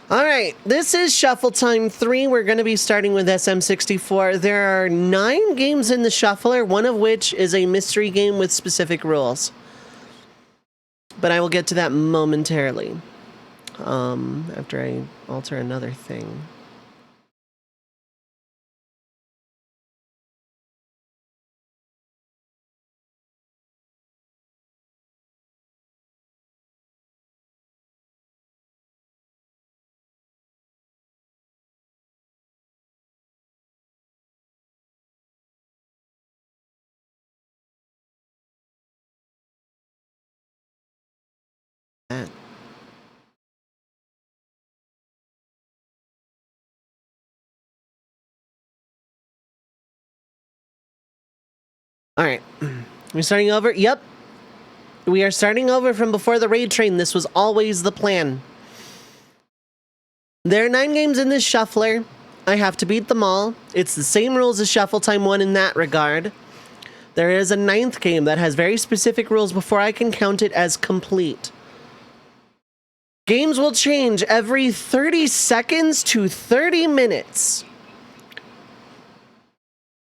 Alright, this is Shuffletime 3. We're going to be starting with SM64. There are 9 games in the shuffler, one of which is a mystery game with specific rules. But I will get to that momentarily. After I alter another thing. That. Alright. We're starting over? Yep. We are starting over from before the raid train. This was always the plan. There are 9 games in this shuffler. I have to beat them all. It's the same rules as Shuffletime 1 in that regard. There is a 9th game that has very specific rules before I can count it as complete. Games will change every 30 seconds to 30 minutes.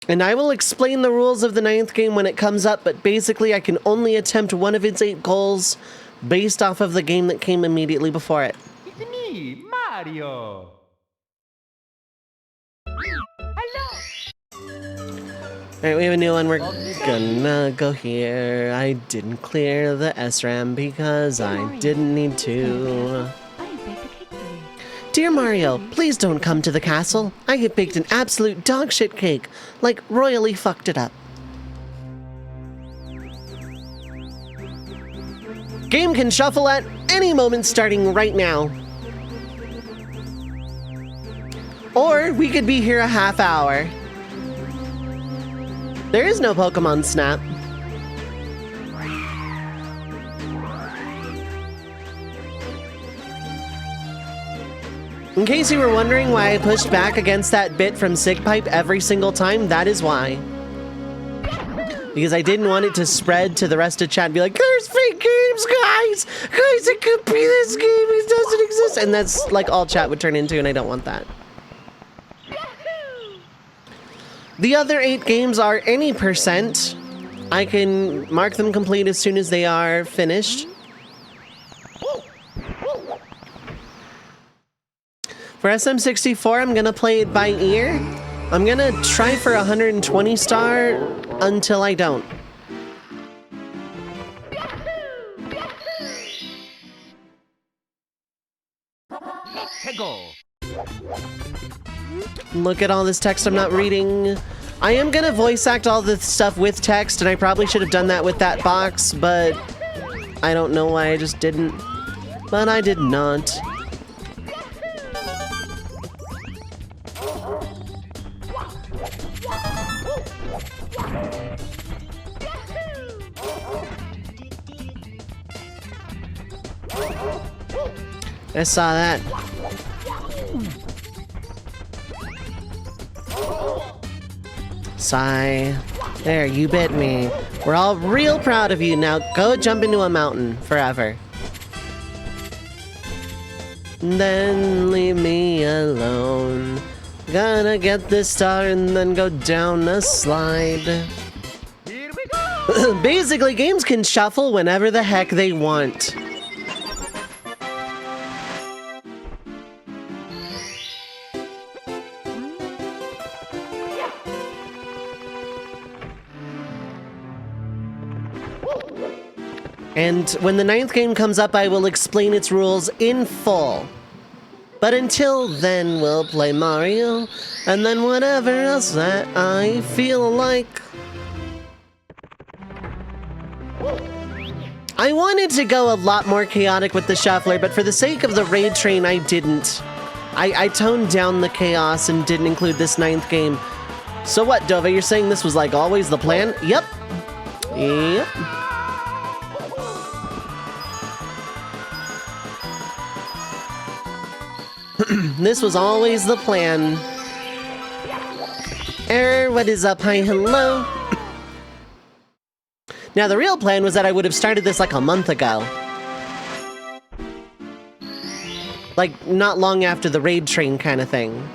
And I will explain the rules of the 9th game when it comes up, but basically I can only attempt one of its 8 goals based off of the game that came immediately before it. It's me, Mario. Alright, we have a new one. We're gonna go here. I didn't clear the SRAM because I didn't need to. Dear Mario, please don't come to the castle. I have baked an absolute dogshit cake, like royally fucked it up. Game can shuffle at any moment starting right now. Or we could be here a half hour. There is no Pokemon Snap. In case you were wondering why I pushed back against that bit from SigPipe every single time, that is why. Because I didn't want it to spread to the rest of chat and be like, there's fake games, guys! Guys, it could be this game, it doesn't exist! And that's like all chat would turn into, and I don't want that. The other 8 games are any percent. I can mark them complete as soon as they are finished. For SM64, I'm gonna play it by ear. I'm gonna try for 120 star until I don't. Look at all this text I'm not reading. I am gonna voice act all the stuff with text, and I probably should have done that with that box, but I don't know why I just didn't. But I did not. I saw that. Sigh. There, you bit me. We're all real proud of you. Now go jump into a mountain forever. Then leave me alone. Gonna get this star and then go down a slide. Here we go. Basically, games can shuffle whenever the heck they want. And when the 9th game comes up, I will explain its rules in full. But until then, we'll play Mario, and then whatever else that I feel like. I wanted to go a lot more chaotic with the shuffler, but for the sake of the raid train, I didn't. I toned down the chaos and didn't include this 9th game. So what, Dovei, you're saying this was like always the plan? Yep. Yep. This was always the plan. Error, what is up? Hi, hello. Now, the real plan was that I would have started this like a month ago. Like, not long after the raid train kind of thing.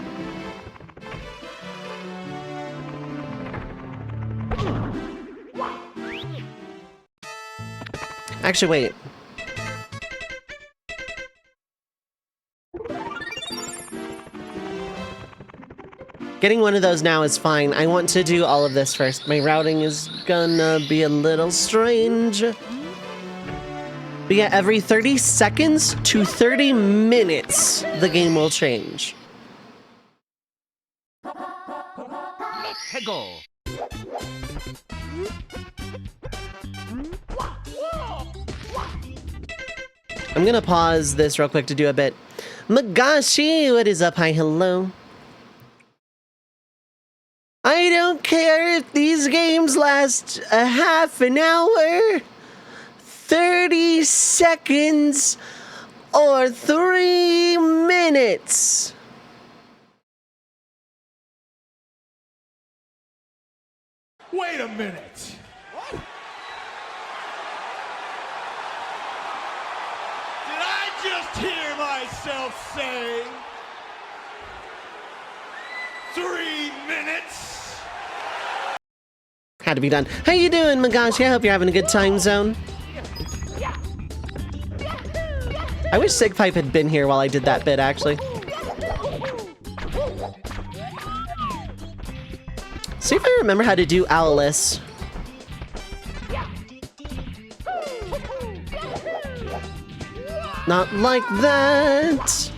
Actually, wait. Getting one of those now is fine. I want to do all of this first. My routing is gonna be a little strange. But yeah, every 30 seconds to 30 minutes, the game will change. Let's go. I'm gonna pause this real quick to do a bit. Magashi, what is up? Hi, hello. I don't care if these games last a half an hour, 30 seconds, or 3 minutes. Wait a minute. What? Did I just hear myself say 3 minutes? Had to be done. How you doing, Magashi? I hope you're having a good time zone. I wish Sigpipe had been here while I did that bit, actually. See if I remember how to do Owless. Not like that.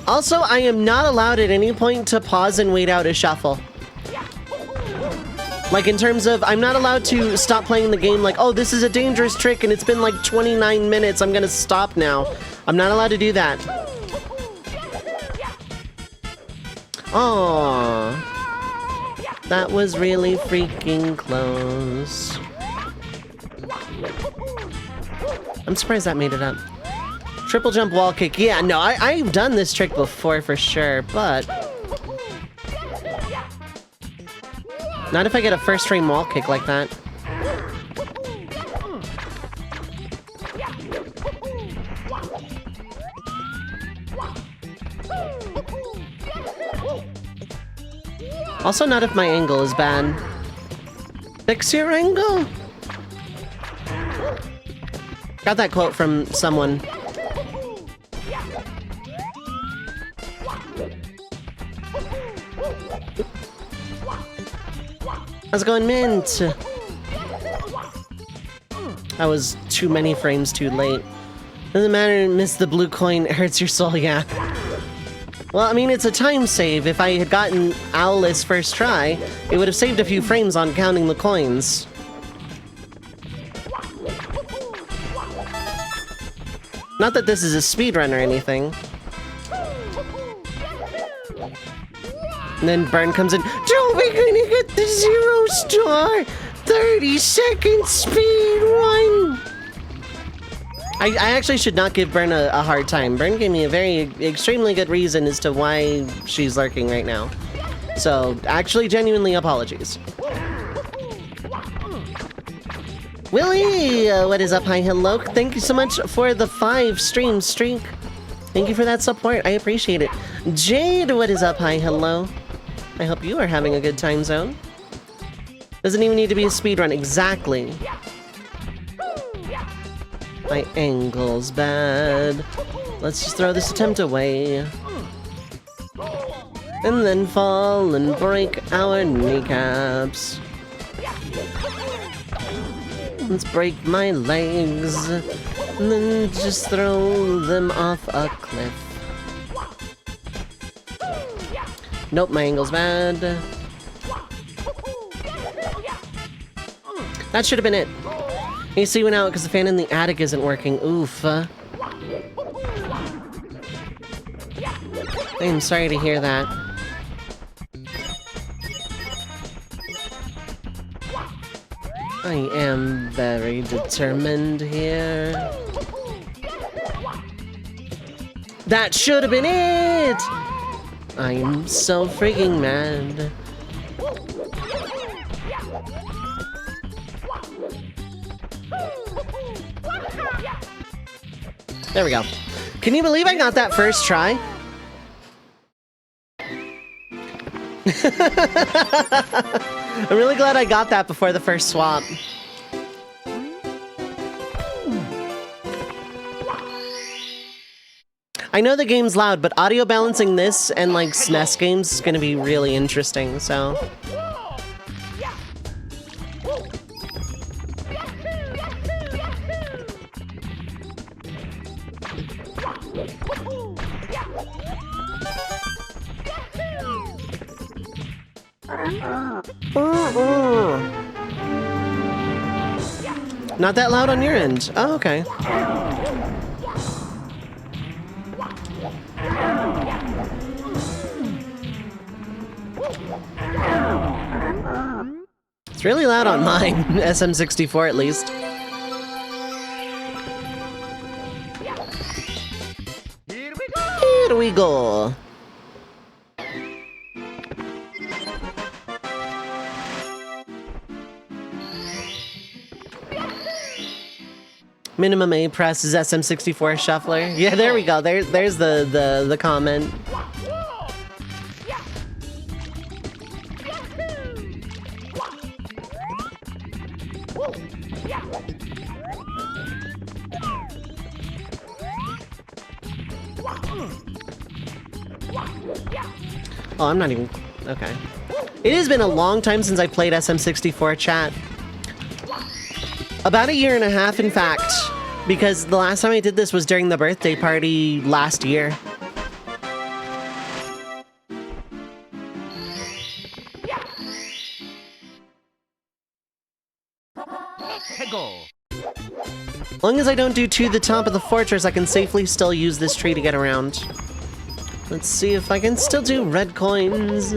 Also, I am not allowed at any point to pause and wait out a shuffle. Like, in terms of, I'm not allowed to stop playing the game like, oh, this is a dangerous trick and it's been like 29 minutes, I'm gonna stop now. I'm not allowed to do that. Aww. That was really freaking close. I'm surprised that made it up. Triple jump wall kick. Yeah, no, I've done this trick before for sure, but... not if I get a first frame wall kick like that. Also not if my angle is bad. Fix your angle? Got that quote from someone. How's it going, Mint? That was too many frames too late. Doesn't matter, miss the blue coin, it hurts your soul, yeah. Well, I mean, it's a time save. If I had gotten Owless first try, it would have saved a few frames on counting the coins. Not that this is a speedrun or anything. And then Burn comes in. Dovei gonna get the 0-star 30-second speed run. I actually should not give Burn a hard time. Burn gave me a very extremely good reason as to why she's lurking right now. So, actually, genuinely apologies. Willie, what is up? Hi, hello. Thank you so much for the 5 stream streak. Thank you for that support. I appreciate it. Jade, what is up? Hi, hello. I hope you are having a good time zone. Doesn't even need to be a speedrun. Exactly. My angle's bad. Let's just throw this attempt away. And then fall and break our kneecaps. Let's break my legs. And then just throw them off a cliff. Nope, my angle's bad. That should have been it. AC went out because the fan in the attic isn't working. Oof. I am sorry to hear that. I am very determined here. That should have been it! I'm so freaking mad. There we go. Can you believe I got that first try? I'm really glad I got that before the first swap. I know the game's loud, but audio balancing this and like SNES games is gonna be really interesting, so. Not that loud on your end. Oh, okay. It's really loud on mine, SM64 at least. Here we go. Minimum A press is SM64 shuffler. Yeah, there we go. There's the comment. Oh, I'm not even... Okay. It has been a long time since I played SM64 chat. About 1.5 years, in fact. Because the last time I did this was during the birthday party last year. As long as I don't do to the top of the fortress, I can safely still use this tree to get around. Let's see if I can still do red coins.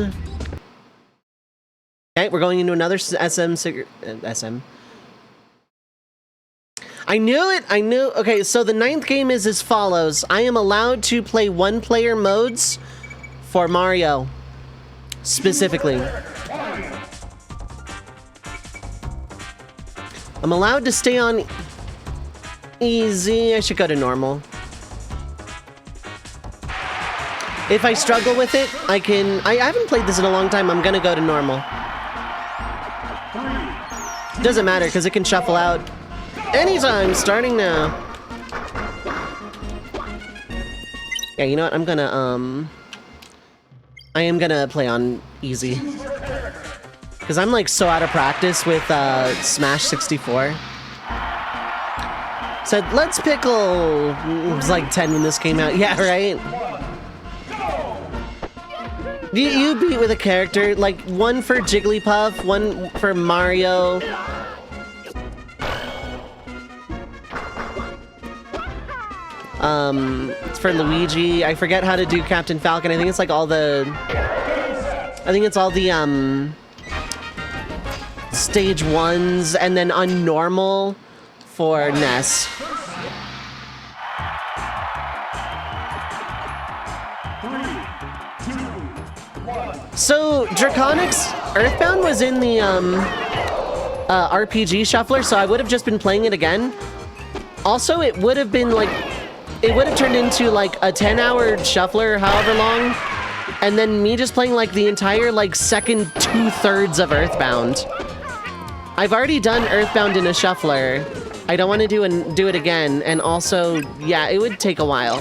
Okay, we're going into another SM. I knew it! I knew... Okay, so the 9th game is as follows. I am allowed to play one-player modes for Mario. Specifically. I'm allowed to stay on easy. I should go to normal. If I struggle with it, I can... I haven't played this in a long time. I'm gonna go to normal. Doesn't matter, because it can shuffle out anytime, starting now. Yeah, you know what? I'm gonna, I am gonna play on easy. Because I'm, like, so out of practice with, Smash 64. Said, let's pickle... It was like 10 when this came out. Yeah, right? You beat with a character, like, one for Jigglypuff, one for Mario. It's for Luigi. I forget how to do Captain Falcon. I think it's like all the... I think it's all the, stage 1s, and then on normal for Ness. So, Draconic's Earthbound was in the, RPG shuffler, so I would have just been playing it again. Also, it would have been, like... It would have turned into, like, a 10-hour shuffler, however long, and then me just playing, like, the entire, like, second 2/3 of Earthbound. I've already done Earthbound in a shuffler. I don't want to do it again, and also, yeah, it would take a while.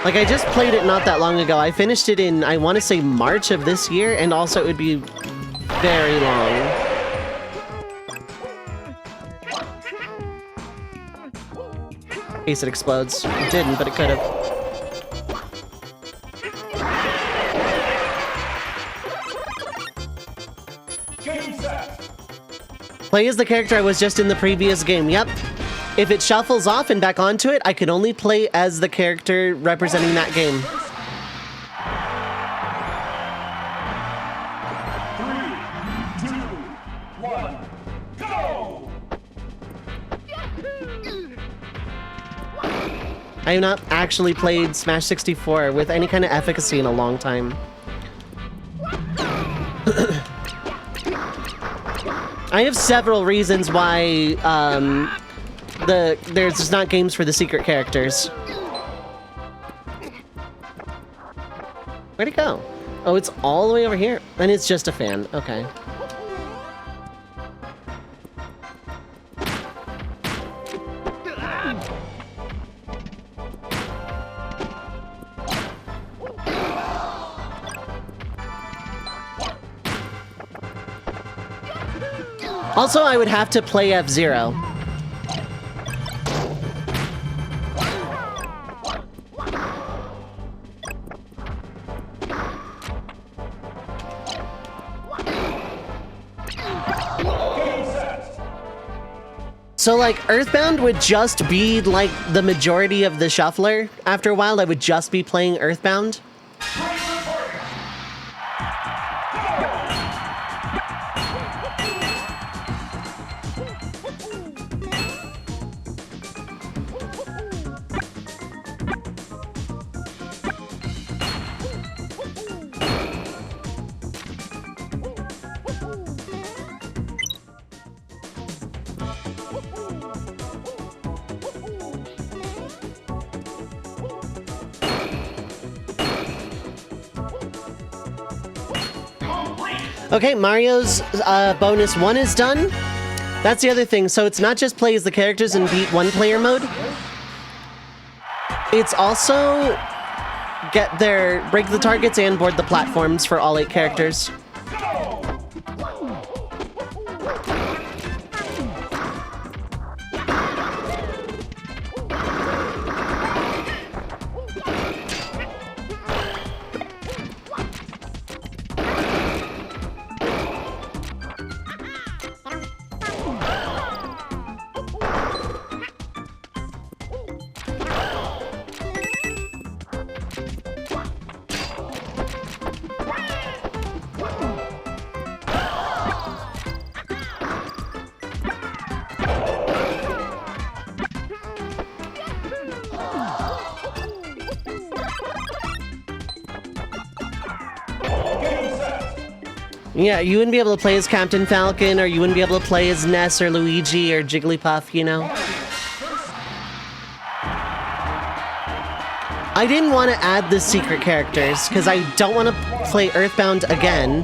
Like, I just played it not that long ago. I finished it in, I want to say, March of this year, and also it would be very long. In case it explodes. It didn't, but it could have. Play as the character I was just in the previous game. Yep. If it shuffles off and back onto it, I can only play as the character representing that game. 3, 2, 1, go! I have not actually played Smash 64 with any kind of efficacy in a long time. I have several reasons why there's just not games for the secret characters. Where'd it go? Oh, it's all the way over here. And it's just a fan. Okay. Also, I would have to play F-Zero. So, like, Earthbound would just be, like, the majority of the shuffler. After a while, I would just be playing Earthbound. Okay, Mario's bonus 1 is done. That's the other thing. So it's not just play as the characters and beat one-player mode. It's also break the targets and board the platforms for all 8 characters. Yeah, you wouldn't be able to play as Captain Falcon, or you wouldn't be able to play as Ness or Luigi or Jigglypuff, you know? I didn't want to add the secret characters, because I don't want to play Earthbound again.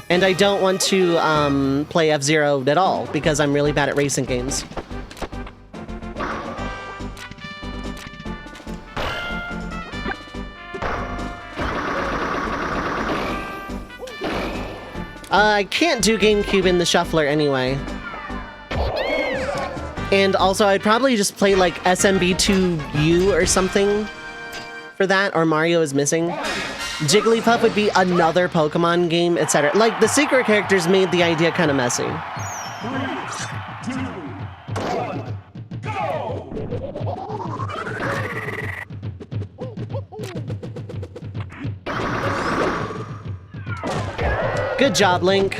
And I don't want to play F-Zero at all, because I'm really bad at racing games. I can't do GameCube in the shuffler anyway. And also, I'd probably just play like SMB2U or something for that, or Mario is Missing. Jigglypuff would be another Pokemon game, etc. Like, the secret characters made the idea kind of messy. 3, 2, 1, go! Good job, Link.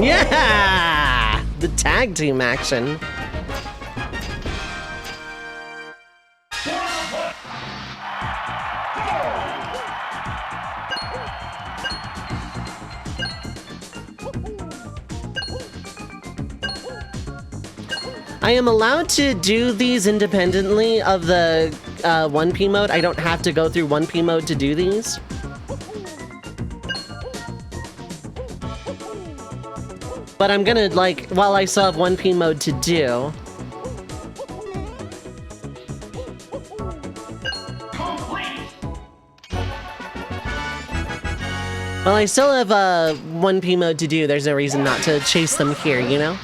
Yeah! The tag team action. I am allowed to do these independently of the 1P mode. I don't have to go through 1P mode to do these. But I'm gonna, like, while I still have 1P mode to do. While I still have 1P mode to do, there's no reason not to chase them here, you know?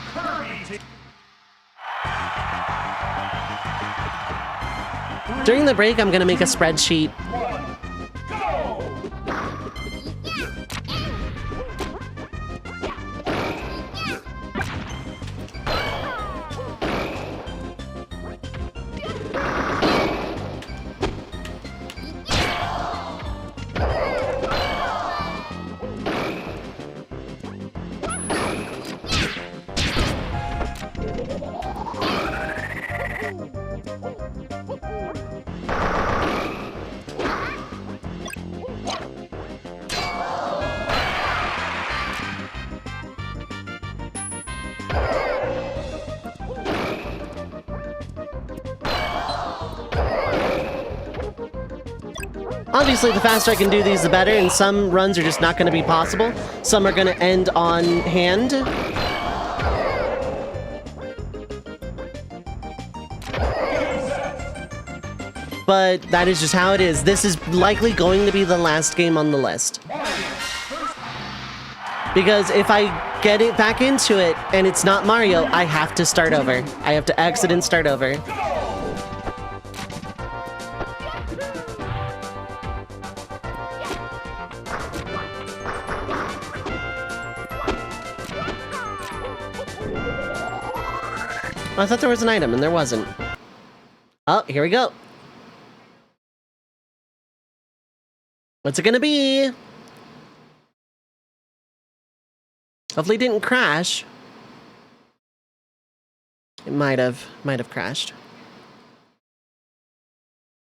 During the break, I'm gonna make a spreadsheet. Obviously, the faster I can do these, the better, and some runs are just not going to be possible. Some are going to end on hand. But that is just how it is. This is likely going to be the last game on the list. Because if I get it back into it and it's not Mario, I have to start over. I have to exit and start over. I thought there was an item, and there wasn't. Oh, here we go. What's it gonna be? Hopefully it didn't crash. It might have crashed.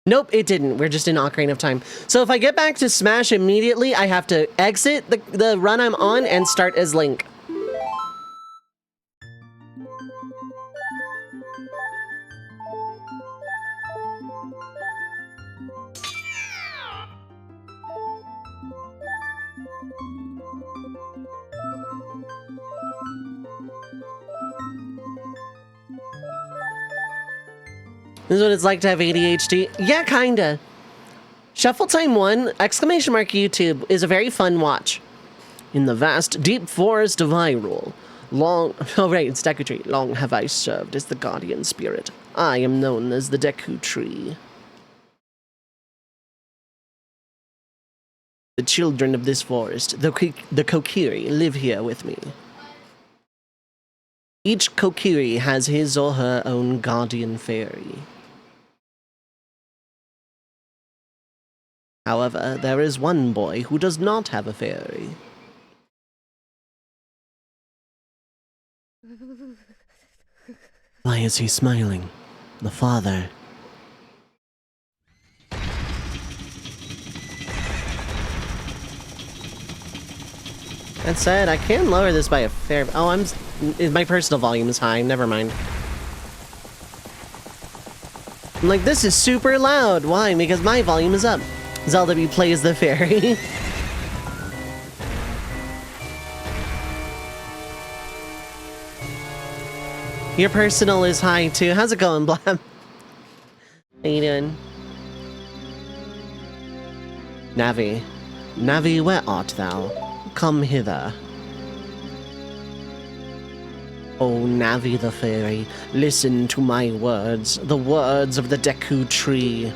Nope, it didn't. We're just in Ocarina of Time. So if I get back to Smash immediately, I have to exit the run I'm on and start as Link. This is what it's like to have ADHD. Yeah, kinda. Shuffletime 1, exclamation mark YouTube, is a very fun watch. In the vast, deep forest of Hyrule, oh right, it's Deku Tree. Long have I served as the guardian spirit. I am known as the Deku Tree. The children of this forest, the Kokiri, live here with me. Each Kokiri has his or her own guardian fairy. However, there is one boy who does not have a fairy. Why is he smiling? The father. That said, I can lower this by a fair... Oh, my personal volume is high. Never mind. I'm like, this is super loud. Why? Because my volume is up. Zelda B plays the fairy. Your personal is high too. How's it going, Blab? How you doing? Navi. Navi, where art thou? Come hither. O Navi the fairy, listen to my words, the words of the Deku Tree.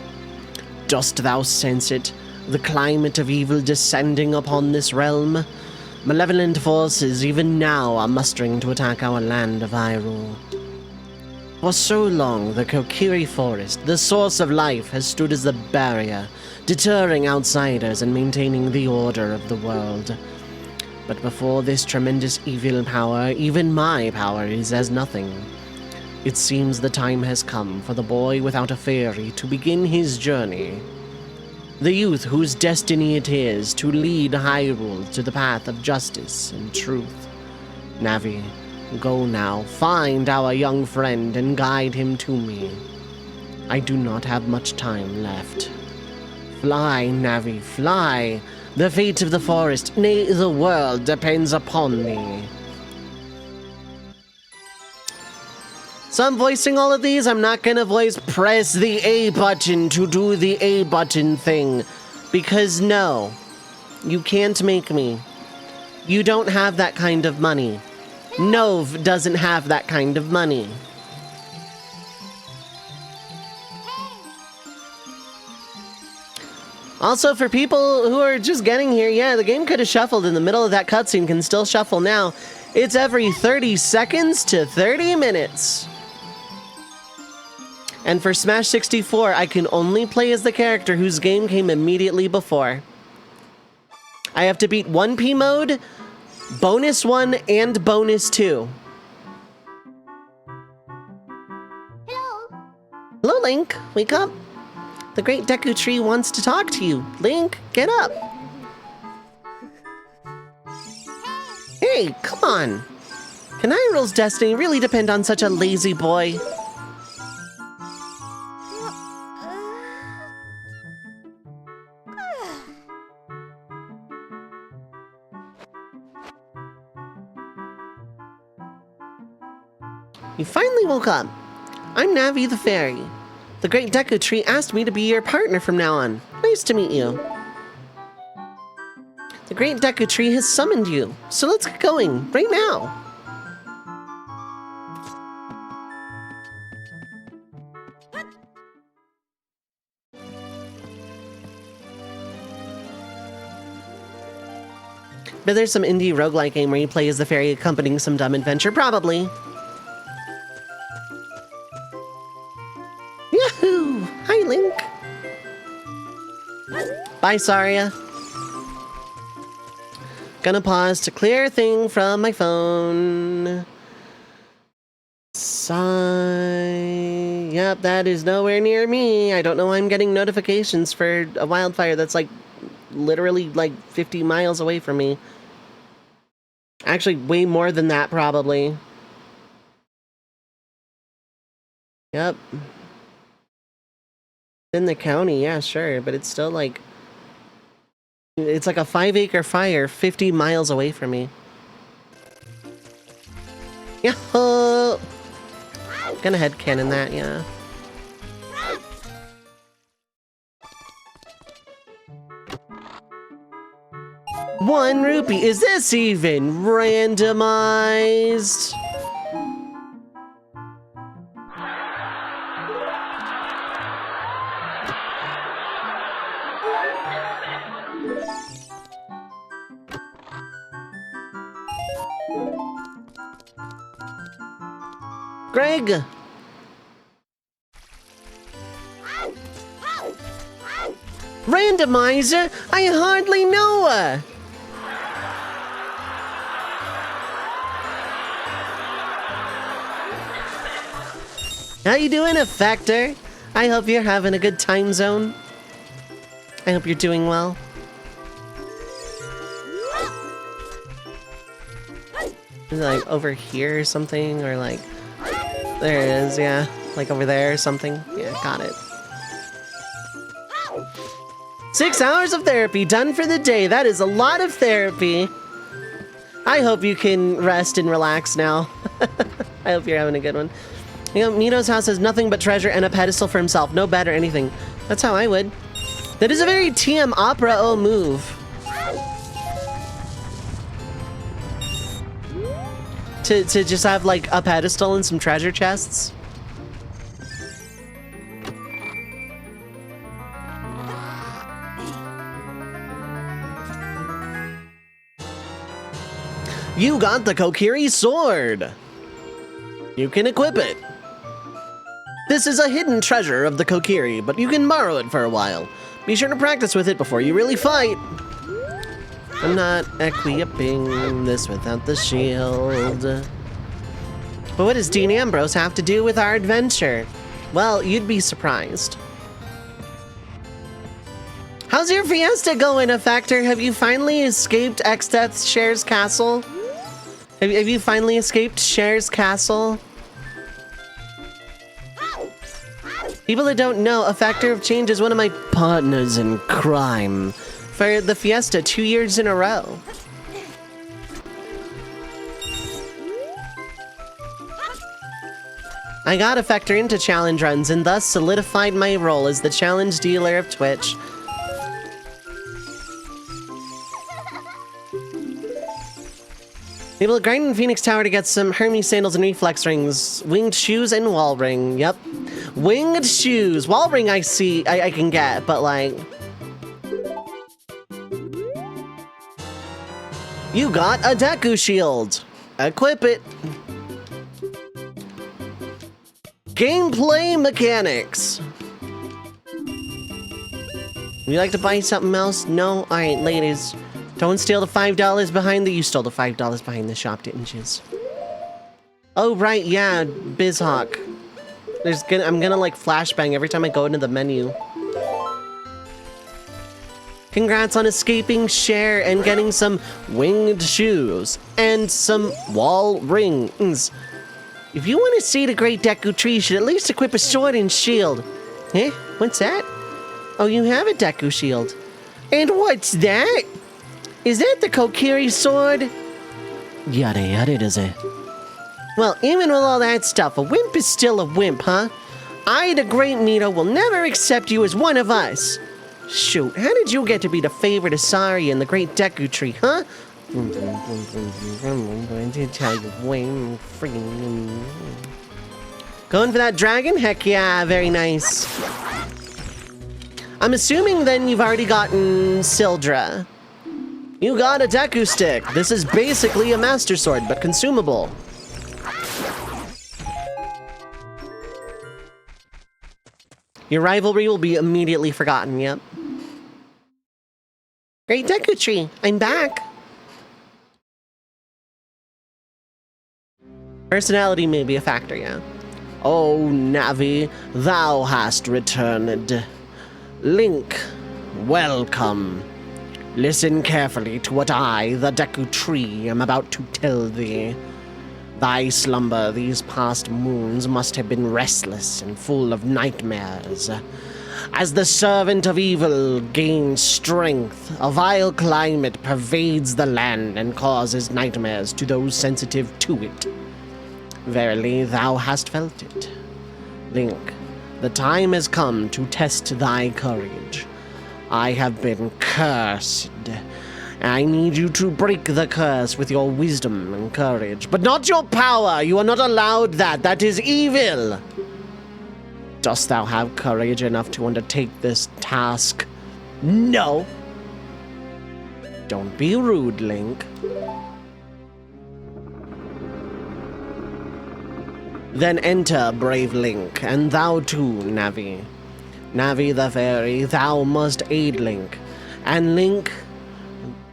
Dost thou sense it, the climate of evil descending upon this realm? Malevolent forces even now are mustering to attack our land of Hyrule. For so long, the Kokiri Forest, the source of life, has stood as the barrier, deterring outsiders and maintaining the order of the world. But before this tremendous evil power, even my power is as nothing. It seems the time has come for the boy without a fairy to begin his journey. The youth whose destiny it is to lead Hyrule to the path of justice and truth. Navi, go now, find our young friend and guide him to me. I do not have much time left. Fly, Navi, fly! The fate of the forest, nay, the world, depends upon thee. So I'm voicing all of these. I'm not gonna voice press the A button to do the A button thing. Because no, you can't make me. You don't have that kind of money. Nov doesn't have that kind of money. Also, for people who are just getting here, yeah, the game could have shuffled in the middle of that cutscene, can still shuffle now. It's every 30 seconds to 30 minutes. And for Smash 64, I can only play as the character whose game came immediately before. I have to beat 1P mode, bonus 1, and bonus 2. Hello, Link. Wake up. The Great Deku Tree wants to talk to you. Link, get up. Hey, come on. Can Hyrule's destiny really depend on such a lazy boy? You finally woke up. I'm Navi the Fairy. The Great Deku Tree asked me to be your partner from now on. Nice to meet you. The Great Deku Tree has summoned you, so let's get going, right now. But there's some indie roguelike game where you play as the fairy accompanying some dumb adventure, probably. Yahoo! Hi, Link. Bye, Saria. Gonna pause to clear a thing from my phone. Sigh. Yep, that is nowhere near me. I don't know why I'm getting notifications for a wildfire that's like literally like 50 miles away from me. Actually, way more than that, probably. Yep. In the county, yeah, sure, but it's still like... It's like a 5-acre fire 50 miles away from me. Yahoo! Gonna headcanon that, yeah. One rupee. Is this even randomized? Greg! Randomizer? I hardly know her! How you doing, Effector? I hope you're having a good time zone. I hope you're doing well. Is it like over here or something? Or like... There it is, yeah. Like over there or something. Yeah, got it. 6 hours of therapy done for the day. That is a lot of therapy. I hope you can rest and relax now. I hope you're having a good one. You know, Mito's house has nothing but treasure and a pedestal for himself. No bed or anything. That's how I would. That is a very TM Opera-o move. To just have, like, a pedestal and some treasure chests. You got the Kokiri sword! You can equip it. This is a hidden treasure of the Kokiri, but you can borrow it for a while. Be sure to practice with it before you really fight. I'm not equipping this without the shield. But what does Dean Ambrose have to do with our adventure? Well, you'd be surprised. How's your fiesta going, Effector? Have you finally escaped Exdeath Cher's castle? Have you finally escaped Cher's castle? People that don't know, Effector of Change is one of my partners in crime for the fiesta 2 years in a row. I got Effector into challenge runs and thus solidified my role as the challenge dealer of Twitch. Able to grind in Phoenix Tower to get some Hermes sandals and reflex rings, winged shoes, and wall ring. Yep. Winged shoes. Wall ring I see, I can get, but like... You got a Deku Shield. Equip it. Gameplay mechanics. Would you like to buy something else? No? Alright, ladies. Don't steal the $5 behind the... You stole the $5 behind the shop, didn't you? Oh, right, yeah, BizHawk. I'm gonna, like, flashbang every time I go into the menu. Congrats on escaping Cher and getting some winged shoes and some wall rings. If you want to see the Great Deku Tree, you should at least equip a sword and shield. Eh? What's that? Oh, you have a Deku Shield. And what's that? Is that the Kokiri sword? Yada yada, does it? Well, even with all that stuff, a wimp is still a wimp, huh? I, the Great Mito, will never accept you as one of us. Shoot, how did you get to be the favorite Asari in the Great Deku Tree, huh? Going for that dragon? Heck yeah, very nice. I'm assuming then you've already gotten Sildra. You got a Deku Stick. This is basically a Master Sword, but consumable. Your rivalry will be immediately forgotten, yep. Great Deku Tree, I'm back. Personality may be a factor, yeah. Oh, Navi, thou hast returned. Link, welcome. Listen carefully to what I, the Deku Tree, am about to tell thee. Thy slumber these past moons must have been restless and full of nightmares. As the servant of evil gains strength, a vile climate pervades the land and causes nightmares to those sensitive to it. Verily, thou hast felt it. Link, the time has come to test thy courage. I have been cursed. I need you to break the curse with your wisdom and courage, but not your power. You are not allowed that. That is evil. Dost thou have courage enough to undertake this task? No. Don't be rude, Link. Then enter, brave Link, and thou too, Navi. Navi the fairy, thou must aid Link. And Link,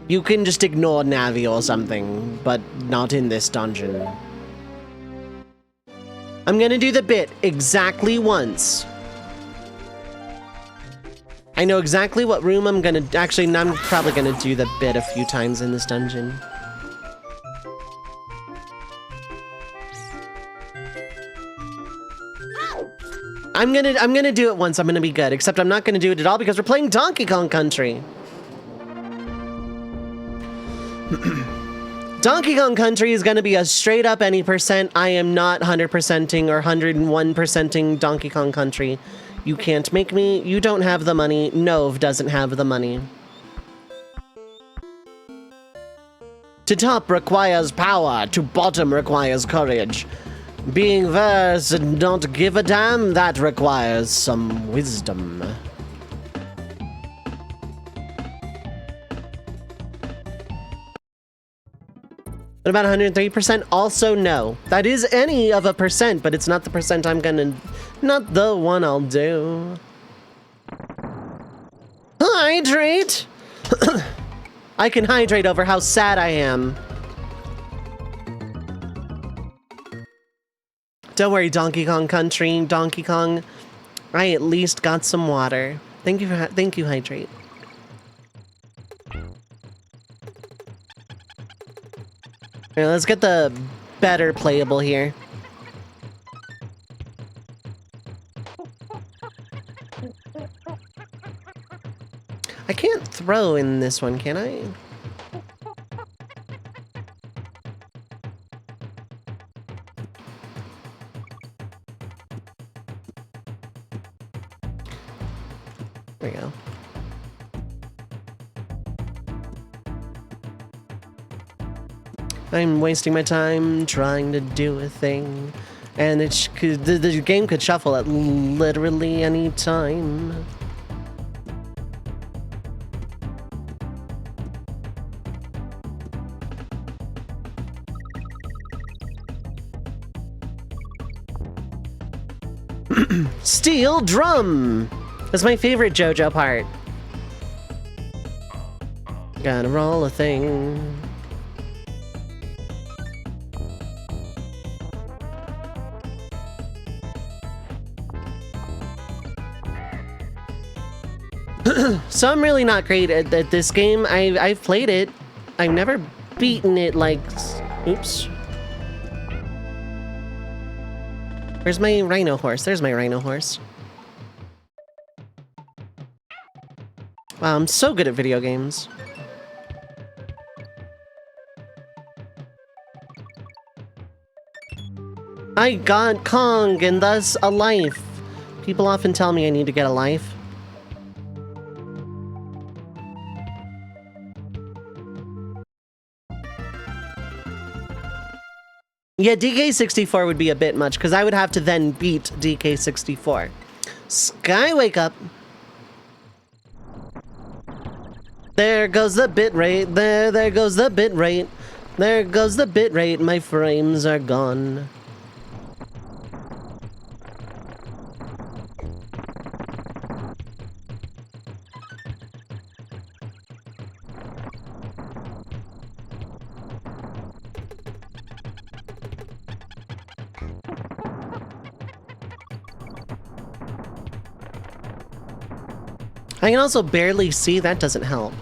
you can just ignore Navi or something, but not in this dungeon. I'm gonna do the bit exactly once. I know exactly what room I'm gonna... Actually, I'm probably gonna do the bit a few times in this dungeon. I'm gonna do it once, I'm gonna be good, except I'm not gonna do it at all because we're playing Donkey Kong Country. Donkey Kong Country is gonna be a straight up any percent. I am not 100%ing or 101%ing Donkey Kong Country. You can't make me, you don't have the money, Nove doesn't have the money. To top requires power, to bottom requires courage. Being versed and don't give a damn, that requires some wisdom. What about 103%? Also no. That is any of a percent, but it's not the percent I'm gonna... Not the one I'll do. Hydrate! I can hydrate over how sad I am. Don't worry, Donkey Kong Country, Donkey Kong. I at least got some water. Thank you, Hydrate. Alright, let's get the better playable here. I can't throw in this one, can I? There we go. I'm wasting my time trying to do a thing, and the game could shuffle at literally any time. Steel drum! That's my favorite JoJo part. Gotta roll a thing. So I'm really not great at this game. I've played it. I've never beaten it like... Oops. Where's my rhino horse? There's my rhino horse. Wow, I'm so good at video games. I got Kong and thus a life. People often tell me I need to get a life. Yeah, DK64 would be a bit much, because I would have to then beat DK64. Sky, wake up! There goes the bit rate, there goes the bit rate. There goes the bit rate, my frames are gone. I can also barely see, that doesn't help.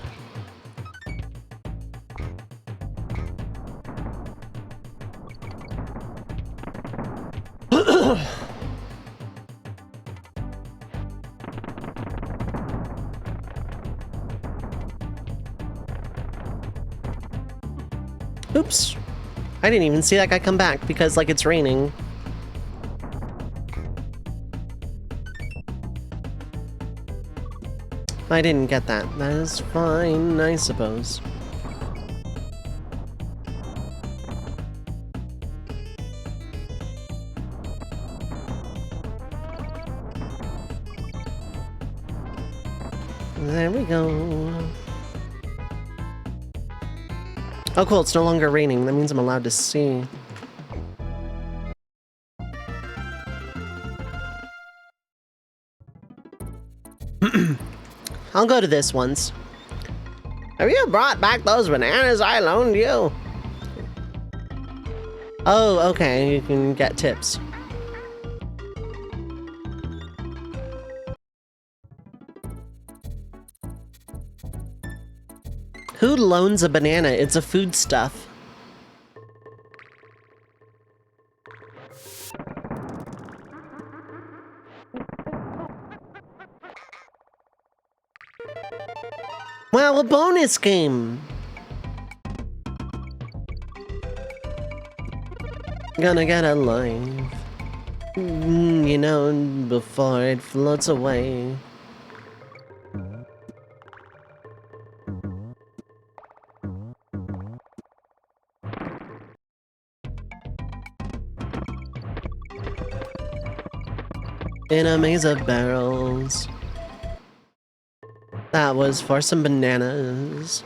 Oops. I didn't even see that guy come back because, like, it's raining. I didn't get that. That is fine, I suppose. There we go. Oh cool, it's no longer raining. That means I'm allowed to see. I'll go to this once. Have you brought back those bananas I loaned you? Oh, okay, you can get tips. Who loans a banana? It's a foodstuff. Wow, a bonus game! Gonna get a life. You know, before it floats away. In a maze of barrels. That was for some bananas.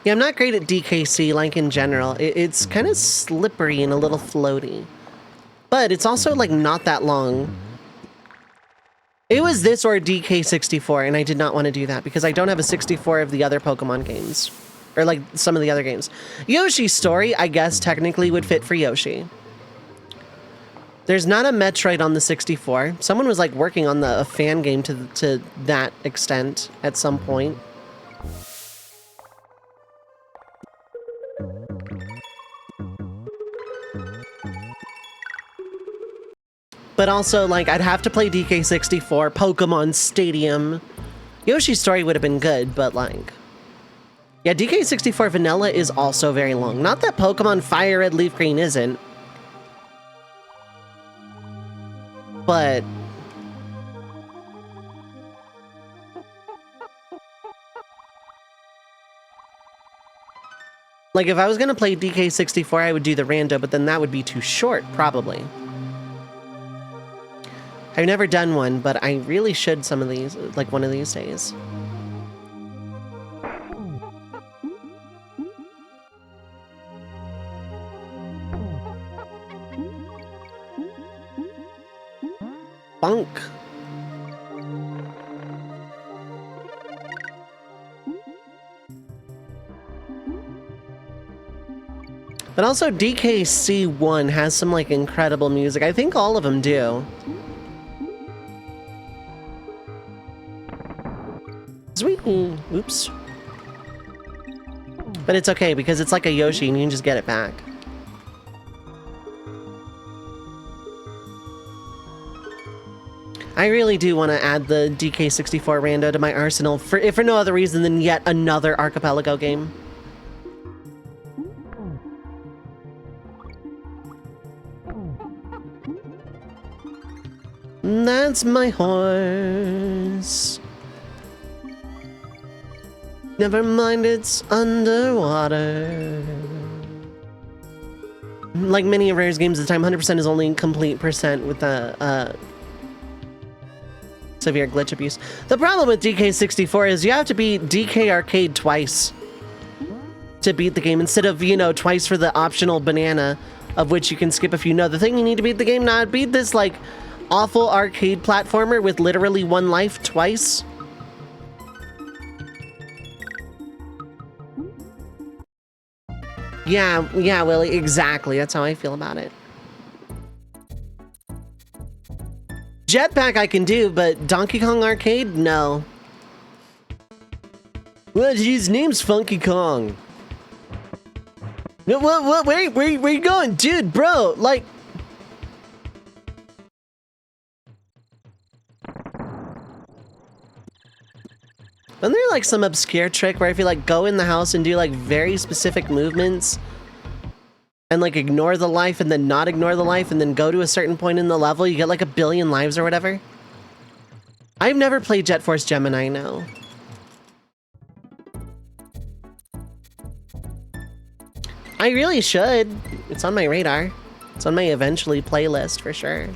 Yeah, I'm not great at DKC, like, in general. It's kind of slippery and a little floaty. But it's also, like, not that long. It was this or DK64, and I did not want to do that, because I don't have a 64 of the other Pokemon games. Or, like, some of the other games. Yoshi's Story, I guess, technically would fit for Yoshi. There's not a Metroid on the 64. Someone was, like, working on a fan game to that extent at some point. But also, like, I'd have to play DK64, Pokemon Stadium. Yoshi's Story would have been good, but, like... Yeah, DK64 Vanilla is also very long. Not that Pokemon Fire Red Leaf Green isn't. But... like, if I was gonna play DK64, I would do the rando, but then that would be too short, probably. I've never done one, but I really should some of these, like, one of these days. Bunk. But also DKC1 has some like incredible music. I think all of them do. Sweet. Oops. But it's okay because it's like a Yoshi and you can just get it back. I really do want to add the DK64 rando to my arsenal if for no other reason than yet another archipelago game. That's my horse. Never mind, it's underwater. Like many of Rare's games at the time, 100% is only complete percent with the severe glitch abuse. The problem with DK64 is you have to beat DK Arcade twice to beat the game instead of, you know, twice for the optional banana, of which you can skip if you know the thing you need to beat the game. Not beat this, like, awful arcade platformer with literally one life twice. Yeah, Willie, exactly. That's how I feel about it. Jetpack I can do, but Donkey Kong Arcade? No. Well, his name's Funky Kong. No, what, where you going? Dude, bro, like... Isn't there like some obscure trick where if you like go in the house and do like very specific movements and like ignore the life and then not ignore the life and then go to a certain point in the level, you get like 1 billion lives or whatever? I've never played Jet Force Gemini, no. I really should. It's on my radar. It's on my eventually playlist for sure.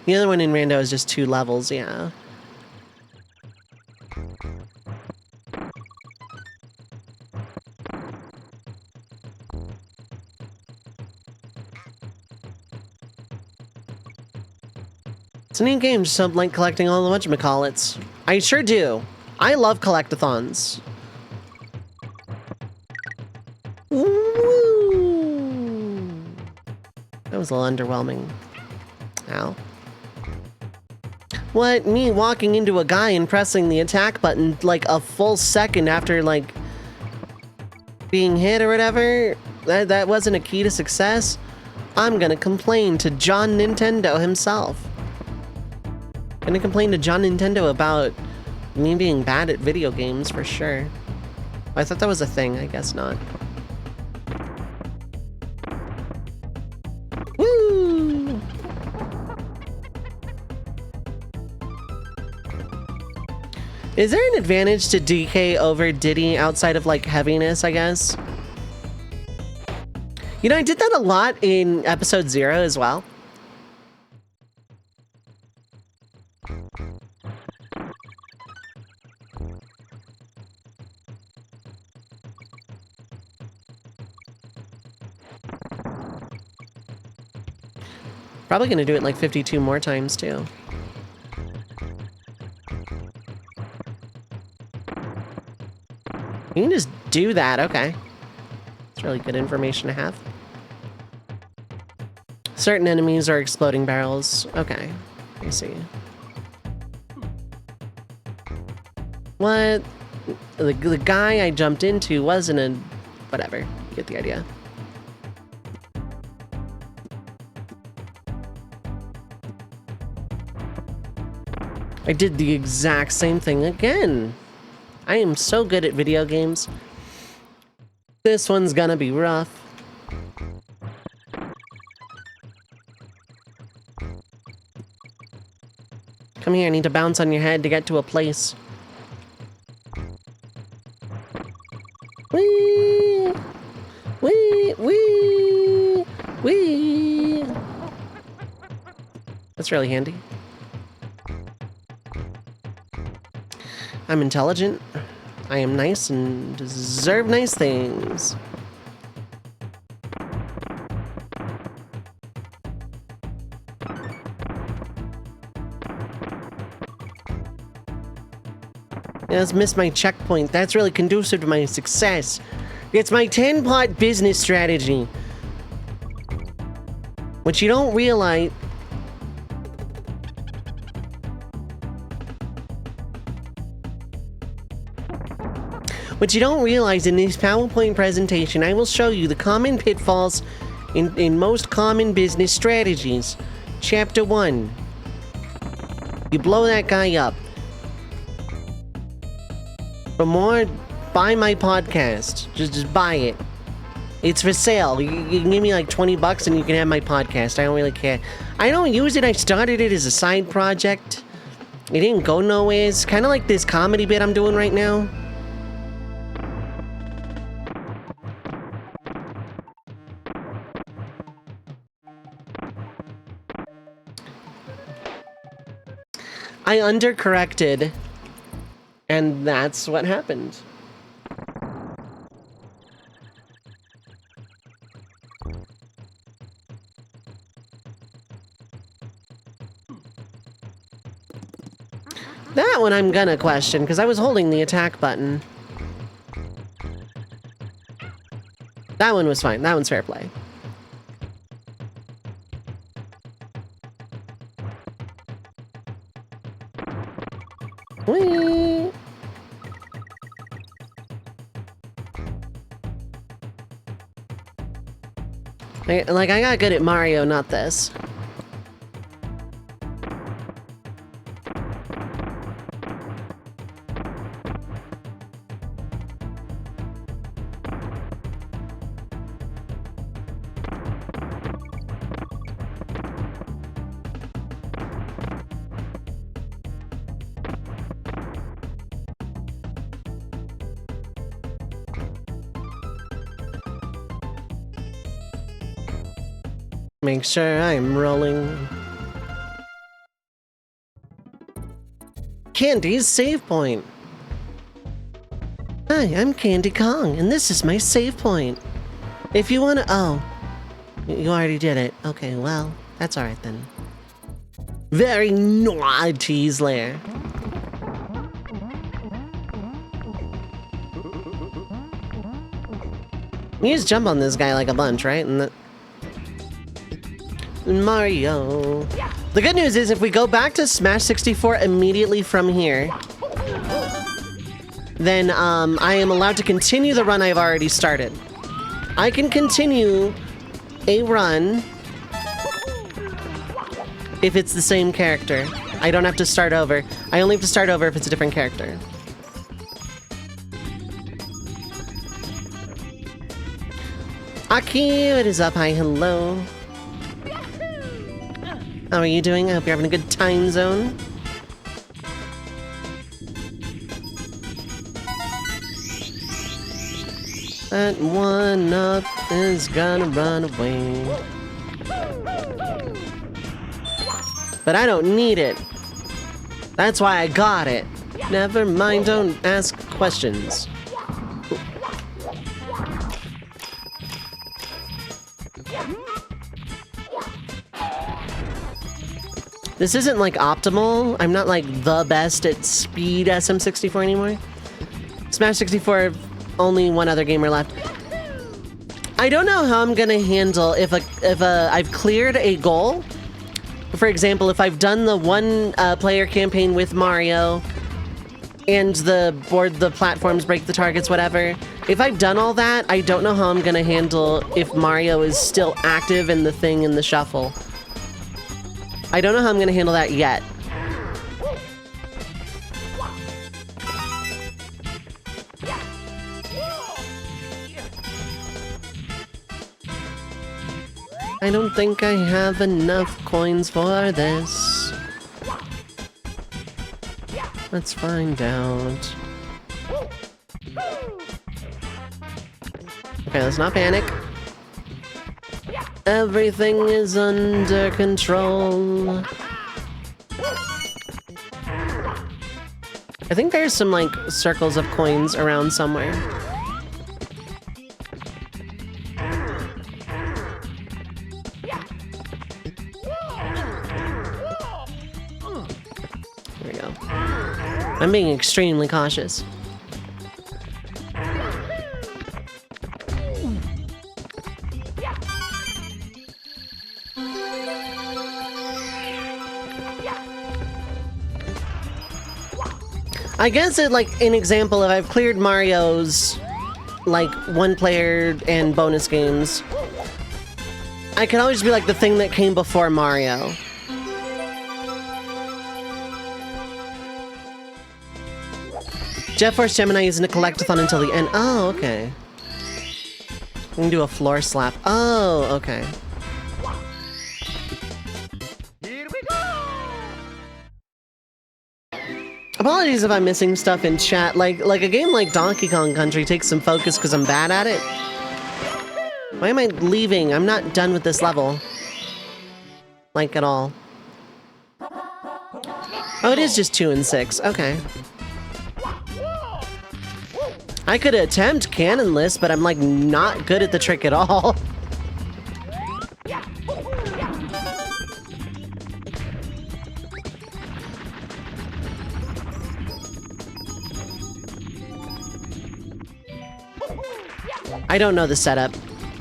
The other one in Rando is just 2 levels, yeah. It's a neat game, just like collecting all the whatchamacallits. I sure do. I love collectathons. Woo! That was a little underwhelming. Ow. What? Me walking into a guy and pressing the attack button like a full second after like being hit or whatever? That wasn't a key to success? I'm gonna complain to John Nintendo himself. Gonna complain to John Nintendo about me being bad at video games for sure. I thought that was a thing, I guess not. Woo! Is there an advantage to DK over Diddy outside of like heaviness, I guess? You know, I did that a lot in episode 0 as well. Probably gonna do it like 52 more times too. You can just do that, okay. It's really good information to have. Certain enemies are exploding barrels. Okay, I see. What? The guy I jumped into wasn't a... whatever, you get the idea. I did the exact same thing again. I am so good at video games. This one's gonna be rough. Come here, I need to bounce on your head to get to a place. Whee! Whee! Whee! Whee! That's really handy. I'm intelligent. I am nice and deserve nice things. I just missed my checkpoint. That's really conducive to my success. It's my 10-pot business strategy. What you don't realize... What you don't realize in this PowerPoint presentation, I will show you the common pitfalls in most common business strategies. Chapter 1. You blow that guy up. For more, buy my podcast. Just buy it. It's for sale. You can give me like 20 bucks and you can have my podcast. I don't really care. I don't use it. I started it as a side project. It didn't go nowhere. It's kind of like this comedy bit I'm doing right now. I undercorrected, and that's what happened. That one I'm gonna question, because I was holding the attack button. That one was fine. That one's fair play. Whee! I got good at Mario, not this. Make sure I'm rolling. Candy's save point. Hi, I'm Candy Kong, and this is my save point. If you wanna... Oh. You already did it. Okay, well, that's alright then. Very naughty, Slayer. You just jump on this guy like a bunch, right? And Mario. The good news is if we go back to Smash 64 immediately from here, then I am allowed to continue the run I've already started. I can continue a run if it's the same character. I don't have to start over. I only have to start over if it's a different character. Aki, what is up? Hi, hello. How are you doing? I hope you're having a good time zone. That one up is gonna run away. But I don't need it. That's why I got it. Never mind, don't ask questions. This isn't like optimal. I'm not like the best at speed SM64 anymore. Smash 64, only one other gamer left. I don't know how I'm gonna handle if I've cleared a goal. For example, if I've done the one player campaign with Mario and the platforms, break the targets, whatever. If I've done all that, I don't know how I'm gonna handle if Mario is still active in the thing in the shuffle. I don't know how I'm gonna handle that yet. I don't think I have enough coins for this. Let's find out. Okay, let's not panic. Everything is under control. I think there's some, like, circles of coins around somewhere. There we go. I'm being extremely cautious. I guess it, like, an example of I've cleared Mario's, like, one-player and bonus games. I could always be, like, the thing that came before Mario. Jet Force Gemini isn't a collectathon until the end. Oh, okay. We can do a floor slap. Oh, okay. Apologies if I'm missing stuff in chat. Like a game like Donkey Kong Country takes some focus because I'm bad at it. Why am I leaving? I'm not done with this level. Like, at all. Oh, it is just 2 and 6. Okay. I could attempt cannonless, but I'm, like, not good at the trick at all. I don't know the setup,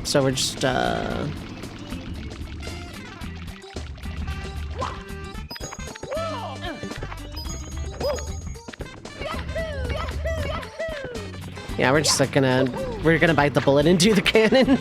so we're just, yeah, we're just like we're gonna bite the bullet and do the cannon.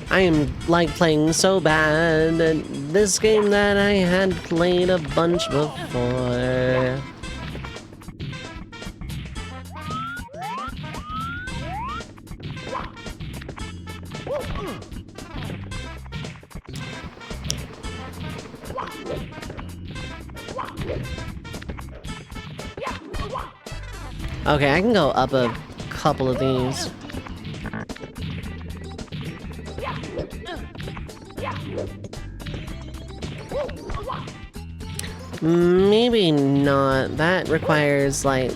I am, like, playing so bad at this game that I had played a bunch before. Okay, I can go up a couple of these. Maybe not. That requires, like...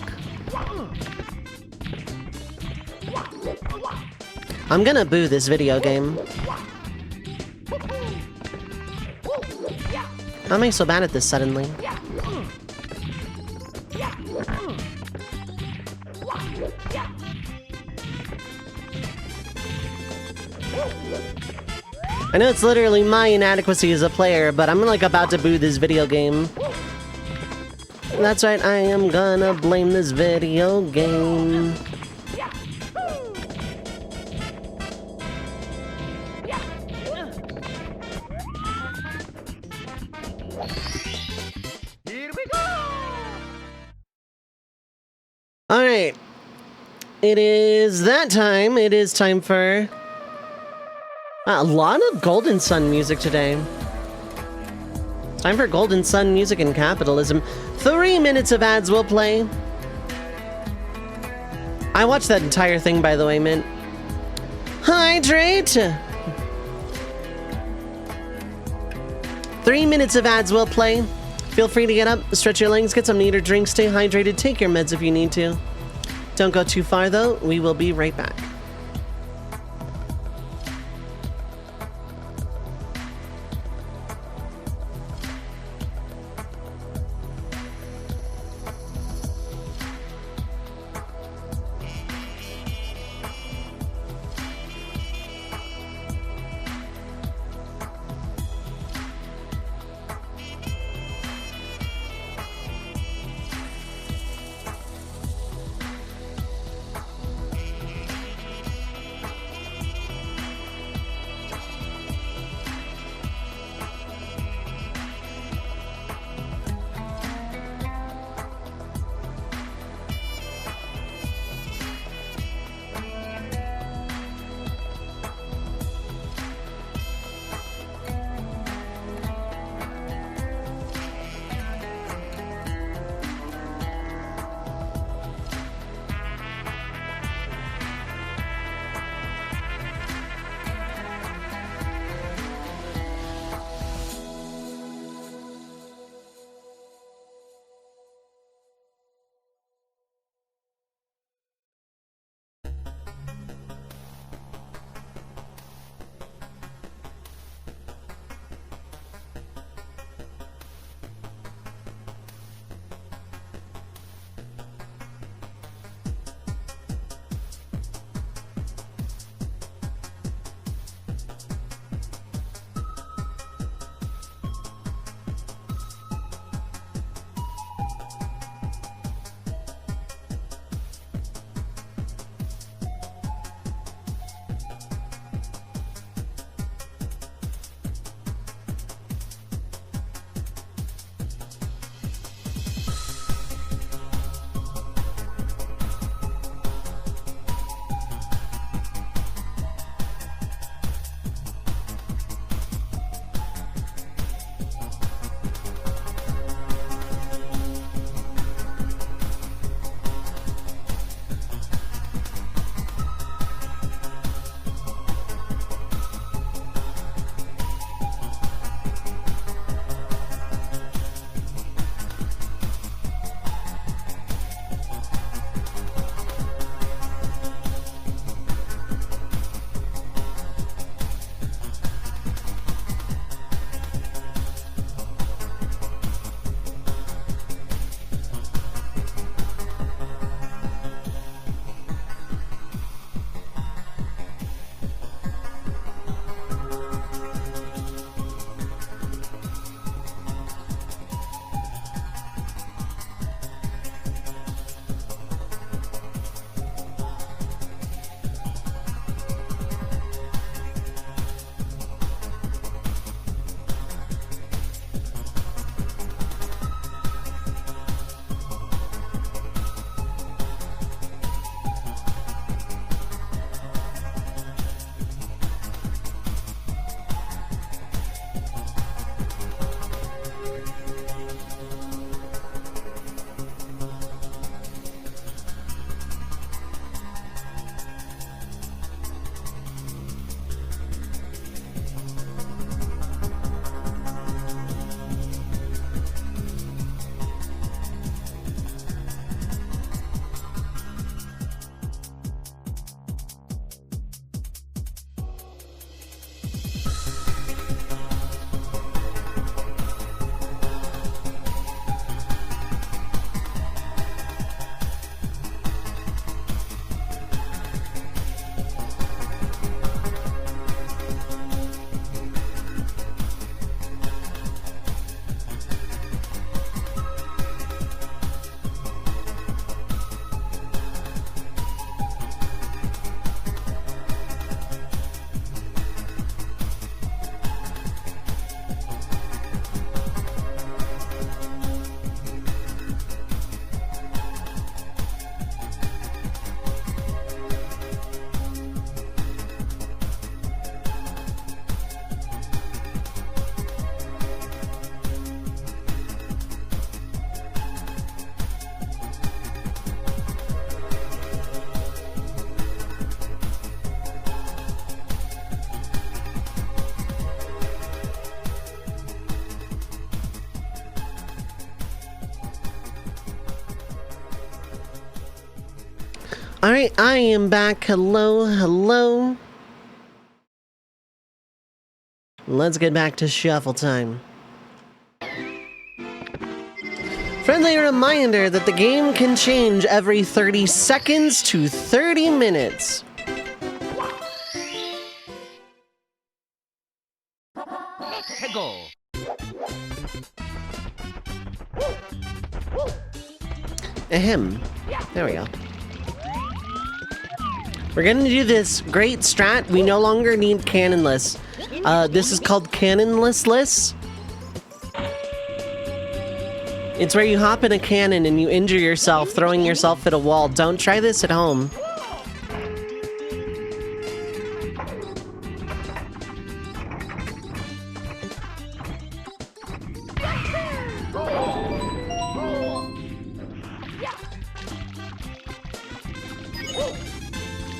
I'm gonna boo this video game. How am I so bad at this suddenly? I know it's literally my inadequacy as a player, but I'm, like, about to boo this video game. That's right, I am gonna blame this video game. Alright. It is that time. It is time for... a lot of Golden Sun music today. Time for Golden Sun music and capitalism. 3 minutes of ads will play. I watched that entire thing, by the way, Mint. Hydrate! 3 minutes of ads will play. Feel free to get up, stretch your legs, get some to eat or drink, stay hydrated, take your meds if you need to. Don't go too far, though. We will be right back. Alright, I am back. Hello, hello. Let's get back to shuffle time. Friendly reminder that the game can change every 30 seconds to 30 minutes. 해고. Ahem. There we go. We're gonna do this great strat. We no longer need cannonless. This is called cannonless. It's where you hop in a cannon and you injure yourself throwing yourself at a wall. Don't try this at home.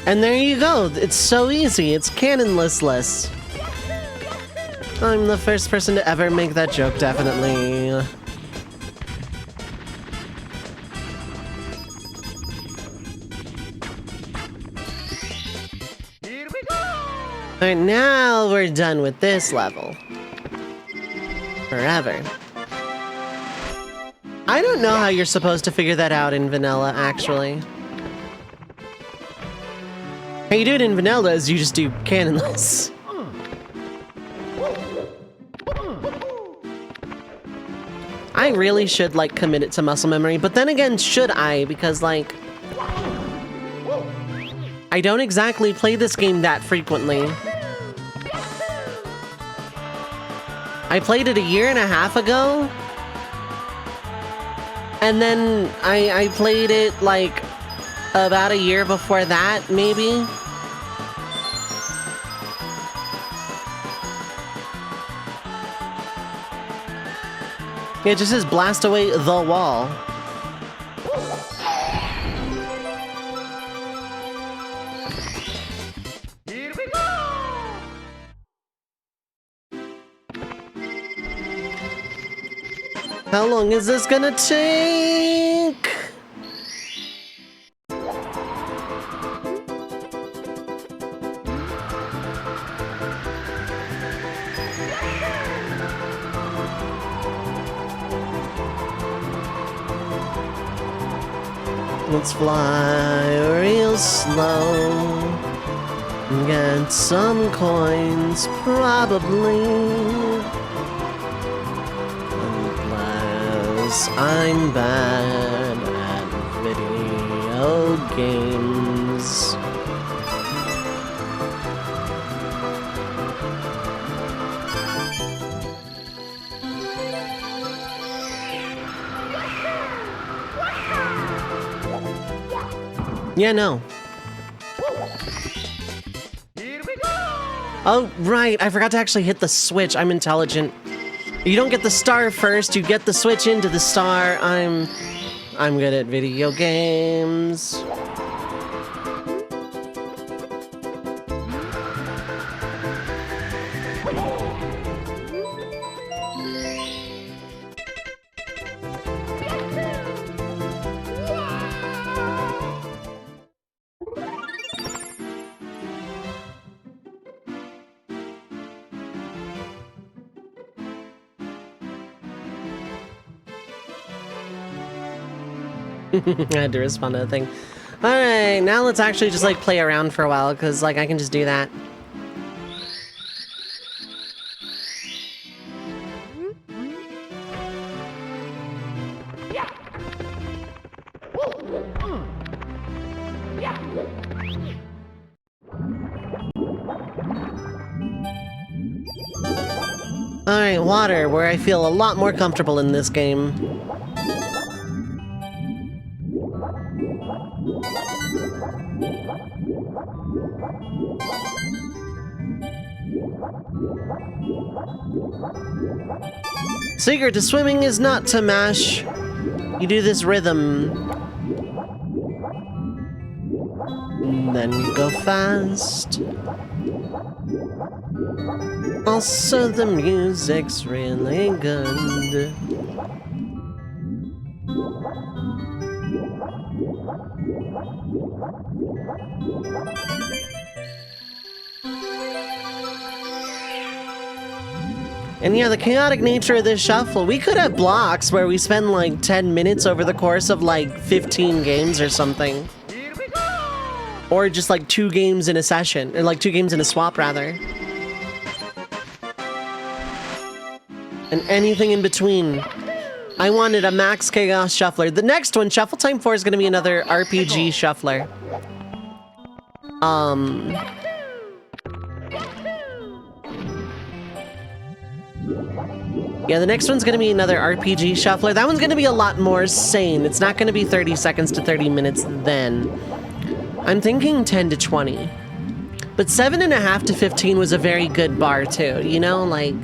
And there you go. It's so easy. It's cannonless. I'm the first person to ever make that joke, definitely. Here we go. Alright, now we're done with this level. Forever. I don't know how you're supposed to figure that out in vanilla, actually. How you do it in vanilla is you just do cannonless. I really should, like, commit it to muscle memory, but then again, should I? Because, like, I don't exactly play this game that frequently. I played it a year and a half ago, and then I played it, like, about a year before that, maybe? It just says blast away the wall. Here we go. How long is this gonna take? Let's fly real slow. Get some coins, probably. Unless I'm bad at video games. Yeah, no. Here we go. Oh, right. I forgot to actually hit the switch. I'm intelligent. You don't get the star first. You get the switch into the star. I'm good at video games. I had to respond to the thing. Alright, now let's actually just like play around for a while, because like I can just do that. Alright, water, where I feel a lot more comfortable in this game. Secret to swimming is not to mash. You do this rhythm. And then you go fast. Also, the music's really good. And yeah, the chaotic nature of this shuffle, we could have blocks where we spend like 10 minutes over the course of like 15 games or something. Here we go! Or just like 2 games in a session, or like 2 games in a swap rather. And anything in between. I wanted a max chaos shuffler. The next one, Shuffletime 4, is gonna be another RPG shuffler. Yeah, the next one's gonna be another RPG shuffler. That one's gonna be a lot more sane. It's not gonna be 30 seconds to 30 minutes then. I'm thinking 10 to 20. But 7.5 to 15 was a very good bar too, you know, like...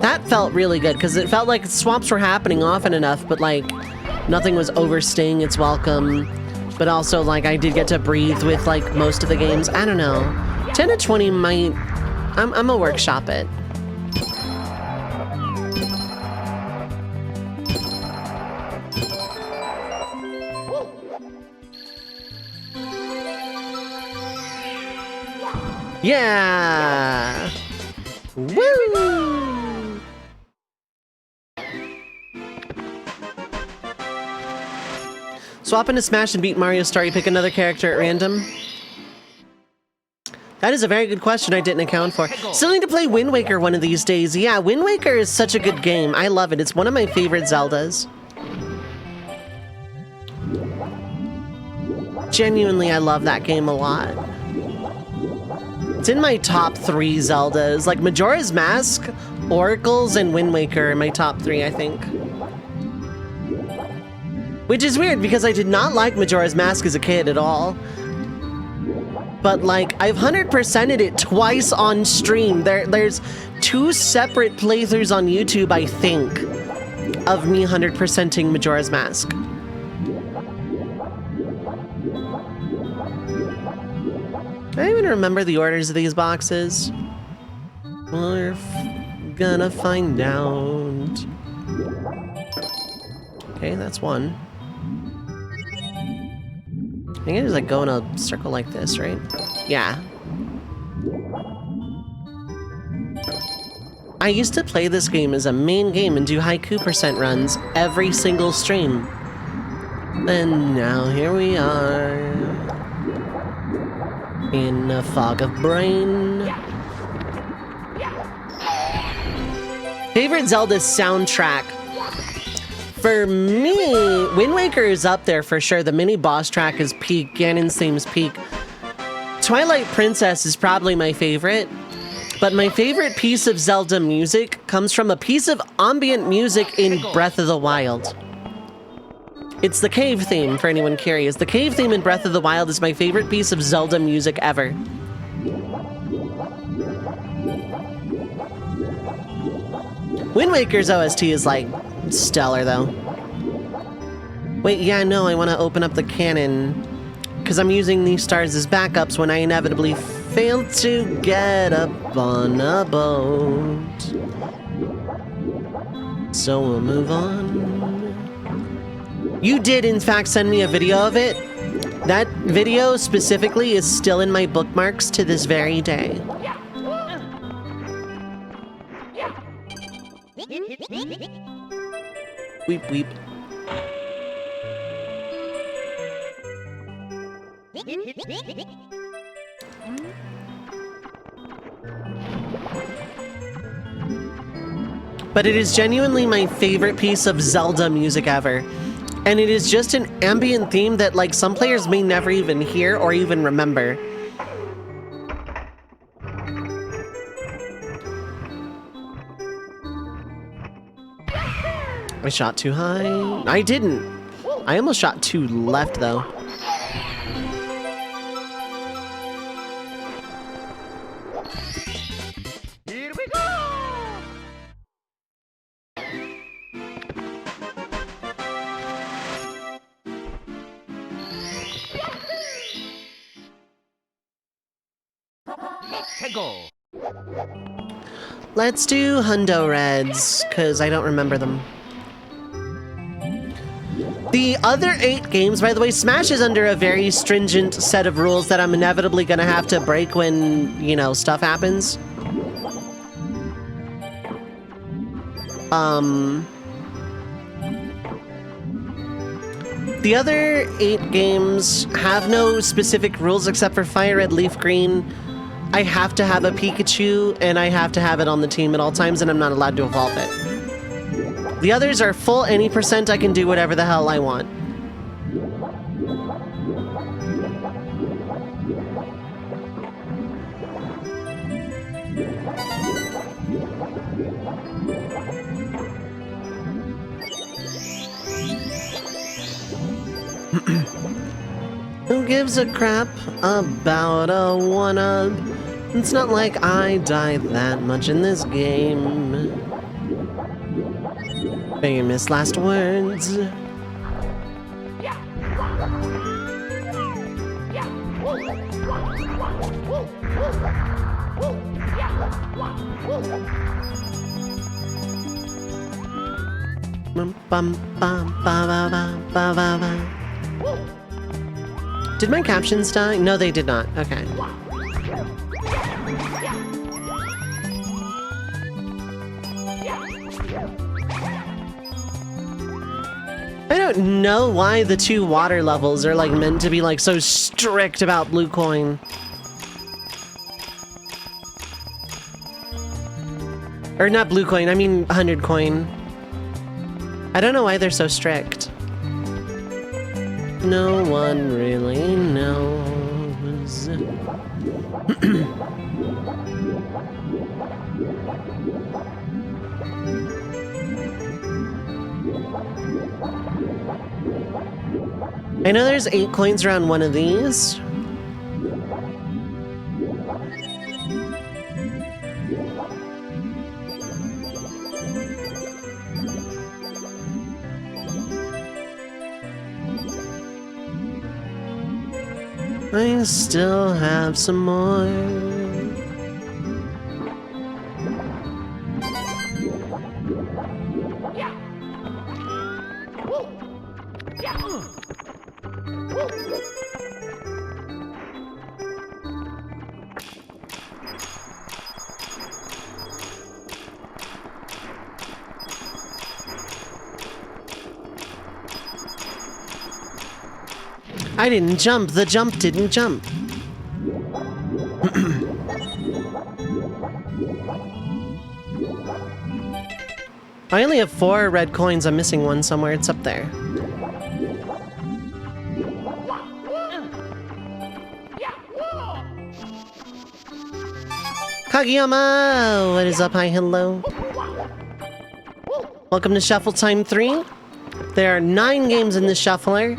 That felt really good, because it felt like swaps were happening often enough, but like, nothing was overstaying its welcome. But also, like, I did get to breathe with like most of the games. I don't know. 10 to 20 might... I'm gonna workshop it. Yeah! Woo! Swap into Smash and beat Mario Star, you pick another character at random? That is a very good question I didn't account for. Still need to play Wind Waker one of these days. Yeah, Wind Waker is such a good game. I love it. It's one of my favorite Zeldas. Genuinely, I love that game a lot. It's in my top 3 Zeldas. Like Majora's Mask, Oracles, and Wind Waker are my top 3, I think. Which is weird because I did not like Majora's Mask as a kid at all. But like, I've 100%ed it twice on stream. There's 2 separate playthroughs on YouTube, I think, of me 100%ing Majora's Mask. I don't even remember the orders of these boxes. We're gonna find out. Okay, that's one. I think I just like go in a circle like this, right? Yeah. I used to play this game as a main game and do haiku percent runs every single stream. And now here we are. In a fog of brain. Favorite Zelda soundtrack? For me, Wind Waker is up there for sure. The mini boss track is peak. Ganon's theme's peak. Twilight Princess is probably my favorite. But my favorite piece of Zelda music comes from a piece of ambient music in Breath of the Wild. It's the cave theme, for anyone curious. The cave theme in Breath of the Wild is my favorite piece of Zelda music ever. Wind Waker's OST is like stellar though. Wait, yeah, no, I want to open up the cannon because I'm using these stars as backups when I inevitably fail to get up on a boat. So we'll move on. You did, in fact, send me a video of it. That video specifically is still in my bookmarks to this very day. Weep, weep. But it is genuinely my favorite piece of Zelda music ever. And it is just an ambient theme that, like, some players may never even hear or even remember. I shot too high. I didn't. I almost shot too left, though. Here we go! Let's go! Let's do Hundo Reds, because I don't remember them. The other 8 games, by the way, Smash is under a very stringent set of rules that I'm inevitably gonna have to break when, you know, stuff happens. The other 8 games have no specific rules except for Fire Red, Leaf Green. I have to have a Pikachu, and I have to have it on the team at all times, and I'm not allowed to evolve it. The others are full any percent, I can do whatever the hell I want. Who gives a crap about a one-up? It's not like I die that much in this game. Famous last words. Did my captions die? No, they did not. Okay. I don't know why the 2 water levels are like meant to be like so strict about blue coin. Or not blue coin, I mean 100 coin. I don't know why they're so strict. No one really knows. I know there's 8 coins around one of these. I still have some more. I didn't jump, the jump didn't jump. I only have 4 red coins, I'm missing one somewhere, it's up there. Kageyama! What is up? Hi, hello. Welcome to Shuffletime 3. There are 9 games in this shuffler.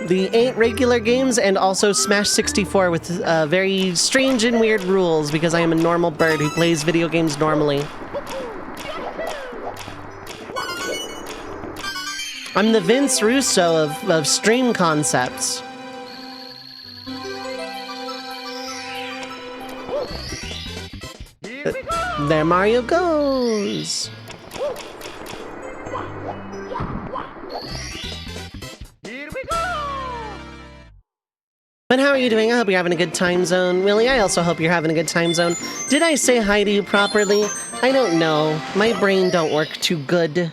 The 8 regular games, and also Smash 64 with very strange and weird rules because I am a normal bird who plays video games normally. I'm the Vince Russo of stream concepts. There Mario goes! But how are you doing? I hope you're having a good time zone. Willie, I also hope you're having a good time zone. Did I say hi to you properly? I don't know. My brain don't work too good.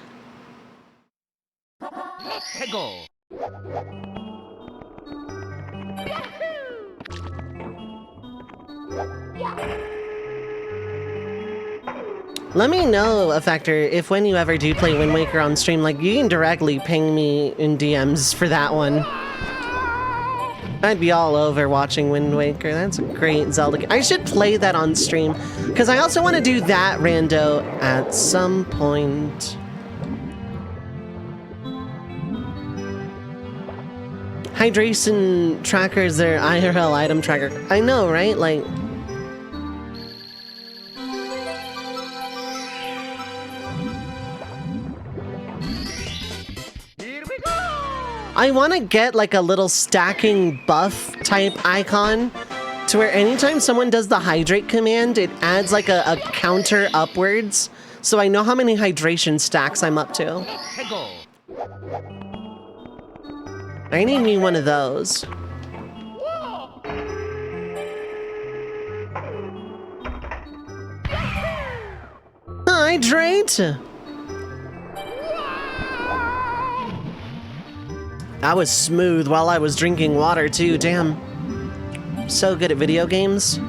Go. Let me know, Effector, if when you ever do play Wind Waker on stream, like, you can directly ping me in DMs for that one. I'd be all over watching Wind Waker. That's a great Zelda game. I should play that on stream, because I also want to do that rando at some point. Hydration trackers, their IRL item tracker. I know, right? Like... I want to get like a little stacking buff type icon to where anytime someone does the hydrate command, it adds like a counter upwards, so I know how many hydration stacks I'm up to. I need me one of those. Hydrate! That was smooth while I was drinking water too, damn. So good at video games.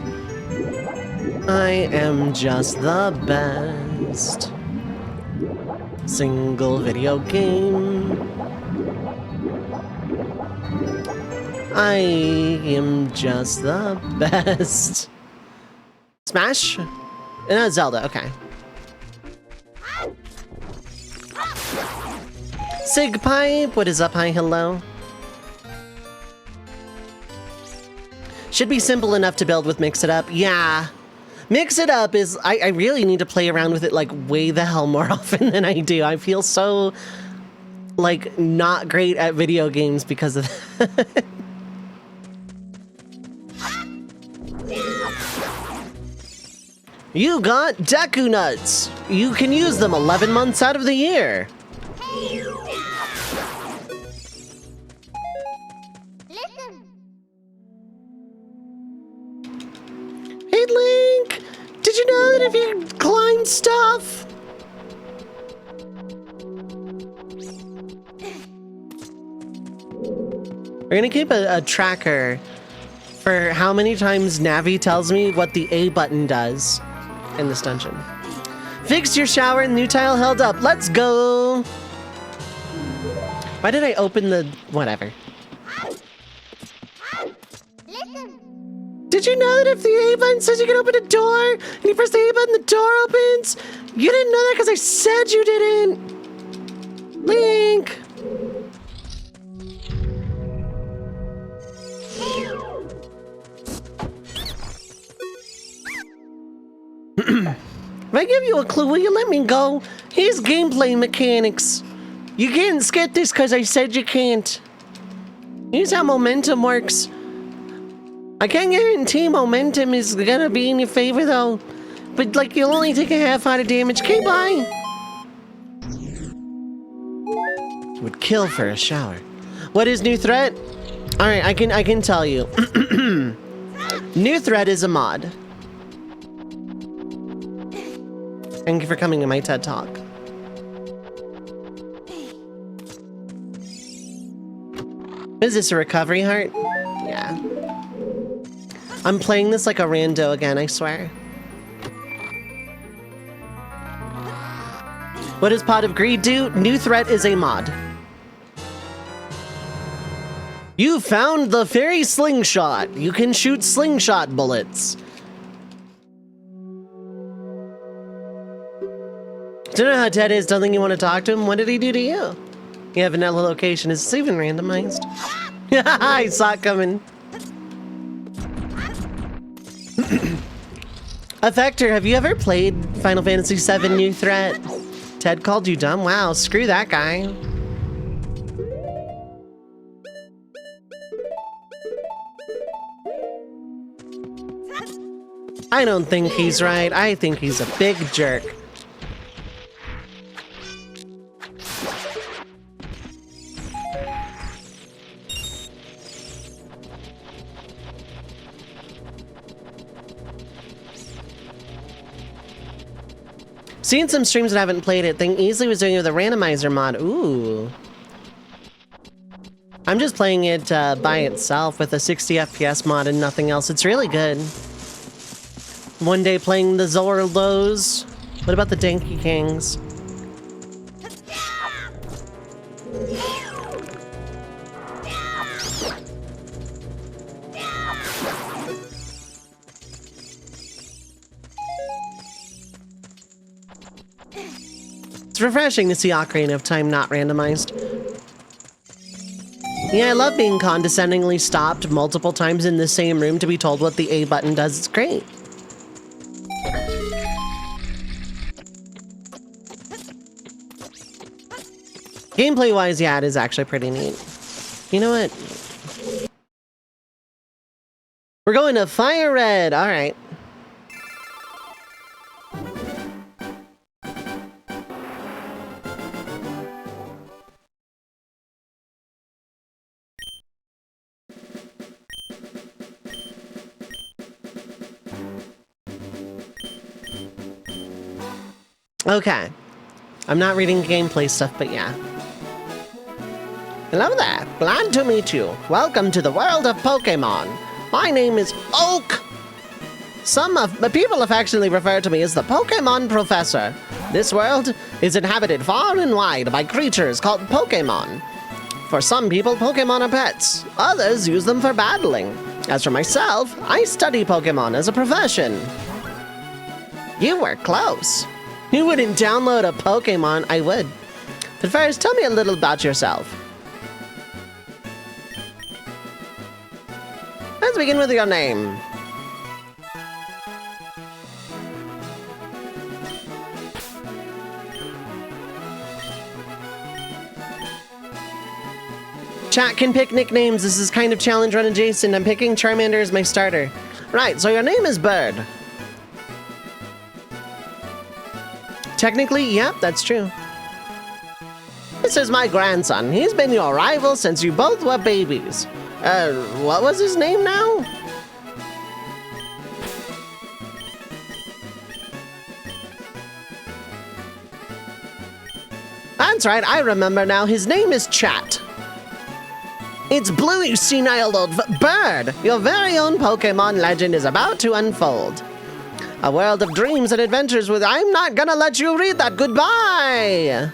I am just the best. Single video game. I am just the best. Smash? No, Zelda, okay. Sig Pipe, what is up? Hi, hello. Should be simple enough to build with Mix It Up. Yeah. Mix It Up is, I really need to play around with it like way the hell more often than I do. I feel so, like, not great at video games because of that. You got Deku Nuts. You can use them 11 months out of the year. Hey, Link! Did you know that if you climb stuff... We're gonna keep a tracker for how many times Navi tells me what the A button does in this dungeon. Fixed your shower and new tile held up. Let's go! Why did I open the... whatever. Did you know that if the A button says you can open a door, and you press the A button, the door opens? You didn't know that because I said you didn't! Link! If I give you a clue, will you let me go? Here's gameplay mechanics. You can't get this because I said you can't. Here's how momentum works. I can't guarantee momentum is gonna be in your favor though. But like, you'll only take a half heart of damage. Okay, bye. Would kill for a shower. What is new threat? Alright, I can tell you. New threat is a mod. Thank you for coming to my TED Talk. Is this a recovery heart? Yeah. I'm playing this like a rando again, I swear. What does Pot of Greed do? New threat is a mod. You found the fairy slingshot. You can shoot slingshot bullets. Don't know how Ted is. Don't think you want to talk to him. What did he do to you? You have another location. Is this even randomized? I saw it coming. Effector, have you ever played Final Fantasy VII New Threat? Ted called you dumb? Wow, screw that guy. I don't think he's right. I think he's a big jerk. Seen some streams that haven't played it. Think easily was doing it with a randomizer mod. Ooh. I'm just playing it by itself with a 60 FPS mod and nothing else. It's really good. One day playing the Zorlos. What about the Danky Kings? It's refreshing to see Ocarina of Time not randomized. Yeah, I love being condescendingly stopped multiple times in the same room to be told what the A button does. It's great. Gameplay-wise, yeah, it is actually pretty neat. You know what? We're going to Fire Red. All right. Okay. I'm not reading gameplay stuff, but yeah. Hello there. Glad to meet you. Welcome to the world of Pokemon. My name is Oak. Some of the people affectionately refer to me as the Pokemon Professor. This world is inhabited far and wide by creatures called Pokemon. For some people, Pokemon are pets. Others use them for battling. As for myself, I study Pokemon as a profession. You were close. You wouldn't download a Pokemon. I would. But first, tell me a little about yourself. Let's begin with your name. Chat can pick nicknames. This is kind of challenge run adjacent. I'm picking Charmander as my starter. Right, so your name is Bird. Technically, yep, that's true. This is my grandson. He's been your rival since you both were babies. What was his name now? That's right, I remember now. His name is Chat. It's Blue, you senile old bird! Your very own Pokemon legend is about to unfold. A world of dreams and adventures with... I'm not gonna let you read that! Goodbye!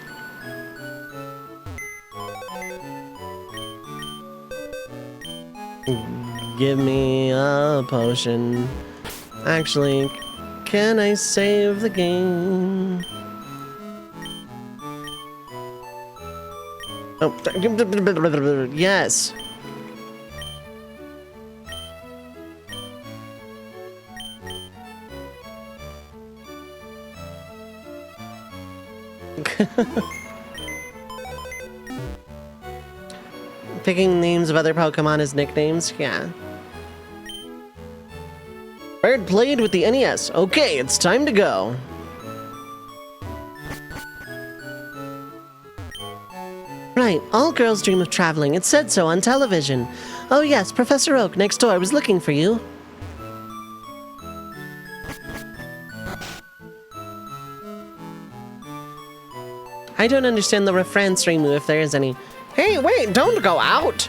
Give me a potion. Actually, can I save the game? Oh, yes. Picking names of other Pokemon as nicknames? Yeah. Bird played with the NES. Okay, it's time to go. Right, all girls dream of traveling. It said so on television. Oh yes, Professor Oak next door was looking for you. I don't understand the reference move if there is any. Hey, wait, don't go out!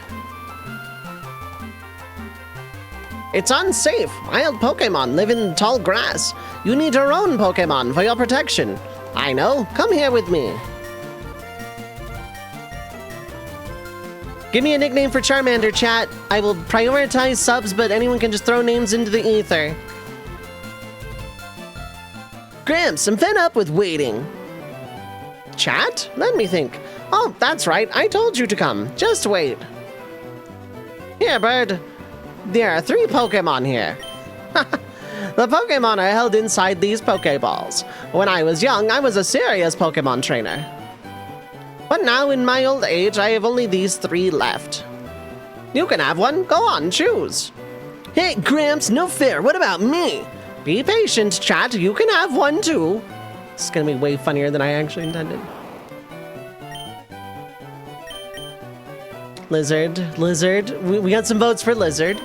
It's unsafe. Wild Pokemon live in tall grass. You need your own Pokemon for your protection. I know. Come here with me. Give me a nickname for Charmander, chat. I will prioritize subs, but anyone can just throw names into the ether. Gramps, I'm fed up with waiting. Chat? Let me think. Oh, that's right. I told you to come. Just wait. Here, Bird. There are 3 Pokemon here. The Pokemon are held inside these Pokeballs. When I was young, I was a serious Pokemon trainer. But now, in my old age, I have only these 3 left. You can have one. Go on, choose. Hey, Gramps, no fair. What about me? Be patient, chat. You can have one, too. It's gonna be way funnier than I actually intended. Lizard. We got some votes for Lizard.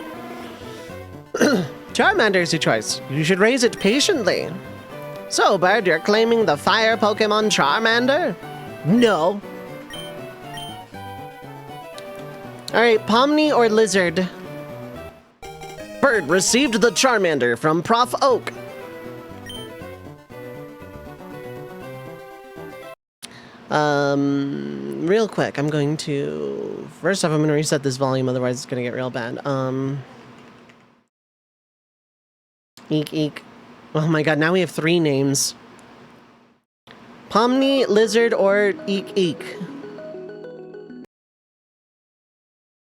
Charmander's your choice. You should raise it patiently. So, Bird, you're claiming the fire Pokemon Charmander? No. Alright, Pomni or Lizard? Bird received the Charmander from Prof. Oak. Real quick, I'm going to... First off, I'm going to reset this volume, otherwise it's going to get real bad. Eek. Oh my god, now we have 3 names. Pomni, Lizard, or Eek.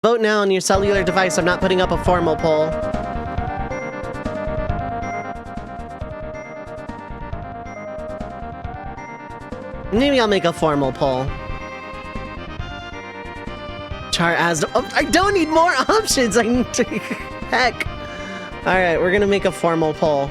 Vote now on your cellular device. I'm not putting up a formal poll. Maybe I'll make a formal poll. Oh, I don't need more options! I need to... Heck. Alright, we're gonna make a formal poll.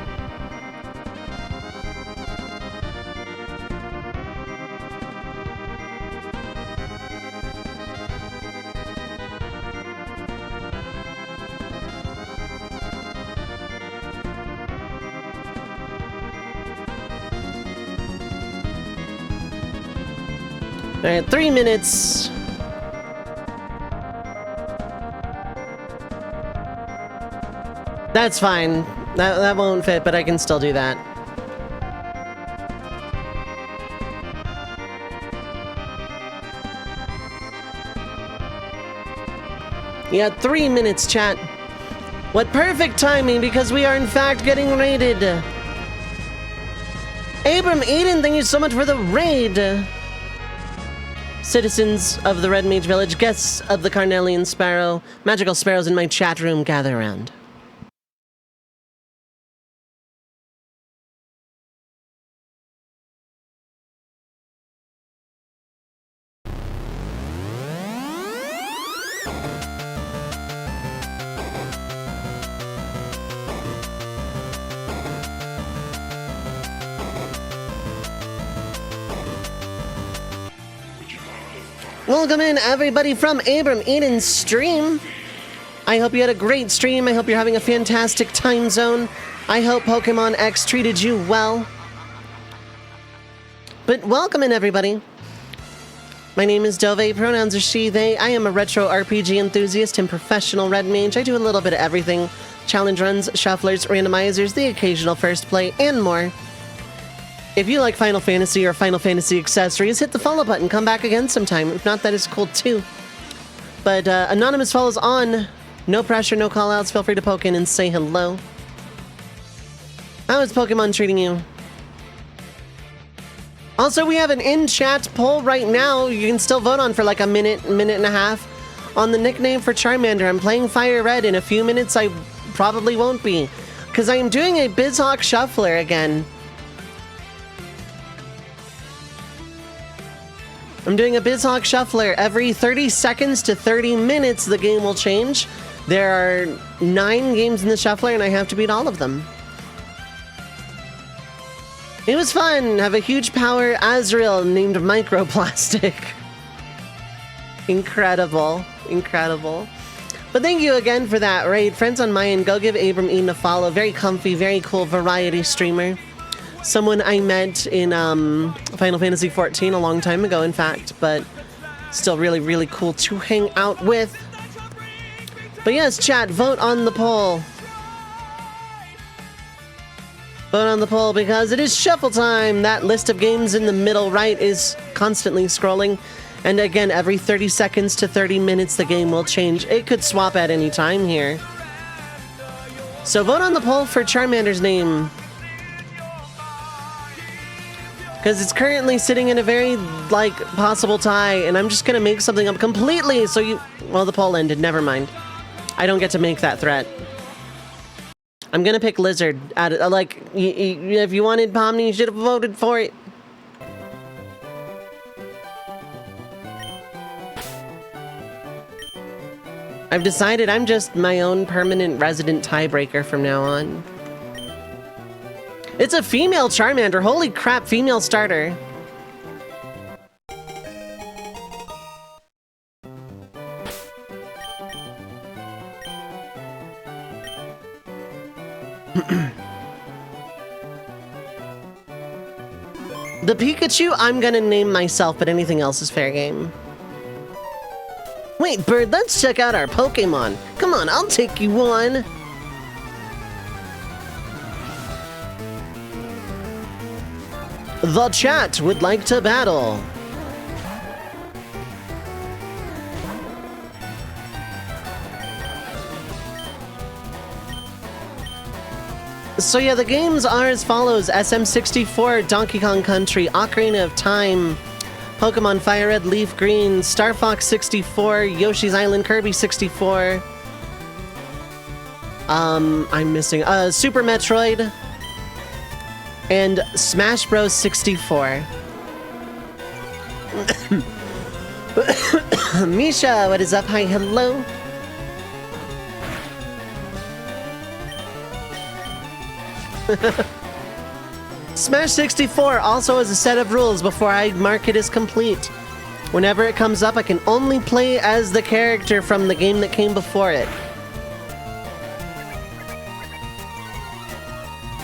Alright, 3 minutes. That's fine. That won't fit, but I can still do that. Yeah, 3 minutes, chat. What perfect timing, because we are in fact getting raided. Abram Eden, thank you so much for the raid. Citizens of the Red Mage Village, guests of the Carnelian Sparrow, magical sparrows in my chat room, gather around. Welcome in, everybody, from Abram Eden's stream. I hope you had a great stream. I hope you're having a fantastic time zone. I hope Pokemon X treated you well. But welcome in, everybody. My name is Dovei, pronouns are she, they. I am a retro RPG enthusiast and professional red mage. I do a little bit of everything. Challenge runs, shufflers, randomizers, the occasional first play, and more. If you like Final Fantasy or Final Fantasy accessories, hit the follow button, come back again sometime. If not, that is cool too. But anonymous follows on. No pressure, no callouts. Feel free to poke in and say hello. How is Pokemon treating you? Also, we have an in-chat poll right now. You can still vote on for like a minute and a half on the nickname for Charmander. I'm playing Fire Red. In a few minutes, I probably won't be, because I am doing a Bizhawk Shuffler again. I'm doing a Bizhawk Shuffler. Every 30 seconds to 30 minutes, the game will change. There are 9 games in the Shuffler, and I have to beat all of them. It was fun. Have a huge power Azrael named Microplastic. Incredible. Incredible. But thank you again for that raid. Friends on my end, go give Abram Eden a follow. Very comfy, very cool variety streamer. Someone I met in Final Fantasy XIV a long time ago, in fact, but still really, really cool to hang out with. But yes, chat, vote on the poll. Vote on the poll because it is shuffle time. That list of games in the middle right is constantly scrolling. And again, every 30 seconds to 30 minutes, the game will change. It could swap at any time here. So vote on the poll for Charmander's name. Because it's currently sitting in a very, like, possible tie, and I'm just gonna make something up completely so you... Well, the poll ended, never mind. I don't get to make that threat. I'm gonna pick Lizard. Like, if you wanted Pomni, you should have voted for it. I've decided I'm just my own permanent resident tiebreaker from now on. It's a female Charmander. Holy crap, female starter. The Pikachu, I'm gonna name myself, but anything else is fair game. Wait, Bird, let's check out our Pokemon. Come on, I'll take you on. The chat would like to battle. So yeah, the games are as follows. SM64, Donkey Kong Country, Ocarina of Time, Pokemon Fire Red, Leaf Green, Star Fox 64, Yoshi's Island, Kirby 64. I'm missing, Super Metroid, and Smash Bros. 64. Misha, what is up? Hi, hello. Smash 64 also has a set of rules before I mark it as complete. Whenever it comes up, I can only play as the character from the game that came before it.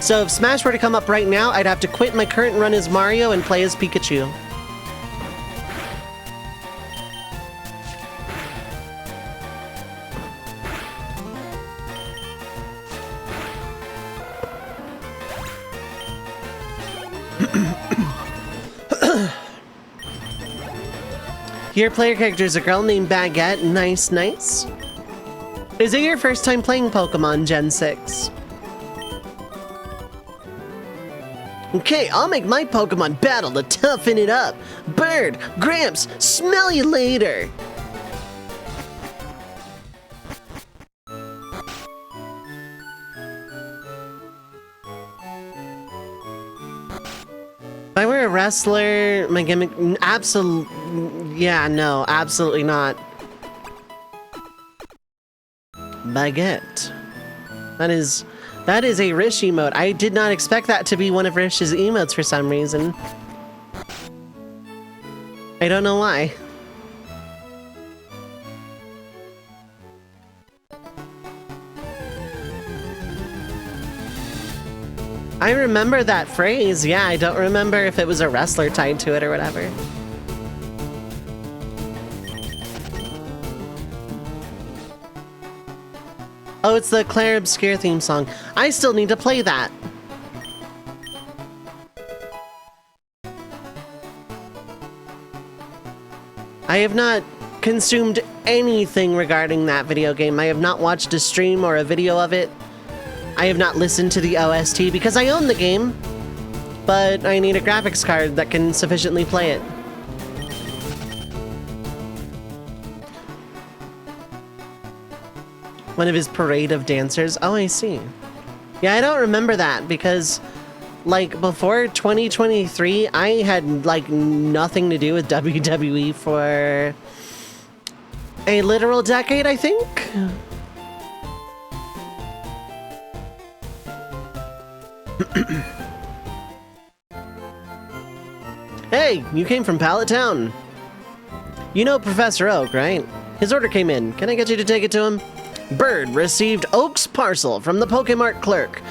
So if Smash were to come up right now, I'd have to quit my current run as Mario and play as Pikachu. Your player character is a girl named Baguette. Nice, nice. Is it your first time playing Pokemon Gen 6? Okay, I'll make my Pokemon battle to toughen it up. Bird, Gramps, smell you later. If I were a wrestler, my gimmick, yeah, no, absolutely not. Baguette. That is a Rish emote. I did not expect that to be one of Rish's emotes for some reason. I don't know why. I remember that phrase, yeah, I don't remember if it was a wrestler tied to it or whatever. Oh, it's the Claire Obscure theme song. I still need to play that. I have not consumed anything regarding that video game. I have not watched a stream or a video of it. I have not listened to the OST because I own the game, but I need a graphics card that can sufficiently play it. One of his parade of dancers. Oh, I see. Yeah, I don't remember that because, like, before 2023, I had, like, nothing to do with WWE for a literal decade, I think. Hey, you came from Pallet Town. You know Professor Oak, right? His order came in. Can I get you to take it to him? Bird received Oak's parcel from the Pokemart clerk.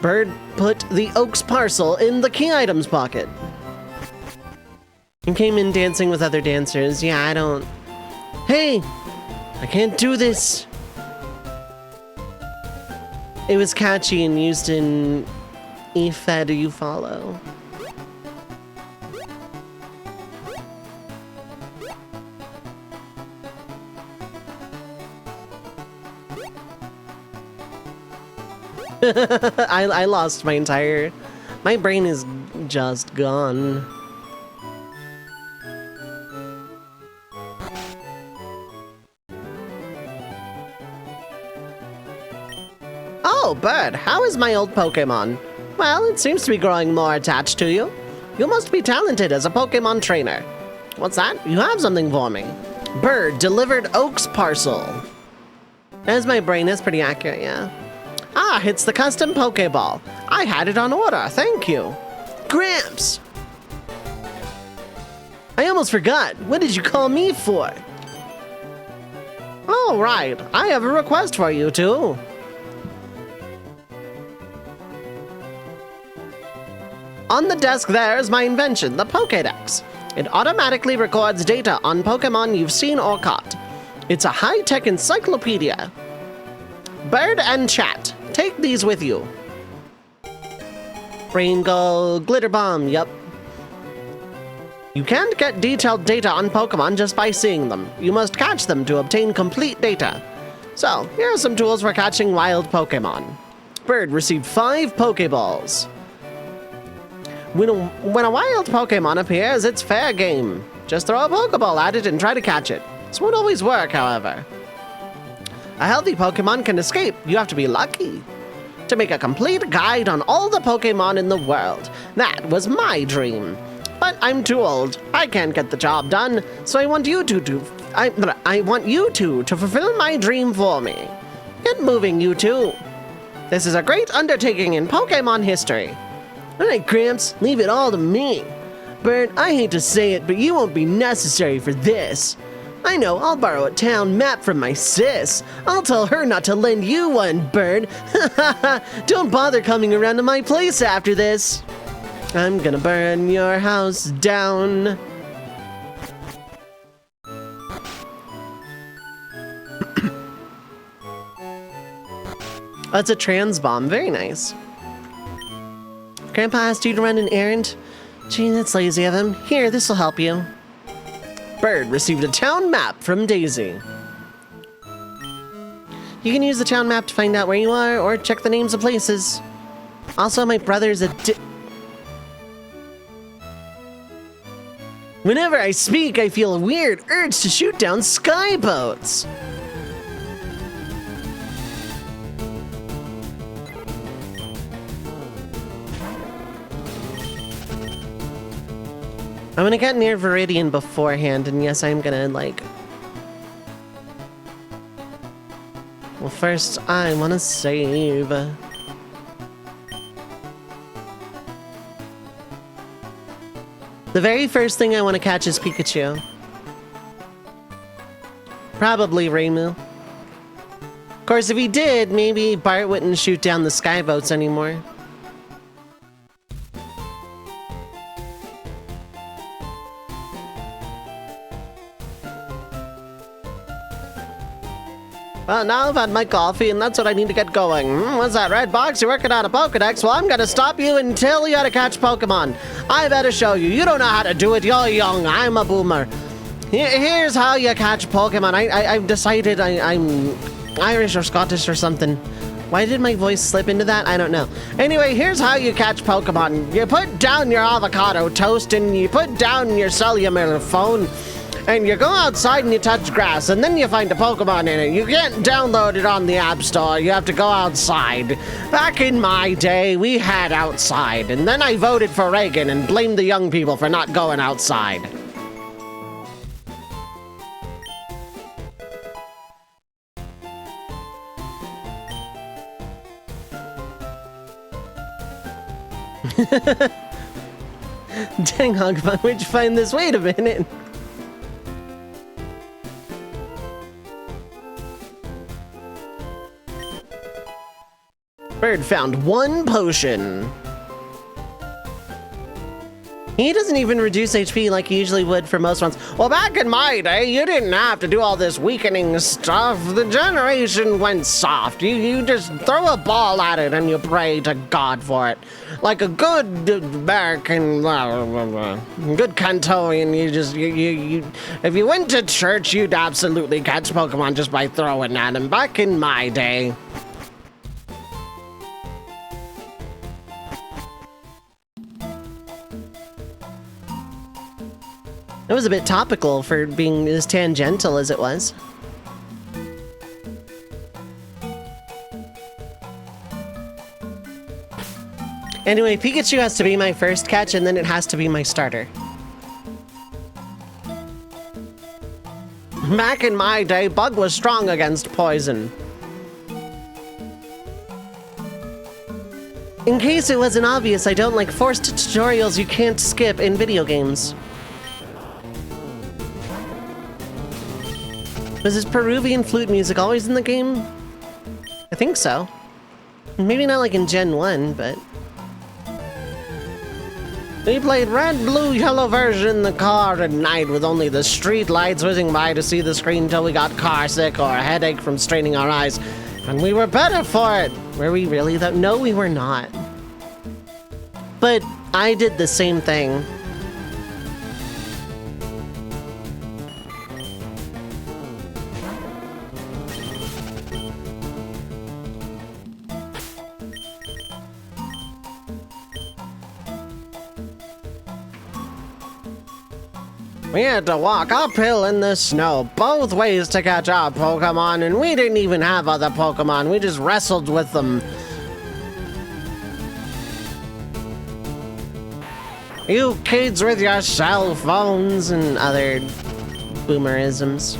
Bird put the Oak's parcel in the key items pocket. And came in dancing with other dancers. Yeah, I don't... Hey! I can't do this! It was catchy and used in E-Fed You Follow. I lost my entire... My brain is just gone. Oh, Bird, how is my old Pokemon? Well, it seems to be growing more attached to you. You must be talented as a Pokemon trainer. What's that? You have something for me. Bird delivered Oak's parcel. As my brain is pretty accurate, yeah. Ah, it's the custom Pokeball. I had it on order, thank you. Gramps! I almost forgot. What did you call me for? Oh, right. I have a request for you, too. On the desk there is my invention, the Pokédex. It automatically records data on Pokemon you've seen or caught. It's a high-tech encyclopedia. Bird and chat. Take these with you. Brain Gull, Glitter Bomb, yup. You can't get detailed data on Pokemon just by seeing them. You must catch them to obtain complete data. So, here are some tools for catching wild Pokemon. Bird received 5 Pokeballs. When a wild Pokemon appears, it's fair game. Just throw a Pokeball at it and try to catch it. This won't always work, however. A healthy Pokemon can escape. You have to be lucky. To make a complete guide on all the Pokemon in the world. That was my dream. But I'm too old. I can't get the job done, so I want you to fulfill my dream for me. Get moving, you two. This is a great undertaking in Pokemon history. All right, Gramps, leave it all to me. Bird, I hate to say it, but you won't be necessary for this. I know, I'll borrow a town map from my sis. I'll tell her not to lend you one, Bird. Don't bother coming around to my place after this. I'm gonna burn your house down. That's a trans bomb, very nice. Grandpa asked you to run an errand? Gee, that's lazy of him. Here, this'll help you. Bird received a town map from Daisy. You can use the town map to find out where you are or check the names of places. Also, my brother's a Whenever I speak, I feel a weird urge to shoot down skyboats. I'm gonna get near Viridian beforehand, and yes, I'm gonna, like... Well, first, I wanna save. The very first thing I want to catch is Pikachu. Probably Reimu. Of course, if he did, maybe Bart wouldn't shoot down the skyboats anymore. Well, now I've had my coffee, and that's what I need to get going. What's that red box? You're working on a Pokedex? Well, I'm gonna stop you and tell you how to catch Pokemon. I better show you. You don't know how to do it. You're young. I'm a boomer. Here's how you catch Pokemon. I've decided I'm Irish or Scottish or something. Why did my voice slip into that? I don't know. Anyway, here's how you catch Pokemon. You put down your avocado toast, and you put down your cellular phone, and you go outside and you touch grass, and then you find a Pokemon in it. You can't download it on the App Store. You have to go outside. Back in my day, we had outside, and then I voted for Reagan and blamed the young people for not going outside. Dang, Hogfun, where'd you find this? Wait a minute. Bird found one potion. He doesn't even reduce HP like he usually would for most ones. Well, back in my day, you didn't have to do all this weakening stuff. The generation went soft. You just throw a ball at it and you pray to God for it. Like a good American, good Kantoian, you if you went to church, you'd absolutely catch Pokemon just by throwing at them. Back in my day. It was a bit topical for being as tangential as it was. Anyway, Pikachu has to be my first catch, and then it has to be my starter. Back in my day, Bug was strong against poison. In case it wasn't obvious, I don't like forced tutorials you can't skip in video games. Was this Peruvian flute music always in the game? I think so. Maybe not like in Gen 1, but... We played red, blue, yellow version in the car at night with only the street lights whizzing by to see the screen till we got car sick or a headache from straining our eyes. And we were better for it! Were we really though? No, we were not. But I did the same thing. We had to walk uphill in the snow, both ways to catch our Pokemon, and we didn't even have other Pokemon, we just wrestled with them. You kids with your cell phones and other boomerisms.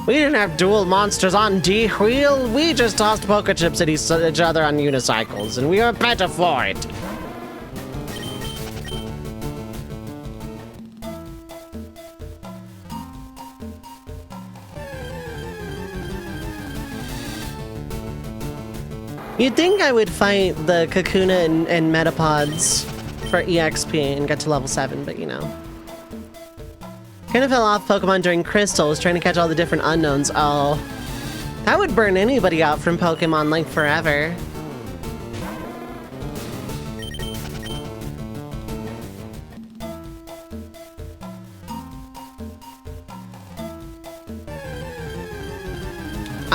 We didn't have dual monsters on D-Wheel, we just tossed Pokechips at each other on unicycles, and we were better for it. You'd think I would fight the Kakuna and Metapods for EXP and get to level 7, but you know. Kind of fell off Pokemon during Crystal, was trying to catch all the different unknowns. Oh, that would burn anybody out from Pokemon like forever.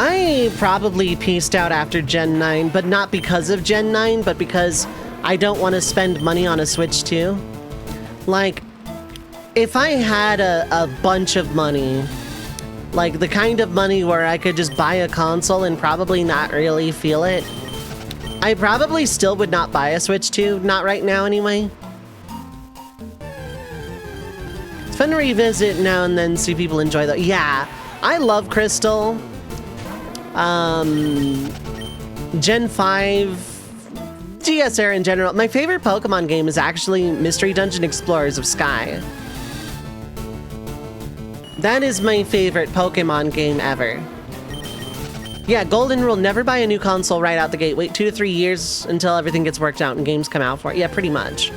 I probably pieced out after Gen 9, but not because of Gen 9, but because I don't want to spend money on a Switch 2. Like, if I had a bunch of money, like the kind of money where I could just buy a console and probably not really feel it, I probably still would not buy a Switch 2, not right now anyway. It's fun to revisit now and then, see people enjoy that. Yeah, I love Crystal. Gen 5, DS era in general. My favorite Pokemon game is actually Mystery Dungeon Explorers of Sky. That is my favorite Pokemon game ever. Yeah, golden rule, never buy a new console right out the gate. Wait 2 to 3 years until everything gets worked out and games come out for it. Yeah, pretty much.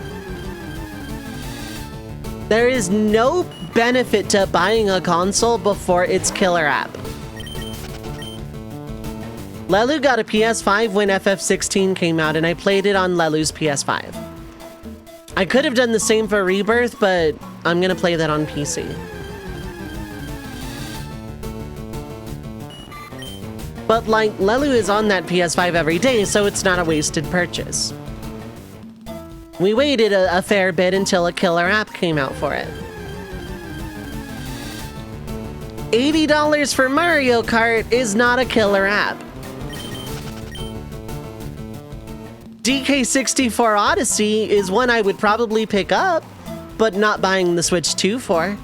There is no benefit to buying a console before its killer app. Lelu got a PS5 when FF16 came out, and I played it on Lelu's PS5. I could have done the same for Rebirth, but I'm gonna play that on PC. But like, Lelu is on that PS5 every day, so it's not a wasted purchase. We waited a fair bit until a killer app came out for it. $80 for Mario Kart is not a killer app. DK64 Odyssey is one I would probably pick up, but not buying the Switch 2 for.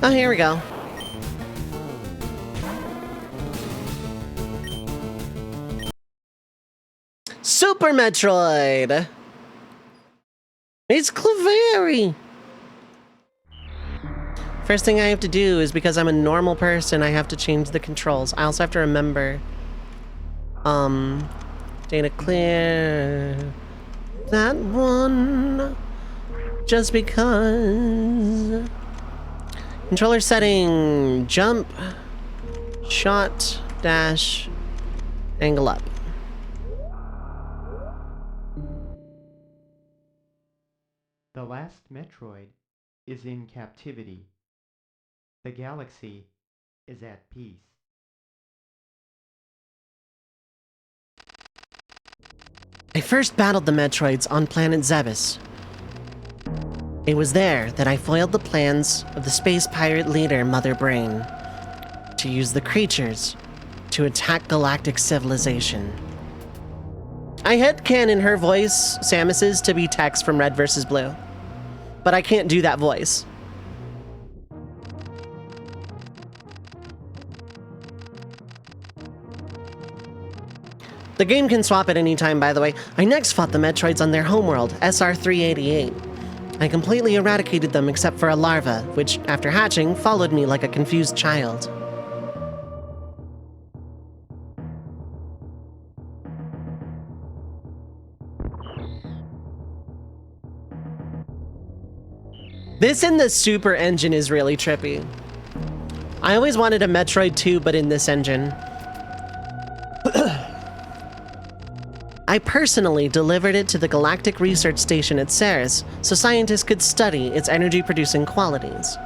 Oh, here we go. Super Metroid! It's Clefairy! First thing I have to do is, because I'm a normal person, I have to change the controls. I also have to remember, data clear, that one, just because. Controller setting, jump, shot, dash, angle up. The last Metroid is in captivity. The galaxy is at peace. I first battled the Metroids on planet Zebes. It was there that I foiled the plans of the space pirate leader Mother Brain to use the creatures to attack galactic civilization. I headcanon her voice, Samus's, to be Tex from Red vs. Blue, but I can't do that voice. The game can swap at any time, by the way. I next fought the Metroids on their homeworld, SR-388. I completely eradicated them except for a larva, which, after hatching, followed me like a confused child. This in the Super engine is really trippy. I always wanted a Metroid 2, but in this engine. I personally delivered it to the Galactic Research Station at Ceres so scientists could study its energy-producing qualities.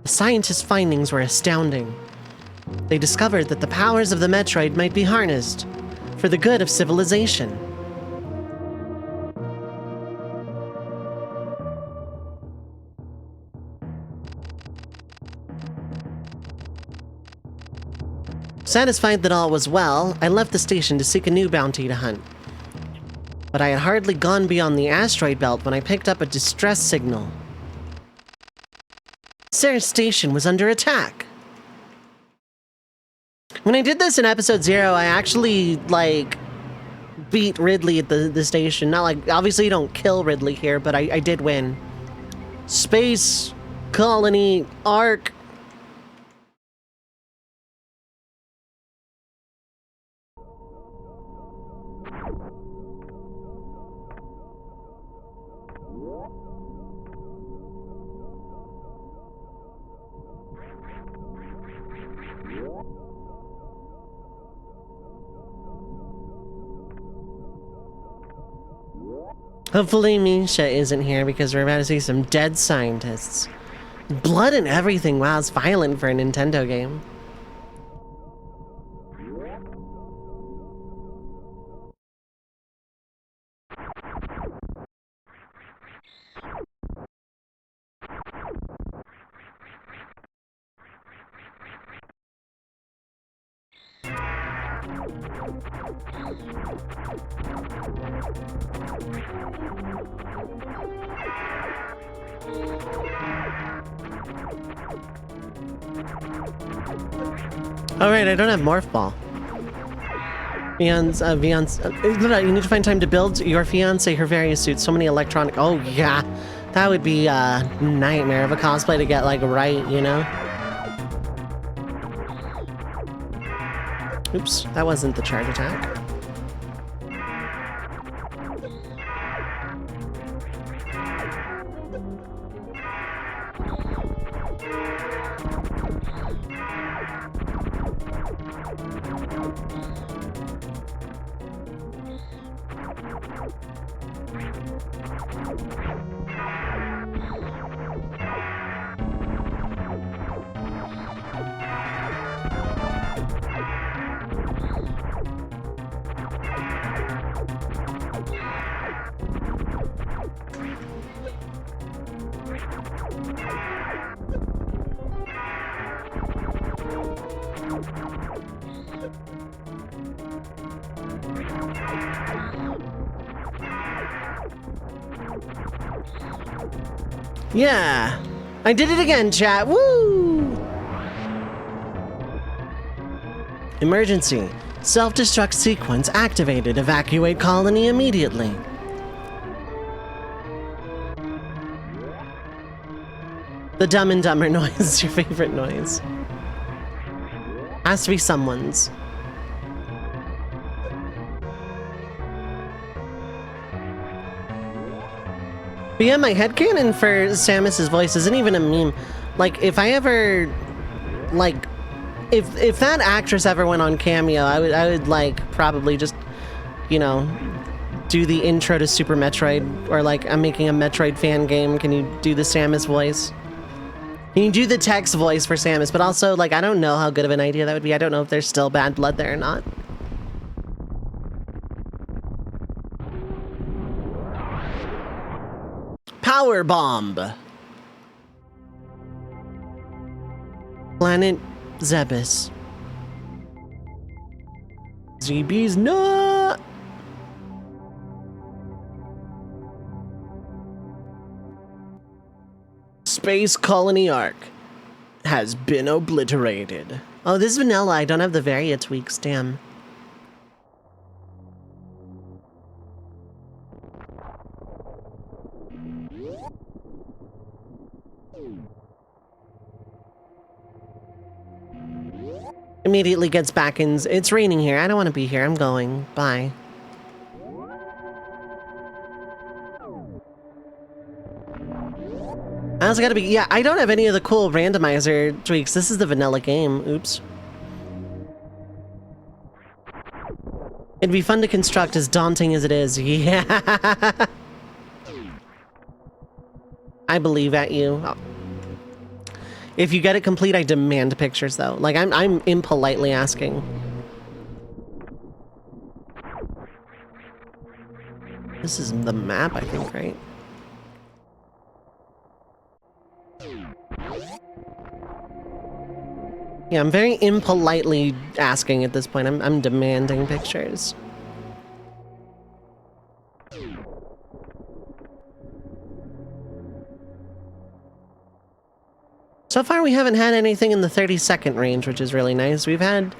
The scientists' findings were astounding. They discovered that the powers of the Metroid might be harnessed for the good of civilization. Satisfied that all was well, I left the station to seek a new bounty to hunt. But I had hardly gone beyond the asteroid belt when I picked up a distress signal. Ceres Station was under attack. When I did this in episode 0, I actually, like, beat Ridley at the station. Not like, obviously you don't kill Ridley here, but I did win. Space, colony, arc. Hopefully Misha isn't here because we're about to see some dead scientists. Blood and everything. Wow, it's violent for a Nintendo game. Alright, I don't have Morph Ball. You need to find time to build your fiance her various suits. So many electronic. Oh, yeah. That would be a nightmare of a cosplay to get, like, right, you know? Oops, that wasn't the charge attack. Yeah! I did it again, chat! Woo! Emergency. Self-destruct sequence activated. Evacuate colony immediately. The Dumb and Dumber noise is your favorite noise. Has to be someone's. But yeah, my headcanon for Samus's voice isn't even a meme. Like, if I ever, like, if that actress ever went on Cameo, I would like probably just, you know, do the intro to Super Metroid, or like, I'm making a Metroid fan game. Can you do the Samus voice? Can you do the text voice for Samus? But also, like, I don't know how good of an idea that would be. I don't know if there's still bad blood there or not. Power Bomb. Planet Zebes. ZB's no. Space Colony Arc has been obliterated. Oh, this is vanilla. I don't have the Varia tweaks. Damn. Immediately gets back in. It's raining here. I don't want to be here. I'm going. Bye. I also gotta be. Yeah, I don't have any of the cool randomizer tweaks. This is the vanilla game. Oops. It'd be fun to construct, as daunting as it is. Yeah. I believe at you. If you get it complete, I demand pictures, though. Like, I'm impolitely asking. This is the map, I think, right? Yeah, I'm very impolitely asking at this point. I'm demanding pictures. So far, we haven't had anything in the 30-second range, which is really nice. We've had,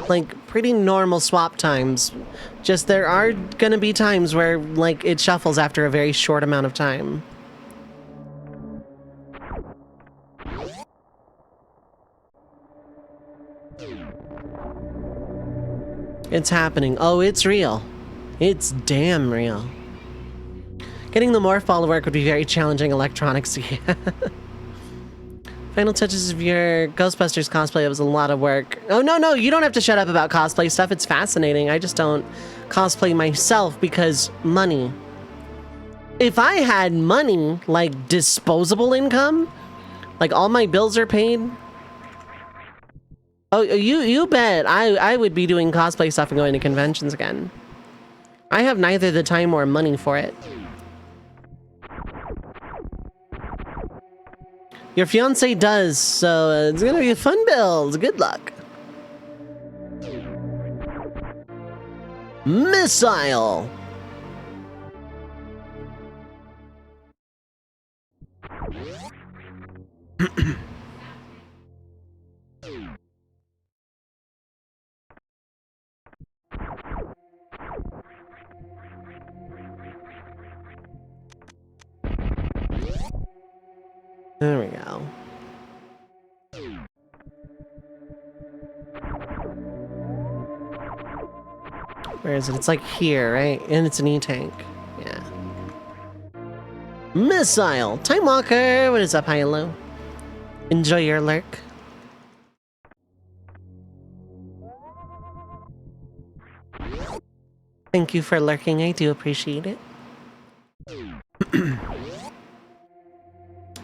like, pretty normal swap times. Just there are gonna be times where, like, it shuffles after a very short amount of time. It's happening. Oh, it's real. It's damn real. Getting the morph ball to work would be very challenging electronics. Yeah. Final touches of your Ghostbusters cosplay. It was a lot of work. Oh, no, you don't have to shut up about cosplay stuff. It's fascinating. I just don't cosplay myself because money. If I had money, like disposable income, like all my bills are paid. Oh, you bet I would be doing cosplay stuff and going to conventions again. I have neither the time or money for it. Your fiance does, so it's gonna be a fun build. Good luck. Missile. There we go. Where is it? It's like here, right? And it's an E-tank. Yeah. Missile! Time Walker! What is up, Hilo? Enjoy your lurk. Thank you for lurking. I do appreciate it.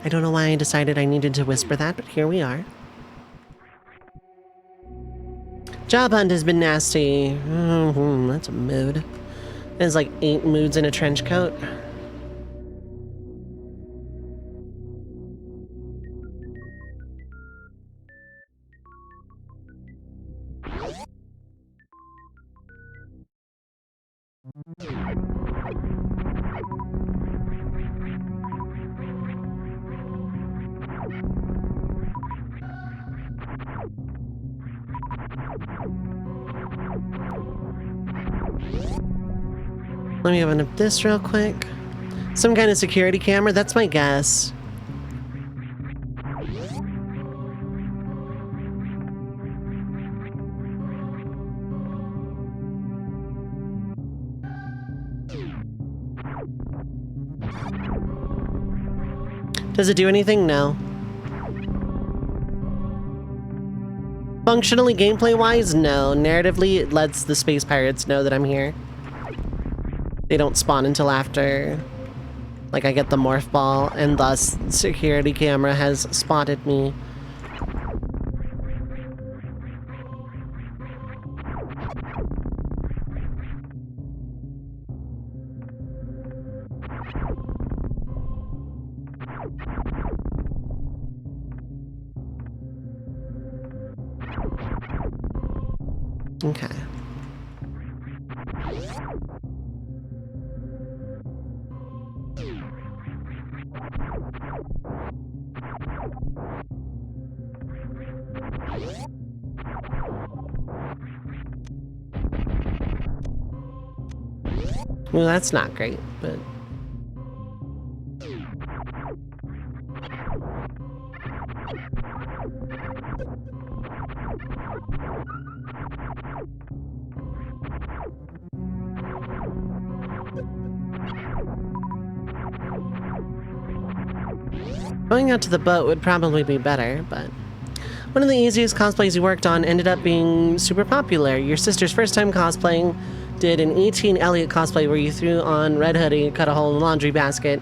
I don't know why I decided I needed to whisper that, but here we are. Job hunt has been nasty. That's a mood. There's like 8 moods in a trench coat. Let me open up this real quick. Some kind of security camera, that's my guess. Does it do anything? No. Functionally, gameplay-wise, no. Narratively, it lets the space pirates know that I'm here. They don't spawn until after, like, I get the morph ball, and thus security camera has spotted me. Okay. Well, that's not great, but... Going out to the boat would probably be better, but... One of the easiest cosplays you worked on ended up being super popular. Your sister's first time cosplaying did an 18 Elliot cosplay where you threw on red hoodie, cut a hole in the laundry basket.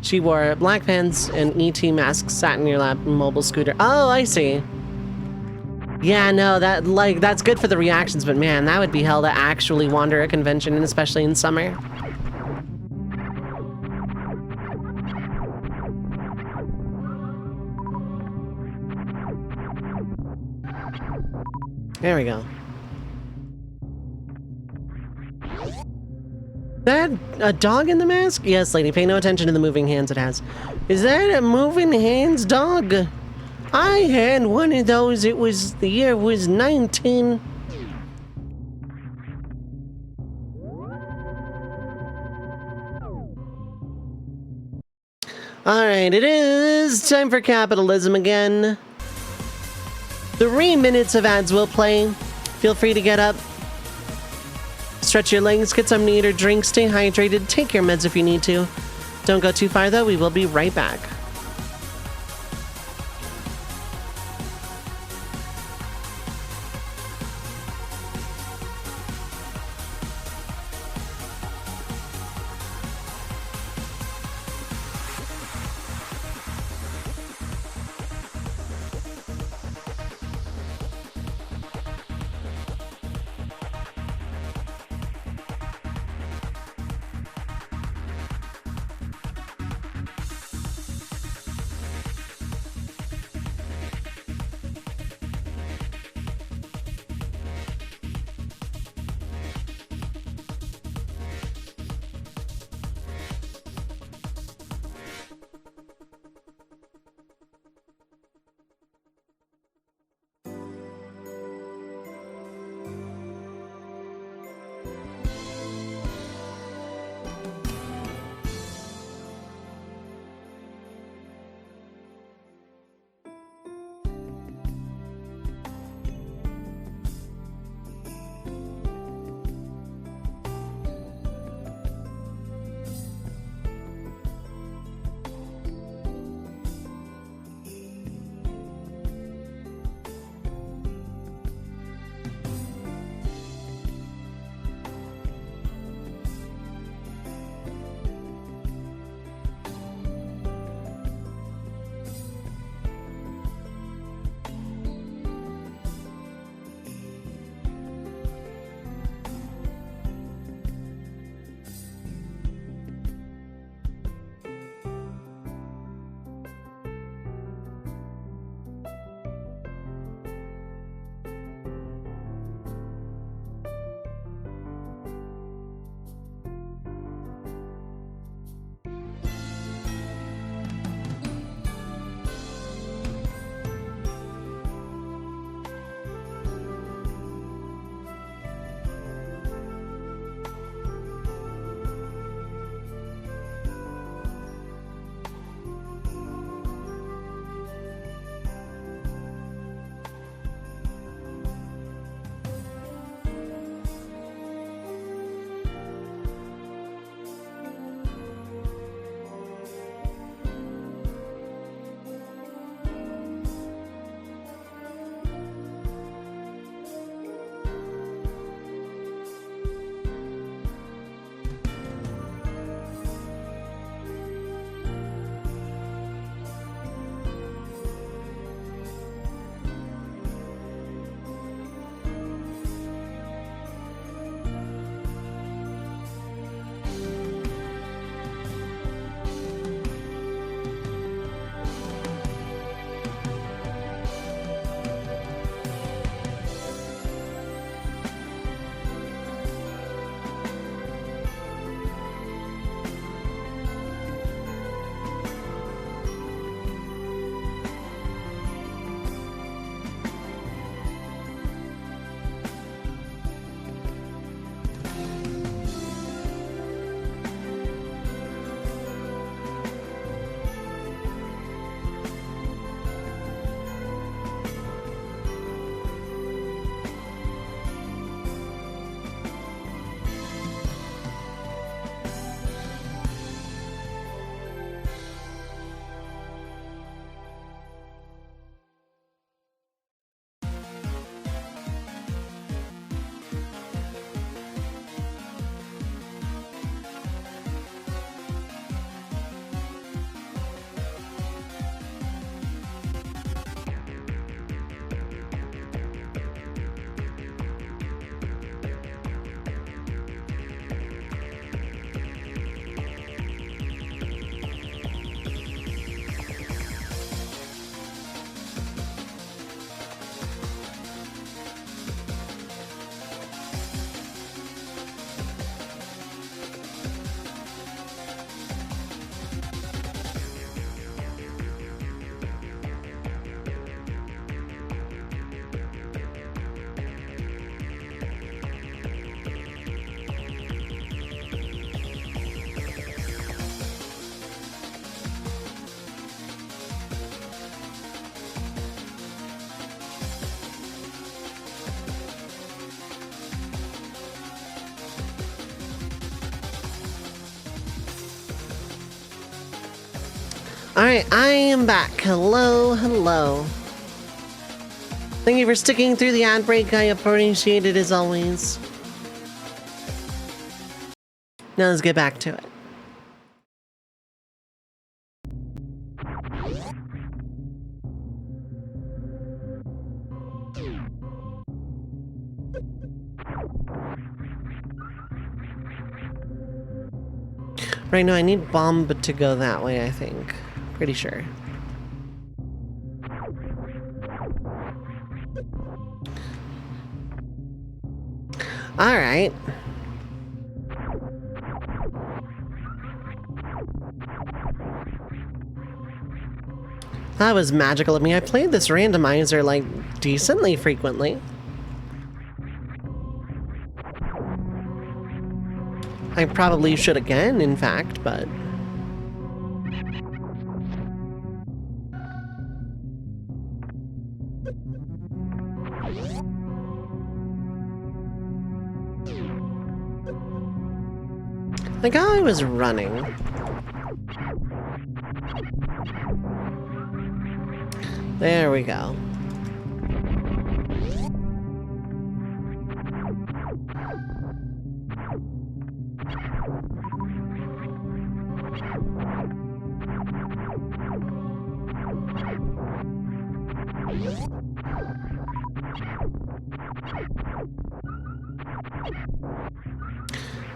She wore black pants and ET mask, sat in your lap, mobile scooter. Oh, I see. Yeah, no, that's good for the reactions, but man, that would be hell to actually wander a convention, and especially in summer. There we go. That a dog in the mask? Yes, lady, pay no attention to the moving hands it has. Is that a moving hands dog? I had one of those. The year was 19... Alright, it is time for capitalism again. 3 minutes of ads will play. Feel free to get up. Stretch your legs, get something to eat or drink, stay hydrated, take your meds if you need to. Don't go too far though, we will be right back. Alright, I am back. Hello, hello. Thank you for sticking through the ad break. I appreciate it as always. Now let's get back to it. Right now I need Bomb to go that way, I think. Pretty sure. Alright. That was magical of me. I played this randomizer, like, decently frequently. I probably should again, in fact, but... the guy was running. There we go.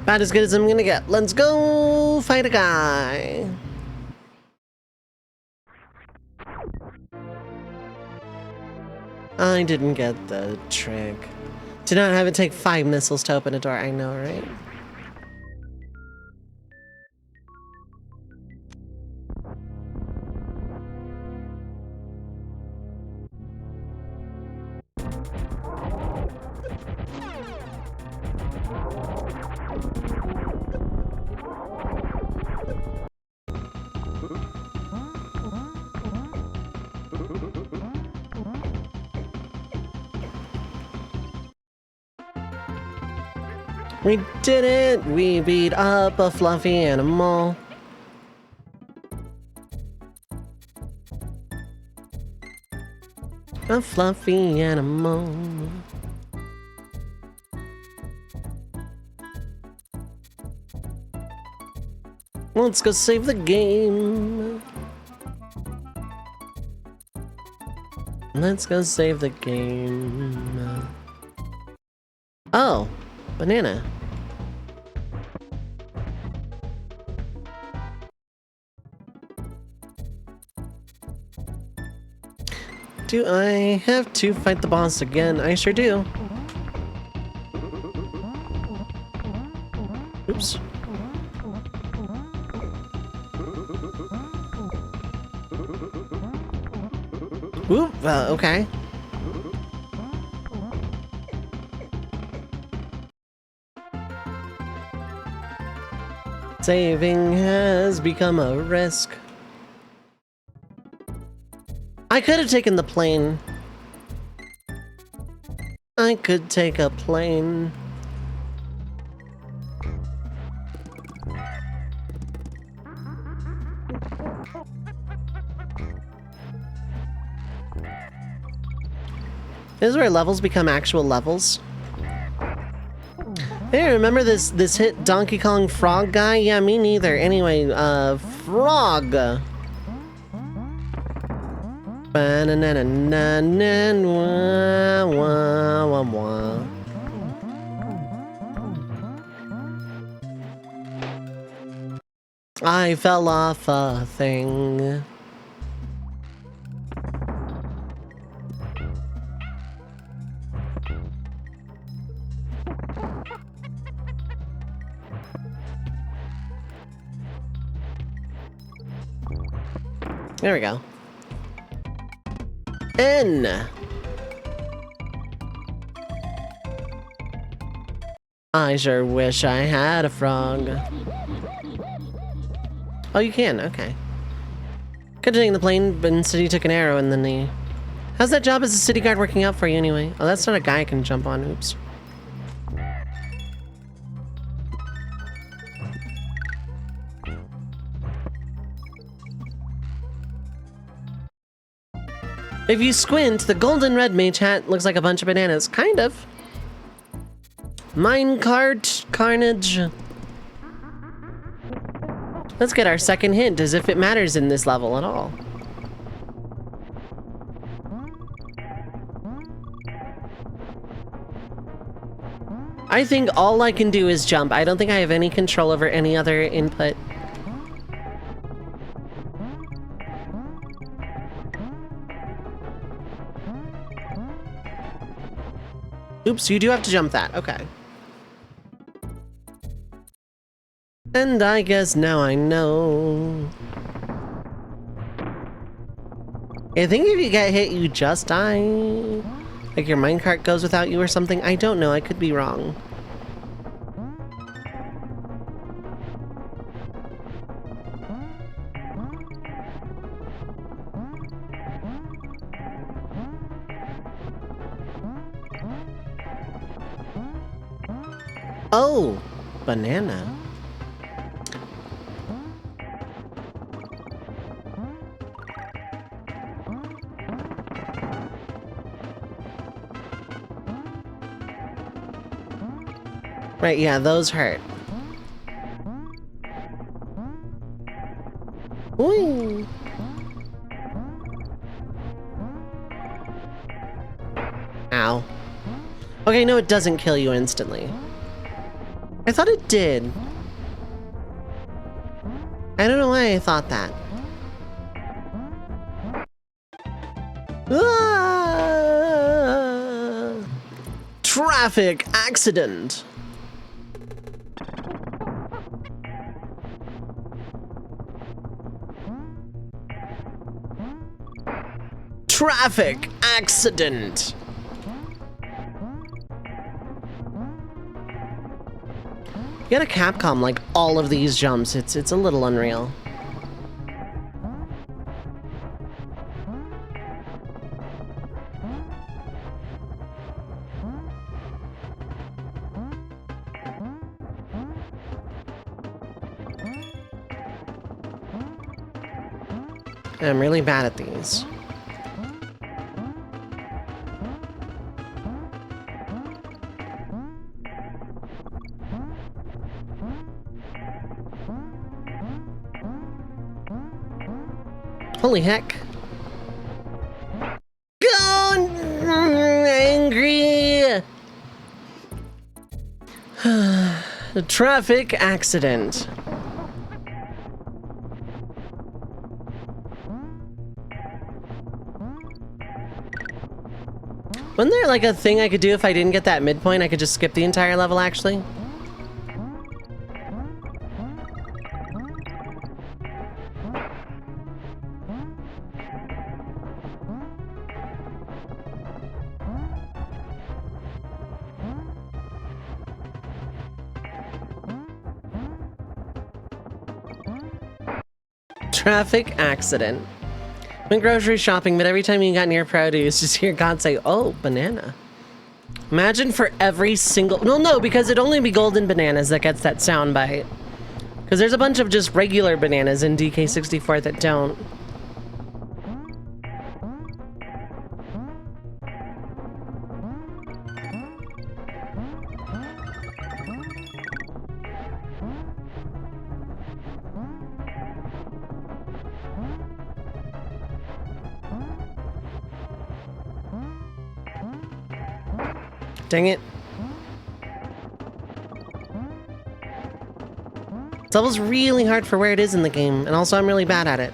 About as good as I'm gonna get. Let's go fight a guy. I didn't get the trick. Did not have it take 5 missiles to open a door. I know, right? We did it! We beat up a fluffy animal. A fluffy animal. Let's go save the game. Let's go save the game. Oh, banana. Do I have to fight the boss again? I sure do. Oops. Oop, okay. Saving has become a risk. I could have taken the plane. I could take a plane. This is where levels become actual levels. Hey, remember this hit Donkey Kong Frog guy? Yeah, me neither. Anyway, Frog. I fell off a thing. There we go. N. I sure wish I had a frog. Oh, you can? Okay. Could have taken the plane, but instead he took an arrow in the knee. How's that job as a city guard working out for you anyway? Oh, that's not a guy I can jump on. Oops. If you squint, the golden red mage hat looks like a bunch of bananas. Kind of. Minecart carnage. Let's get our second hint, as if it matters in this level at all. I think all I can do is jump. I don't think I have any control over any other input. Oops, you do have to jump that. Okay. And I guess now I know. I think if you get hit, you just die. Like your minecart goes without you or something. I don't know. I could be wrong. Oh, banana. Right, yeah, those hurt. Ooh. Ow. Okay, no, it doesn't kill you instantly. I thought it did. I don't know why I thought that. Ah! Traffic accident. Traffic accident. You gotta Capcom like all of these jumps. It's a little unreal. I'm really bad at these. Holy heck. Go angry. The traffic accident. Wasn't there like a thing I could do if I didn't get that midpoint? I could just skip the entire level actually? Traffic accident. Went grocery shopping, but every time you got near produce, just hear God say, "Oh, banana." Imagine for every single... Well, no, because it'd only be golden bananas that gets that sound bite. Because there's a bunch of just regular bananas in DK64 that don't. Dang it. This level's really hard for where it is in the game, and also I'm really bad at it.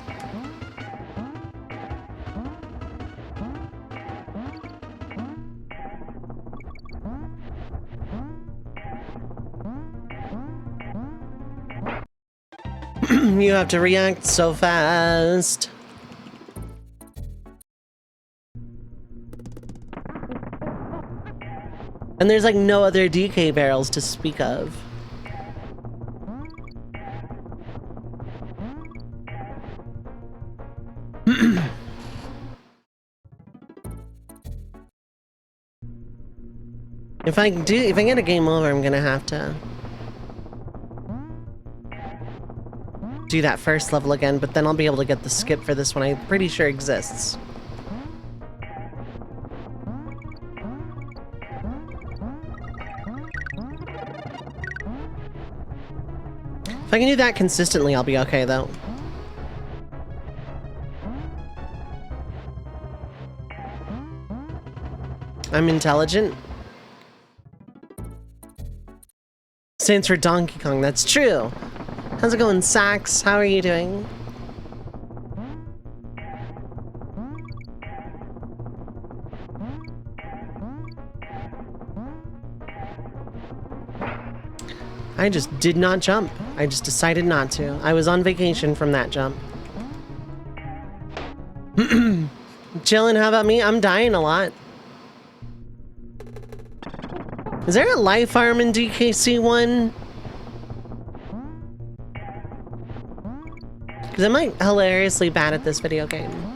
You have to react so fast. And there's like no other DK barrels to speak of. If I get a game over, I'm gonna have to do that first level again, but then I'll be able to get the skip for this one. I'm pretty sure exists. If I can do that consistently, I'll be okay, though. I'm intelligent. Stands for Donkey Kong, that's true. How's it going, Sax? How are you doing? I just did not jump. I just decided not to. I was on vacation from that jump. Chillin', how about me? I'm dying a lot. Is there a life arm in DKC1? Because I'm like hilariously bad at this video game.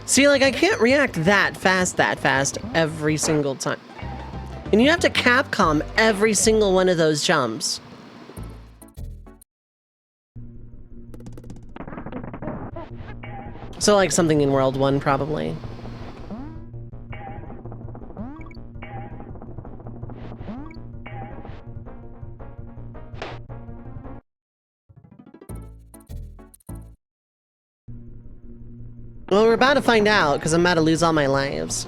See, like, I can't react that fast every single time. And you have to Capcom every single one of those jumps. So, like, something in World 1, probably. Well, we're about to find out, because I'm about to lose all my lives.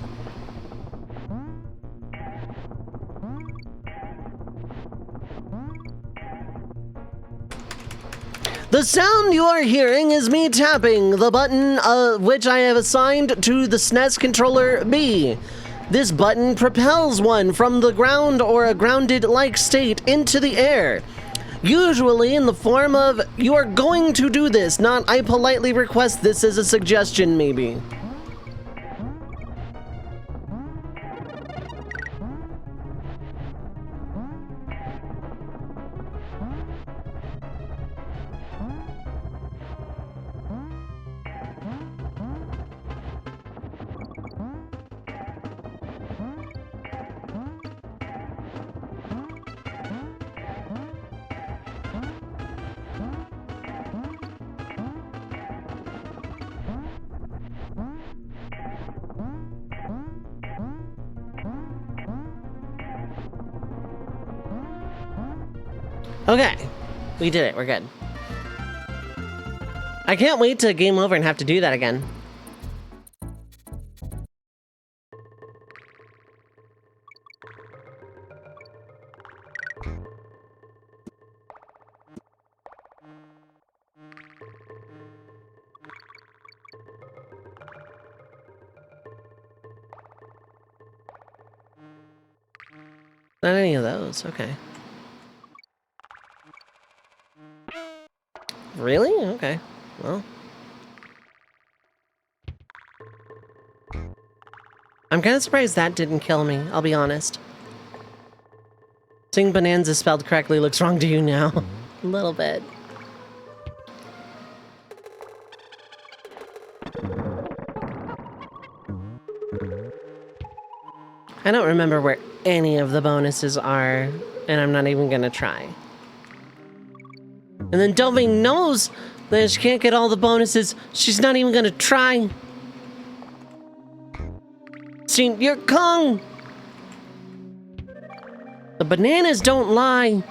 The sound you are hearing is me tapping the button which I have assigned to the SNES controller B. This button propels one from the ground or a grounded-like state into the air. Usually in the form of, you are going to do this, not I politely request this as a suggestion, maybe. Okay, we did it, we're good. I can't wait to game over and have to do that again. Not any of those, okay. Really? Okay. Well. I'm kind of surprised that didn't kill me, I'll be honest. Seeing Bonanza spelled correctly looks wrong to you now. A little bit. I don't remember where any of the bonuses are, and I'm not even gonna try. And then Dovei knows that she can't get all the bonuses. She's not even gonna try. See, you're Kong! The bananas don't lie.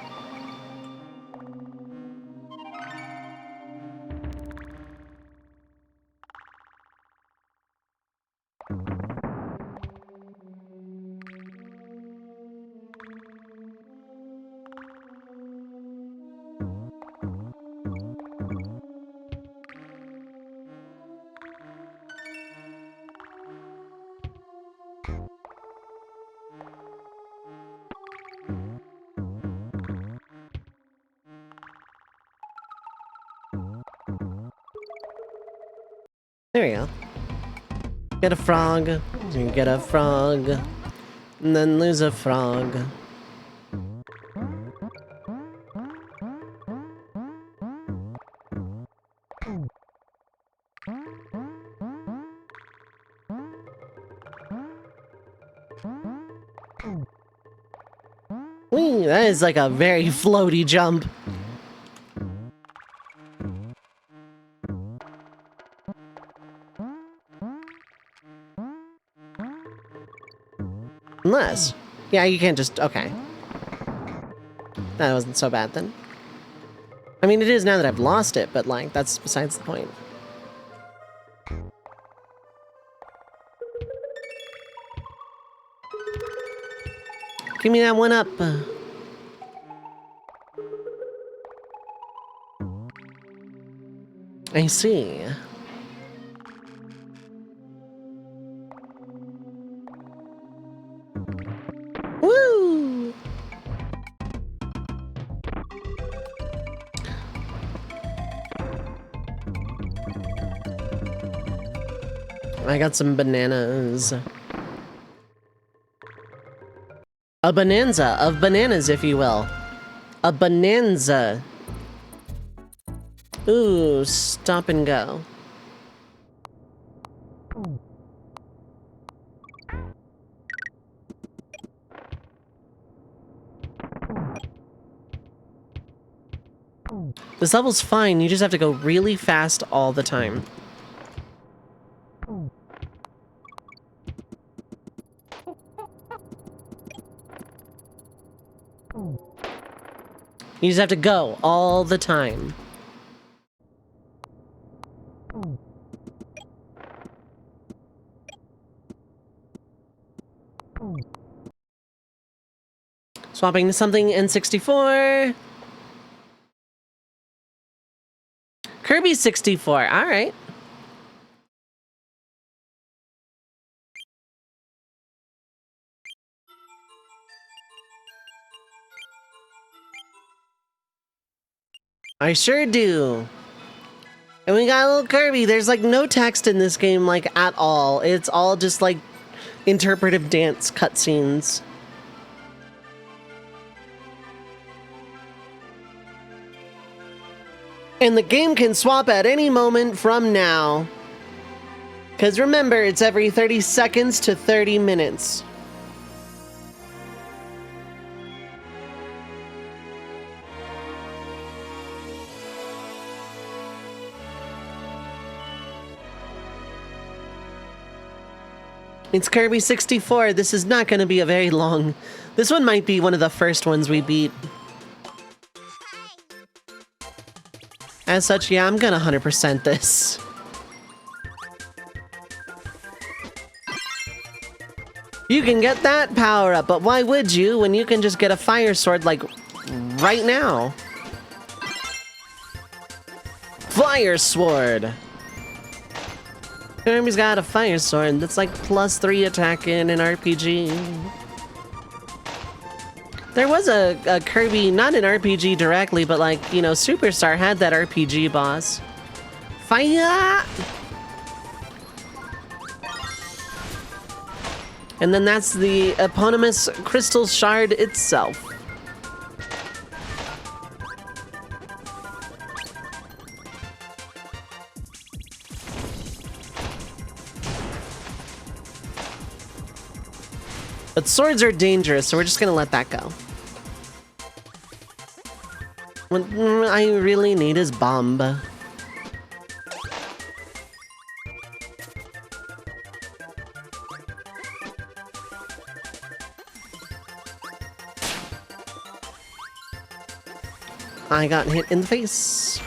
There we go. Get a frog, you get a frog, and then lose a frog. That is like a very floaty jump. Unless, yeah, you can't just, okay. That wasn't so bad then. I mean, it is now that I've lost it, but like, that's besides the point. Give me that one up. I see. Woo! I got some bananas. A bonanza of bananas, if you will. A bonanza. Ooh, stop and go. This level's fine, you just have to go really fast all the time. You just have to go all the time. Swapping to something N64. Kirby 64, alright. I sure do. And we got a little Kirby. There's like no text in this game like at all. It's all just like interpretive dance cutscenes. And the game can swap at any moment from now. Because remember, it's every 30 seconds to 30 minutes. It's Kirby 64. This is not going to be a very long... This one might be one of the first ones we beat. As such, yeah, I'm gonna 100% this. You can get that power up, but why would you when you can just get a fire sword like right now? Fire sword! Kirby's got a fire sword that's like +3 attack in an RPG. There was a Kirby, not an RPG directly, but like, you know, Superstar had that RPG boss. Fire! And then that's the eponymous crystal shard itself. But swords are dangerous, so we're just gonna let that go. What I really need is bomb. I got hit in the face.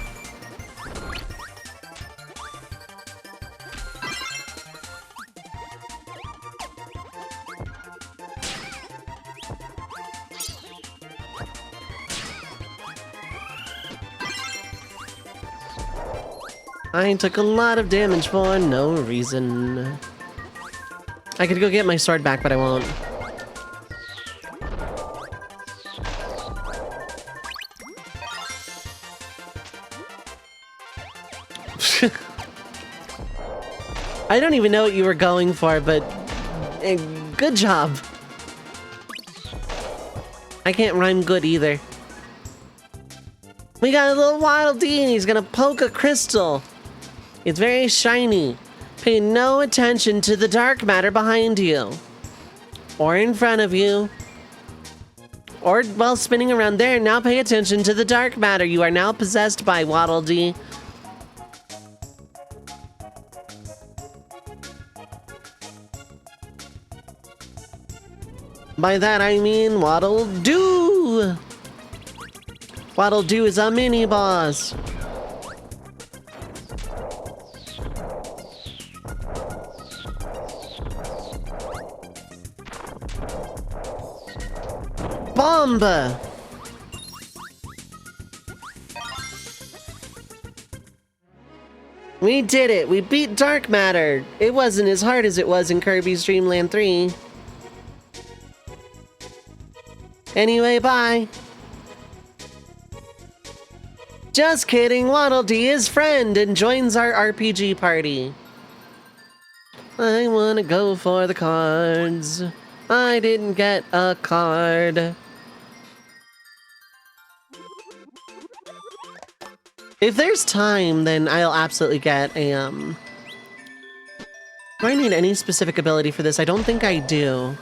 I took a lot of damage for no reason. I could go get my sword back, but I won't. I don't even know what you were going for, but good job. I can't rhyme good either. We got a little Wild D and he's gonna poke a crystal. It's very shiny. Pay no attention to the dark matter behind you. Or in front of you. Or while spinning around there, now pay attention to the dark matter. You are now possessed by Waddle Dee. By that I mean Waddle Doo! Waddle Doo is a mini-boss. Bomb! We did it! We beat Dark Matter! It wasn't as hard as it was in Kirby's Dream Land 3. Anyway, bye! Just kidding, Waddle Dee is friend and joins our RPG party. I wanna go for the cards. I didn't get a card. If there's time, then I'll absolutely get a, Do I need any specific ability for this? I don't think I do.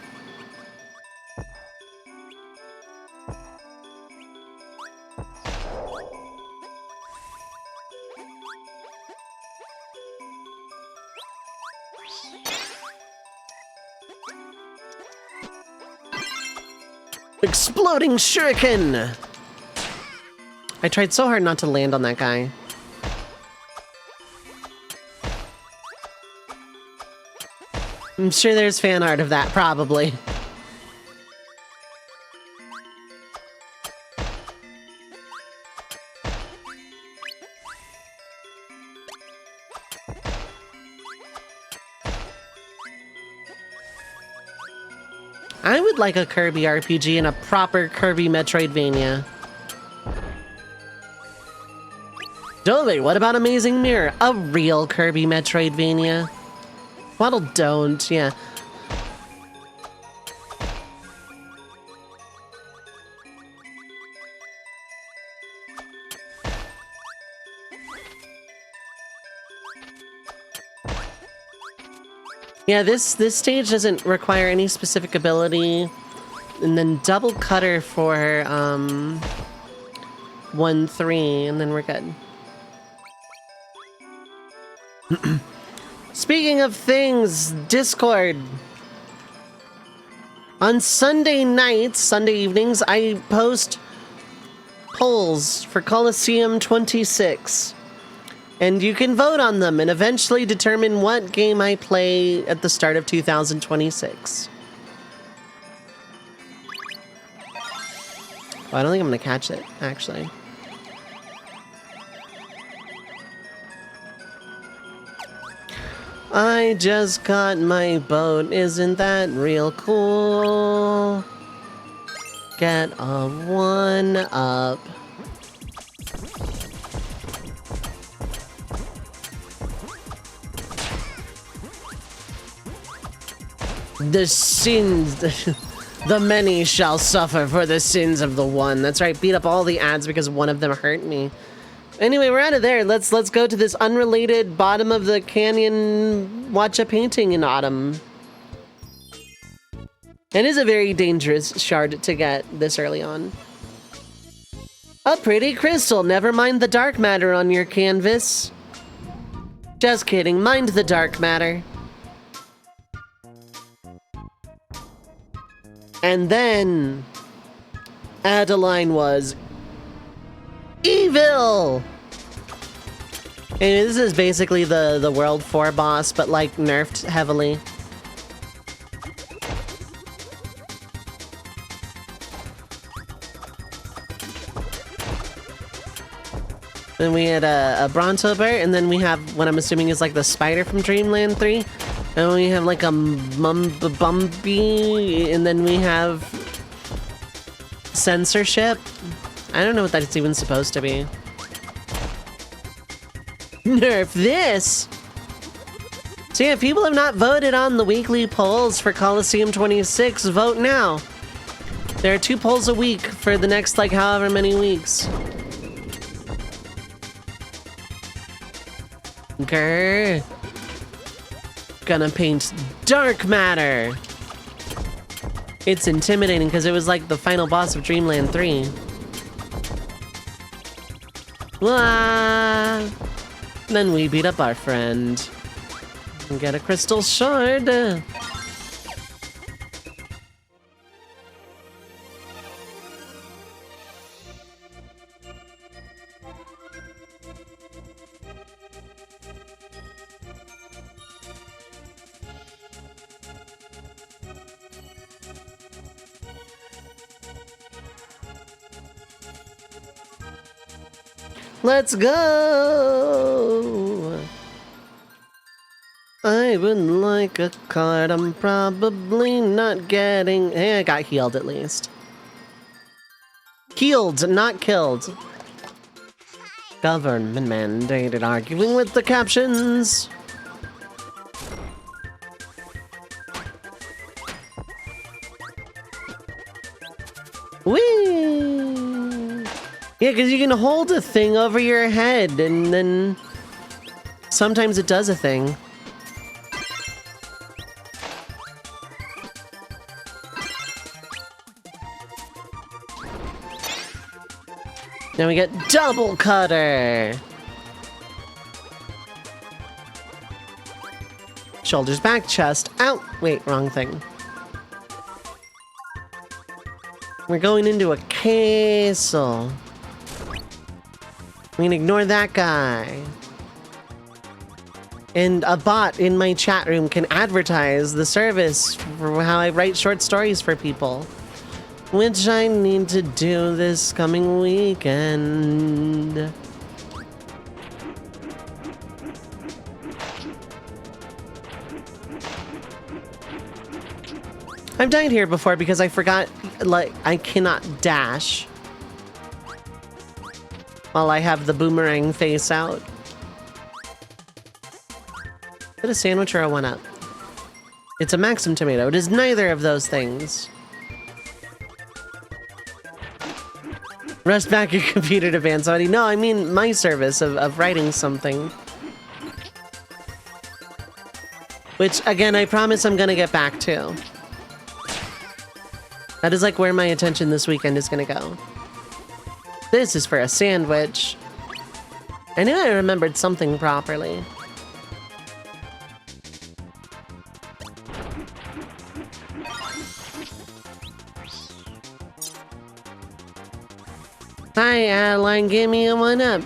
Exploding shuriken! I tried so hard not to land on that guy. I'm sure there's fan art of that, probably. I would like a Kirby RPG and a proper Kirby Metroidvania. Dovei, what about Amazing Mirror? A real Kirby Metroidvania. Waddle don't, yeah. Yeah, this stage doesn't require any specific ability. And then double cutter for 1-3, and then we're good. Speaking of things, Discord. On Sunday nights, Sunday evenings, I post polls for Coliseum 26. And you can vote on them and eventually determine what game I play at the start of 2026. Oh, I don't think I'm gonna catch it, actually. I just got my boat, isn't that real cool? Get a 1-up. The sins, the many shall suffer for the sins of the one. That's right, beat up all the ads because one of them hurt me. Anyway, we're out of there. Let's go to this unrelated bottom of the canyon watch a painting in autumn. It is a very dangerous shard to get this early on. A pretty crystal, never mind the dark matter on your canvas. Just kidding, mind the dark matter. And then Adeline was evil! And this is basically the World 4 boss, but like nerfed heavily. Then we had a Bronto Bear, and then we have what I'm assuming is like the spider from Dreamland 3. And we have like a Bumby, and then we have censorship. I don't know what that's even supposed to be. Nerf this! So yeah, if people have not voted on the weekly polls for Coliseum 26, vote now. There are 2 polls a week for the next like however many weeks. Grr. Gonna paint dark matter. It's intimidating because it was like the final boss of Dreamland 3. Wah! Then we beat up our friend. And get a crystal shard. Let's go! I would like a card. I'm probably not getting... Hey, I got healed at least. Healed, not killed. Government mandated arguing with the captions. Whee! Yeah, because you can hold a thing over your head, and then sometimes it does a thing. Now we get double cutter. Shoulders back, chest out. Wait, wrong thing. We're going into a castle. We can ignore that guy. And a bot in my chat room can advertise the service for how I write short stories for people. Which I need to do this coming weekend. I've died here before because I forgot, like, I cannot dash while I have the boomerang face out. Is it a sandwich or a 1-up? It's a Maxim tomato. It is neither of those things. Rest back your computer to ban somebody. No, I mean my service of writing something. Which, again, I promise I'm gonna get back to. That is like where my attention this weekend is gonna go. This is for a sandwich. I knew I remembered something properly. Hi, Adeline, give me a 1-up.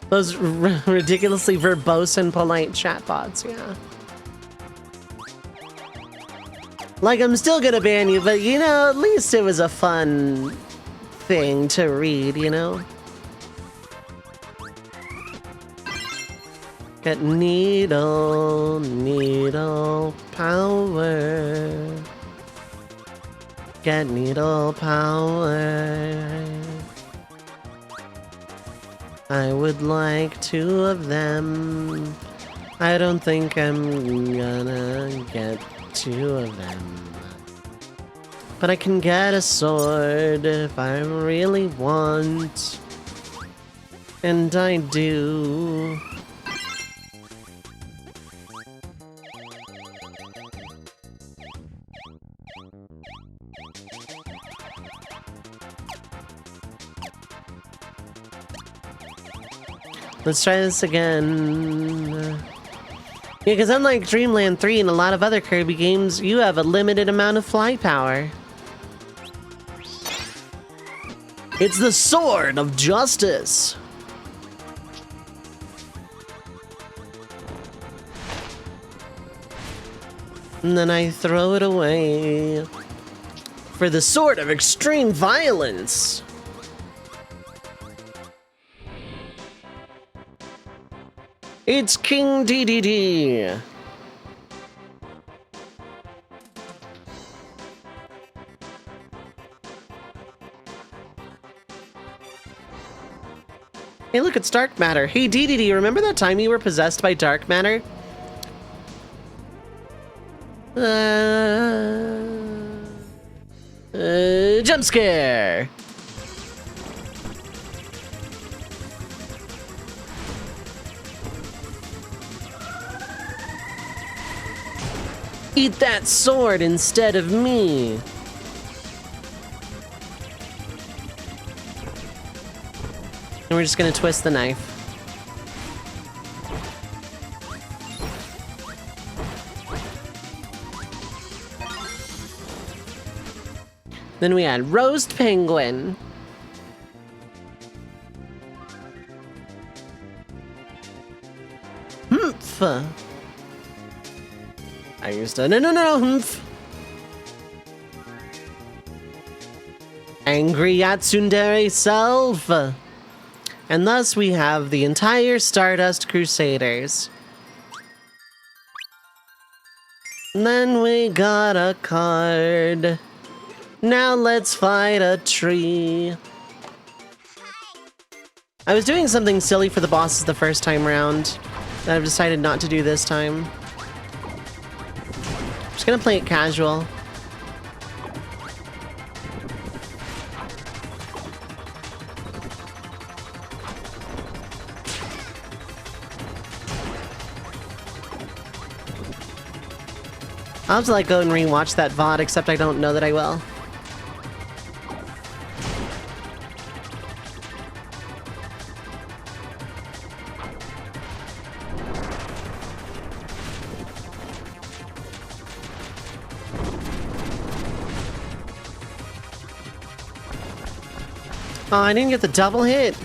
Those ridiculously verbose and polite chatbots, yeah. Like, I'm still gonna ban you, but you know, at least it was a fun thing to read, you know? Get needle power. Get needle power. I would like 2 of them. I don't think I'm gonna get 2 of them. But I can get a sword if I really want. And I do. Let's try this again. Yeah, because unlike Dreamland 3 and a lot of other Kirby games, you have a limited amount of fly power. It's the Sword of Justice. And then I throw it away for the Sword of Extreme Violence. It's King DDD. Hey, look, it's dark matter. Hey, DDD, remember that time you were possessed by dark matter? Jump scare. Eat that sword instead of me. And we're just gonna twist the knife. Then we add roast penguin. Humph. I used to no, humph. Angry Yatsundere self. And thus we have the entire Stardust Crusaders. And then we got a card. Now let's fight a tree. I was doing something silly for the bosses the first time around that I've decided not to do this time. I'm just gonna play it casual. I'll have to like go and rewatch that VOD, except I don't know that I will. Oh, I didn't get the double hit.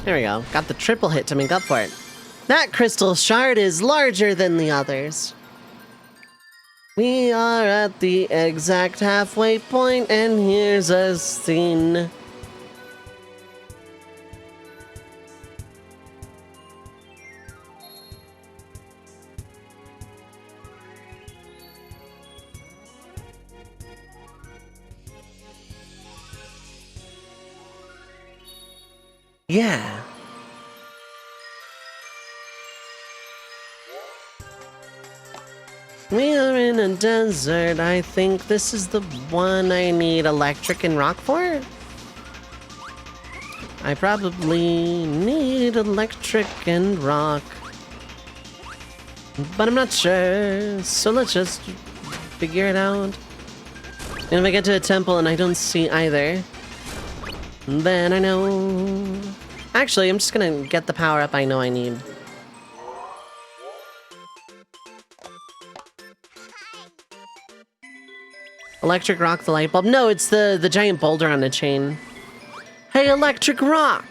There we go. Got the triple hit to make up for it. That crystal shard is larger than the others. We are at the exact halfway point, and here's a scene. Yeah. We are in a desert. I think this is the one I need electric and rock for. I probably need electric and rock. But I'm not sure, so let's just figure it out. And if I get to a temple and I don't see either, then I know. Actually, I'm just gonna get the power up I know I need. Electric rock the light bulb. No, it's the giant boulder on a chain. Hey, electric rock!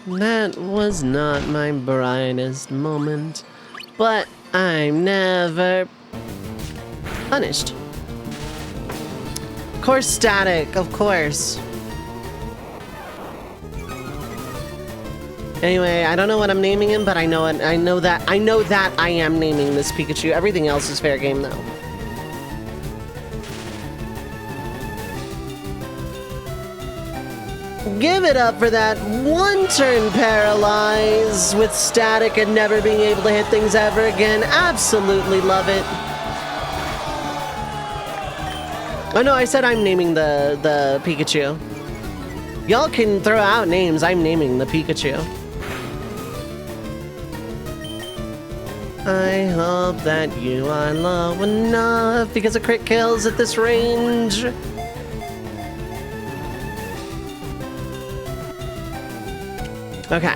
That was not my brightest moment, but I'm never punished. Of course, static, of course. Anyway, I don't know what I'm naming him, but I know it. I know that I am naming this Pikachu. Everything else is fair game, though. Give it up for that one turn paralyze with static and never being able to hit things ever again. Absolutely love it. Oh no, I said I'm naming the Pikachu. Y'all can throw out names. I'm naming the Pikachu. I hope that you are low enough because of crit kills at this range. Okay.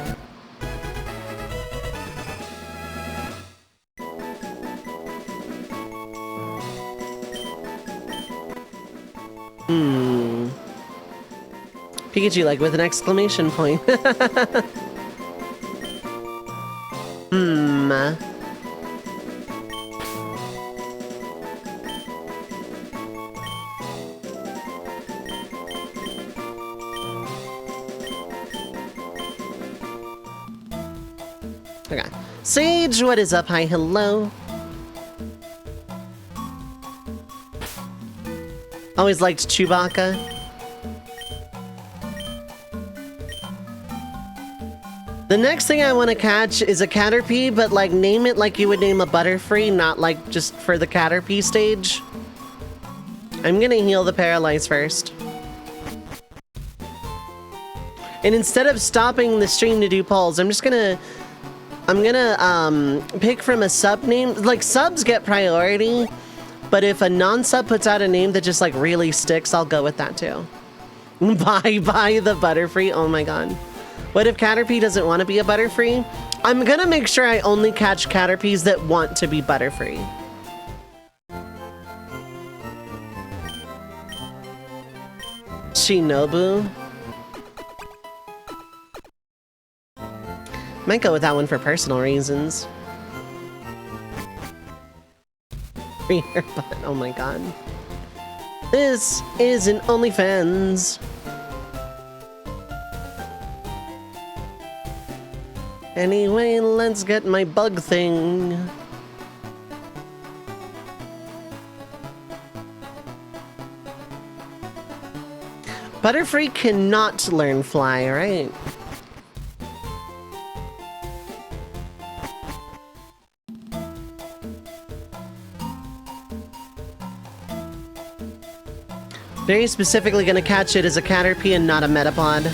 Pikachu, like, with an exclamation point. Sage, what is up? Hi, hello. Always liked Chewbacca. The next thing I want to catch is a Caterpie, but like name it like you would name a Butterfree, not like just for the Caterpie stage. I'm gonna heal the Paralyze first. And instead of stopping the stream to do polls, I'm gonna pick from a sub name. Like subs get priority, but if a non-sub puts out a name that just like really sticks, I'll go with that too. Bye the Butterfree. Oh my god. What if Caterpie doesn't want to be a Butterfree? I'm gonna make sure I only catch Caterpies that want to be Butterfree. Shinobu. Might go with that one for personal reasons. Free hair butt. Oh my god. This is an OnlyFans. Anyway, let's get my bug thing. Butterfree cannot learn fly, right? Very specifically gonna catch it as a Caterpie and not a Metapod.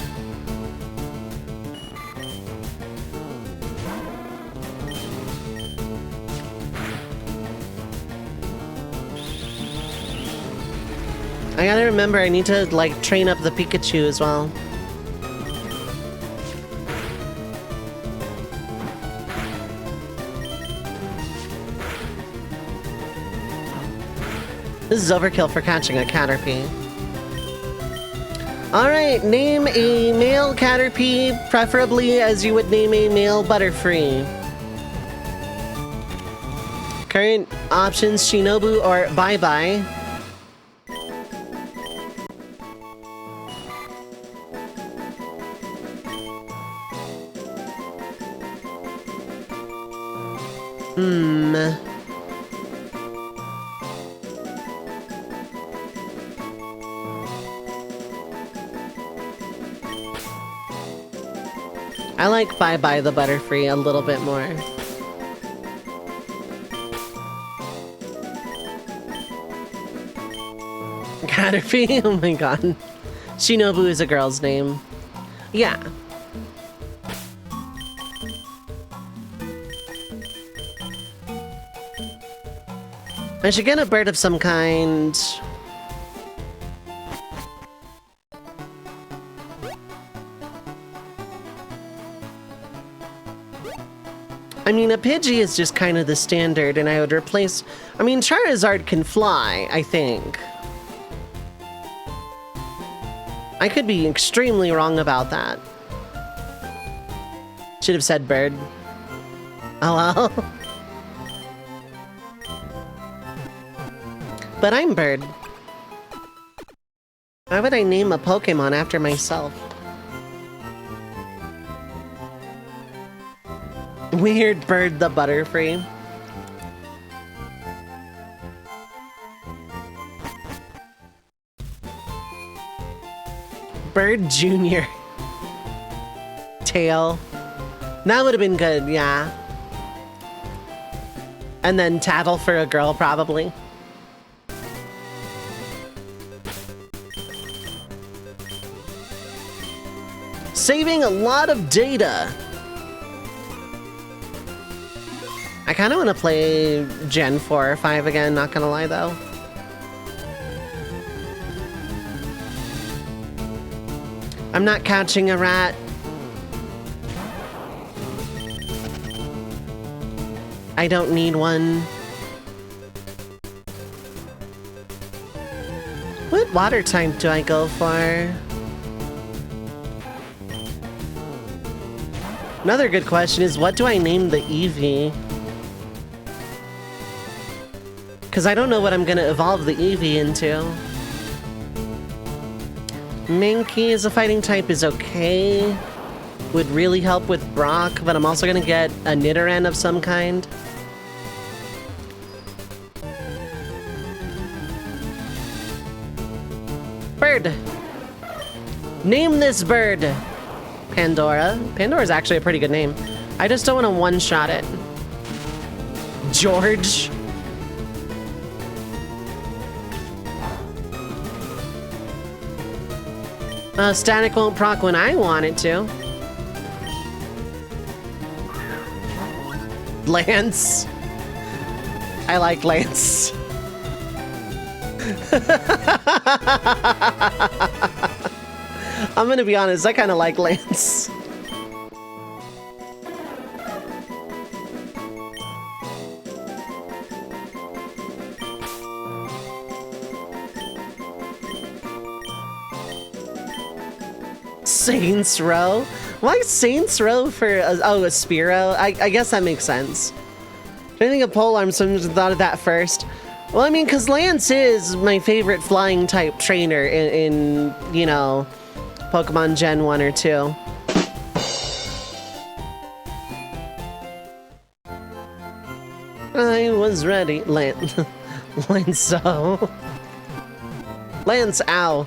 I gotta remember, I need to, like, train up the Pikachu as well. This is overkill for catching a Caterpie. Alright, name a male Caterpie, preferably as you would name a male Butterfree. Current options, Shinobu or Bye-Bye. I like Bye-Bye the Butterfree a little bit more. Caterpie? Oh my god. Shinobu is a girl's name. Yeah. I should get a bird of some kind. I mean, a Pidgey is just kind of the standard, and I would replace... I mean, Charizard can fly, I think. I could be extremely wrong about that. Should have said bird. Oh well. But I'm bird. Why would I name a Pokemon after myself? Weird Bird the Butterfree. Bird Jr. Tail. That would have been good, yeah. And then Tattle for a girl, probably. Saving a lot of data. I kind of want to play Gen 4 or 5 again, not gonna lie though. I'm not catching a rat. I don't need one. What water type do I go for? Another good question is, what do I name the Eevee? Because I don't know what I'm going to evolve the Eevee into. Mankey as a fighting type is okay. would really help with Brock, but I'm also gonna get a Nidoran of some kind. Bird! Name this bird! Pandora. Pandora's actually a pretty good name. I just don't want to one-shot it. George. Static won't proc when I want it to. Lance. I like Lance. I'm gonna be honest, I kind of like Lance. Saints Row? Why Saints Row for a Spearow? I guess that makes sense. I think of polearm, so I thought of that first. Well, I mean, because Lance is my favorite flying type trainer in you know, Pokemon Gen 1 or 2. I was ready. Lance. Lance-o. Lance-ow.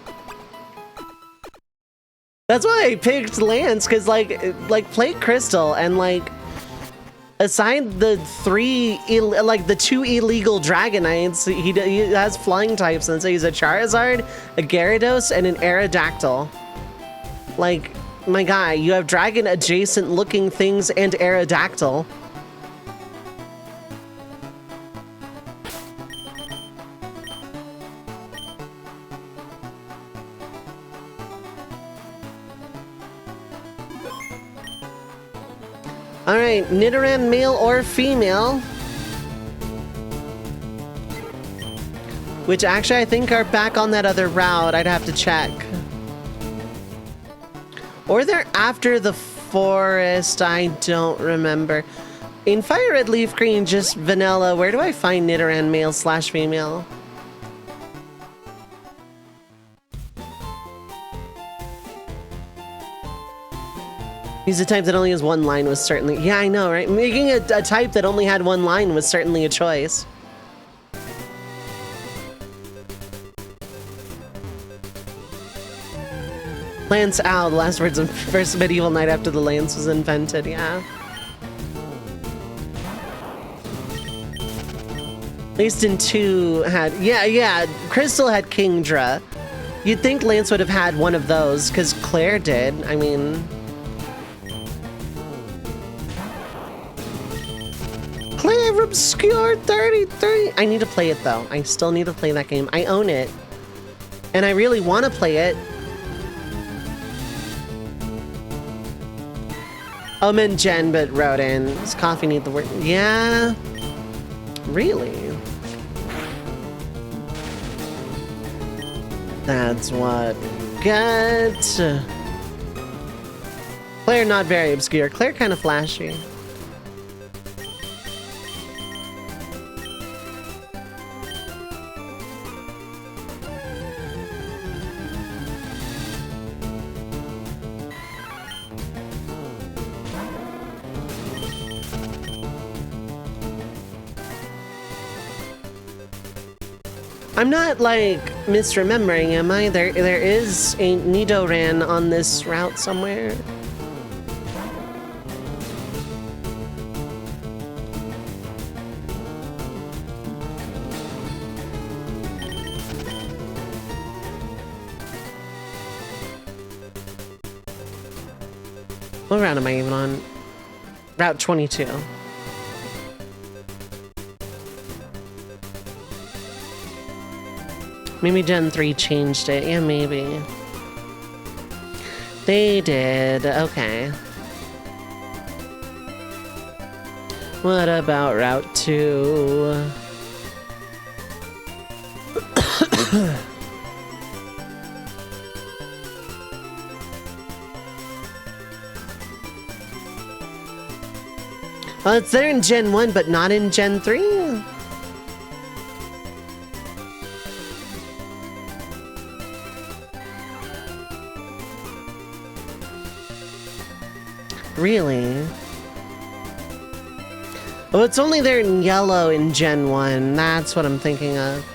That's why I picked Lance, because like Plate Crystal and like aside the the 2 illegal Dragonites, he has flying types, and so he's a Charizard, a Gyarados, and an Aerodactyl. Like, my guy, you have dragon adjacent looking things and Aerodactyl. Alright, Nidoran male or female. Which actually I think are back on that other route. I'd have to check. Or they're after the forest. I don't remember. In Fire Red Leaf Green, just vanilla, where do I find Nidoran male / female? He's a type that only has one line was certainly... Yeah, I know, right? Making a type that only had one line was certainly a choice. Lance Owl, the last words of first medieval night after the lance was invented, yeah. At least in 2 had... Yeah, Crystal had Kingdra. You'd think Lance would have had one of those, because Claire did. I mean... Claire Obscure 33! I need to play it, though. I still need to play that game. I own it. And I really want to play it. Oh, meant Jen, but wrote in. Does coffee need the word? Yeah. Really? That's what got. Claire not very obscure. Claire kind of flashy. I'm not, like, misremembering, am I? There is a Nidoran on this route somewhere. What route am I even on? Route 22. Maybe Gen 3 changed it. Yeah, maybe. They did. Okay. What about Route 2? Well, it's there in Gen 1, but not in Gen 3? Really? Oh, it's only there in yellow in Gen 1. That's what I'm thinking of.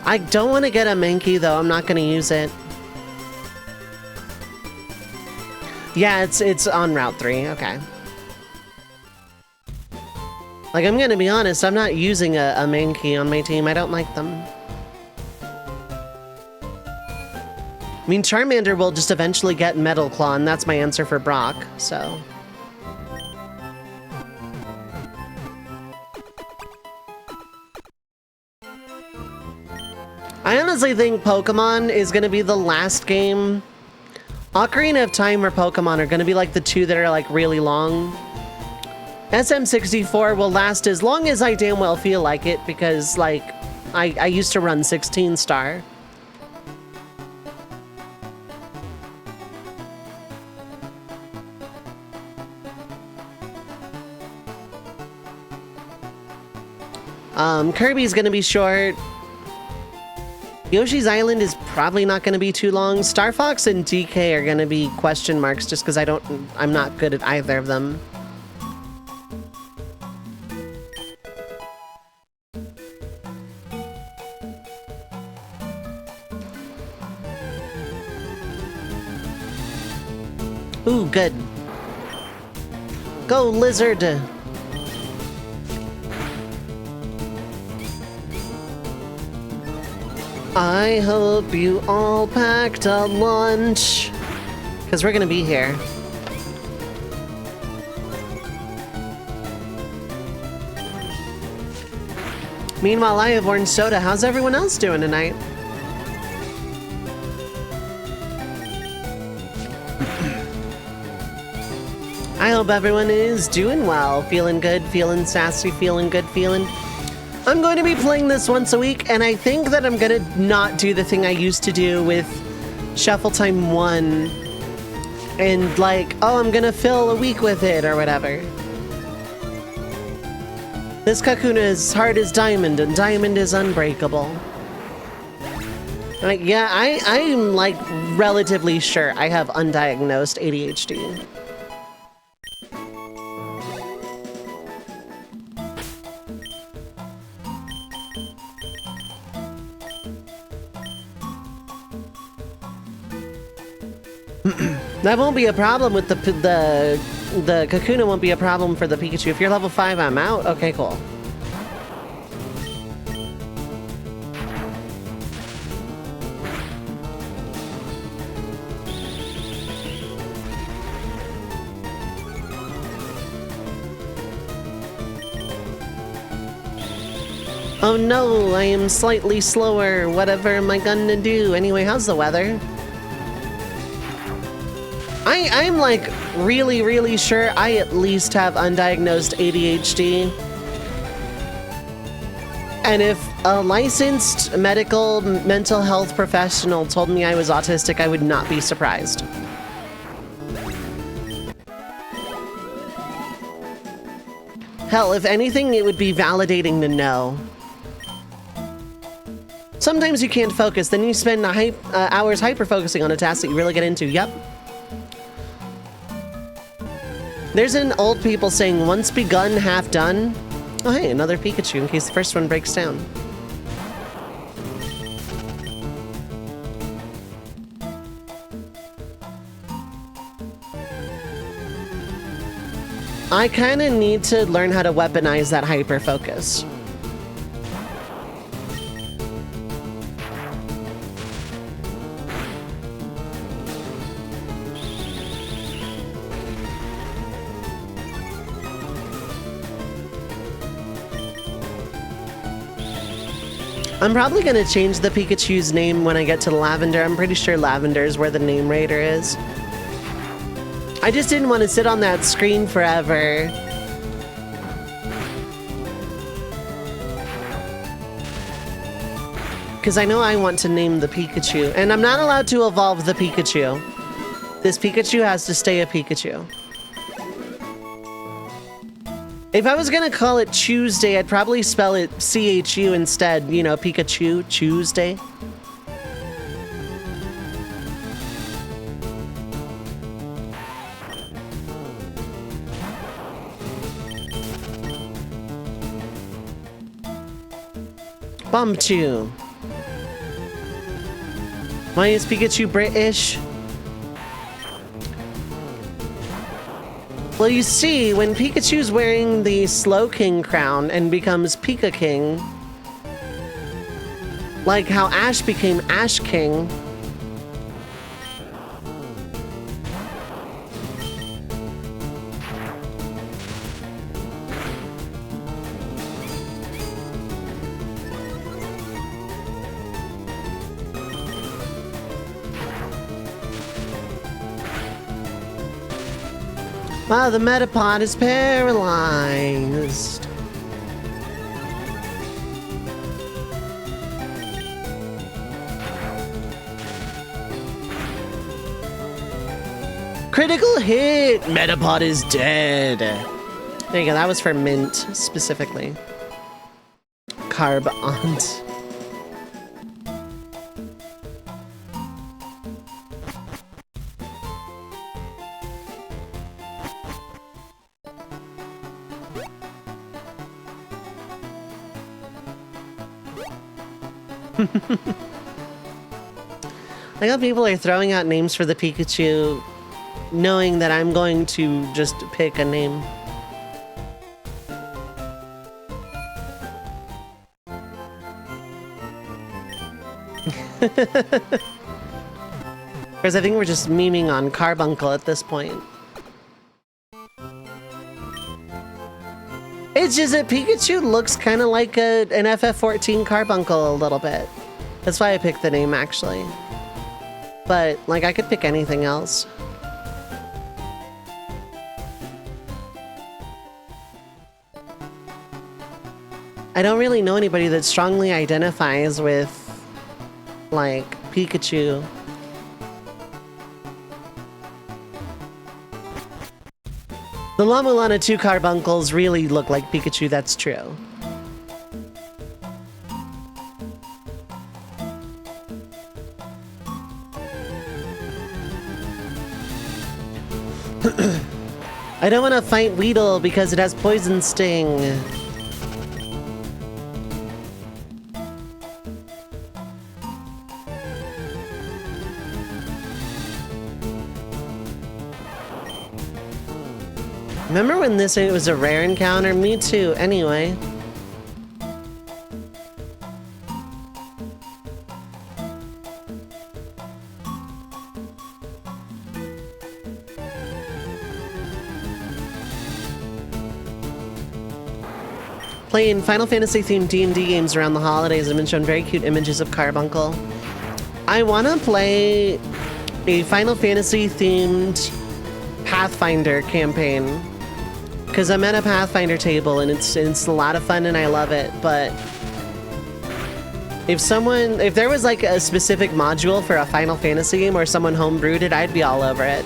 I don't want to get a Mankey, though. I'm not going to use it. Yeah, it's on Route 3. Okay. Like, I'm going to be honest. I'm not using a Mankey on my team. I don't like them. I mean, Charmander will just eventually get Metal Claw, and that's my answer for Brock, so... I honestly think Pokemon is going to be the last game. Ocarina of Time or Pokemon are going to be like the two that are like really long. SM64 will last as long as I damn well feel like it because like I used to run 16 star. Kirby's going to be short. Yoshi's Island is probably not going to be too long. Star Fox and DK are going to be question marks just because I'm not good at either of them. Ooh, good. Go, lizard! I hope you all packed a lunch. Because we're gonna be here. Meanwhile, I have orange soda. How's everyone else doing tonight? I hope everyone is doing well. Feeling good, feeling sassy, feeling good, feeling... I'm going to be playing this once a week, and I think that I'm going to not do the thing I used to do with Shuffletime 1. And like, oh, I'm going to fill a week with it, or whatever. This Kakuna is hard as diamond, and diamond is unbreakable. Like, yeah, I'm like relatively sure I have undiagnosed ADHD. That won't be a problem with the Kakuna won't be a problem for the Pikachu. If you're level 5, I'm out. Okay, cool. Oh no, I am slightly slower. Whatever am I gonna do? Anyway, how's the weather? I'm like really sure I at least have undiagnosed ADHD. And if a licensed mental health professional told me I was autistic, I would not be surprised. Hell, if anything, it would be validating to know. Sometimes you can't focus, then you spend hours hyper-focusing on a task that you really get into. Yep. There's an old people saying, once begun, half done. Oh hey, another Pikachu in case the first one breaks down. I kinda need to learn how to weaponize that hyper-focus. I'm probably gonna change the Pikachu's name when I get to Lavender. I'm pretty sure Lavender is where the name raider is. I just didn't want to sit on that screen forever. Because I know I want to name the Pikachu. And I'm not allowed to evolve the Pikachu. This Pikachu has to stay a Pikachu. If I was gonna call it Tuesday, I'd probably spell it C-H-U instead. You know, Pikachu, Tuesday. Bumped you. Why is Pikachu British? Well, you see, when Pikachu's wearing the Slow King crown and becomes Pika King, like how Ash became Ash King, wow, the Metapod is paralyzed. Critical hit! Metapod is dead. There you go, that was for Mint, specifically. Carb Aunt. Like how people are throwing out names for the Pikachu, knowing that I'm going to just pick a name. Whereas I think we're just memeing on Carbuncle at this point. It's just that Pikachu looks kind of like an FF14 Carbuncle a little bit. That's why I picked the name, actually. But, like, I could pick anything else. I don't really know anybody that strongly identifies with, like, Pikachu. The Lamulana 2 Carbuncles really look like Pikachu, that's true. I don't want to fight Weedle because it has Poison Sting. Remember when this was a rare encounter? Me too, anyway. Playing Final Fantasy themed D&D games around the holidays, I've been shown very cute images of Carbuncle. I want to play a Final Fantasy themed Pathfinder campaign. Because I'm at a Pathfinder table and it's a lot of fun and I love it, but if there was like a specific module for a Final Fantasy game or someone homebrewed it, I'd be all over it.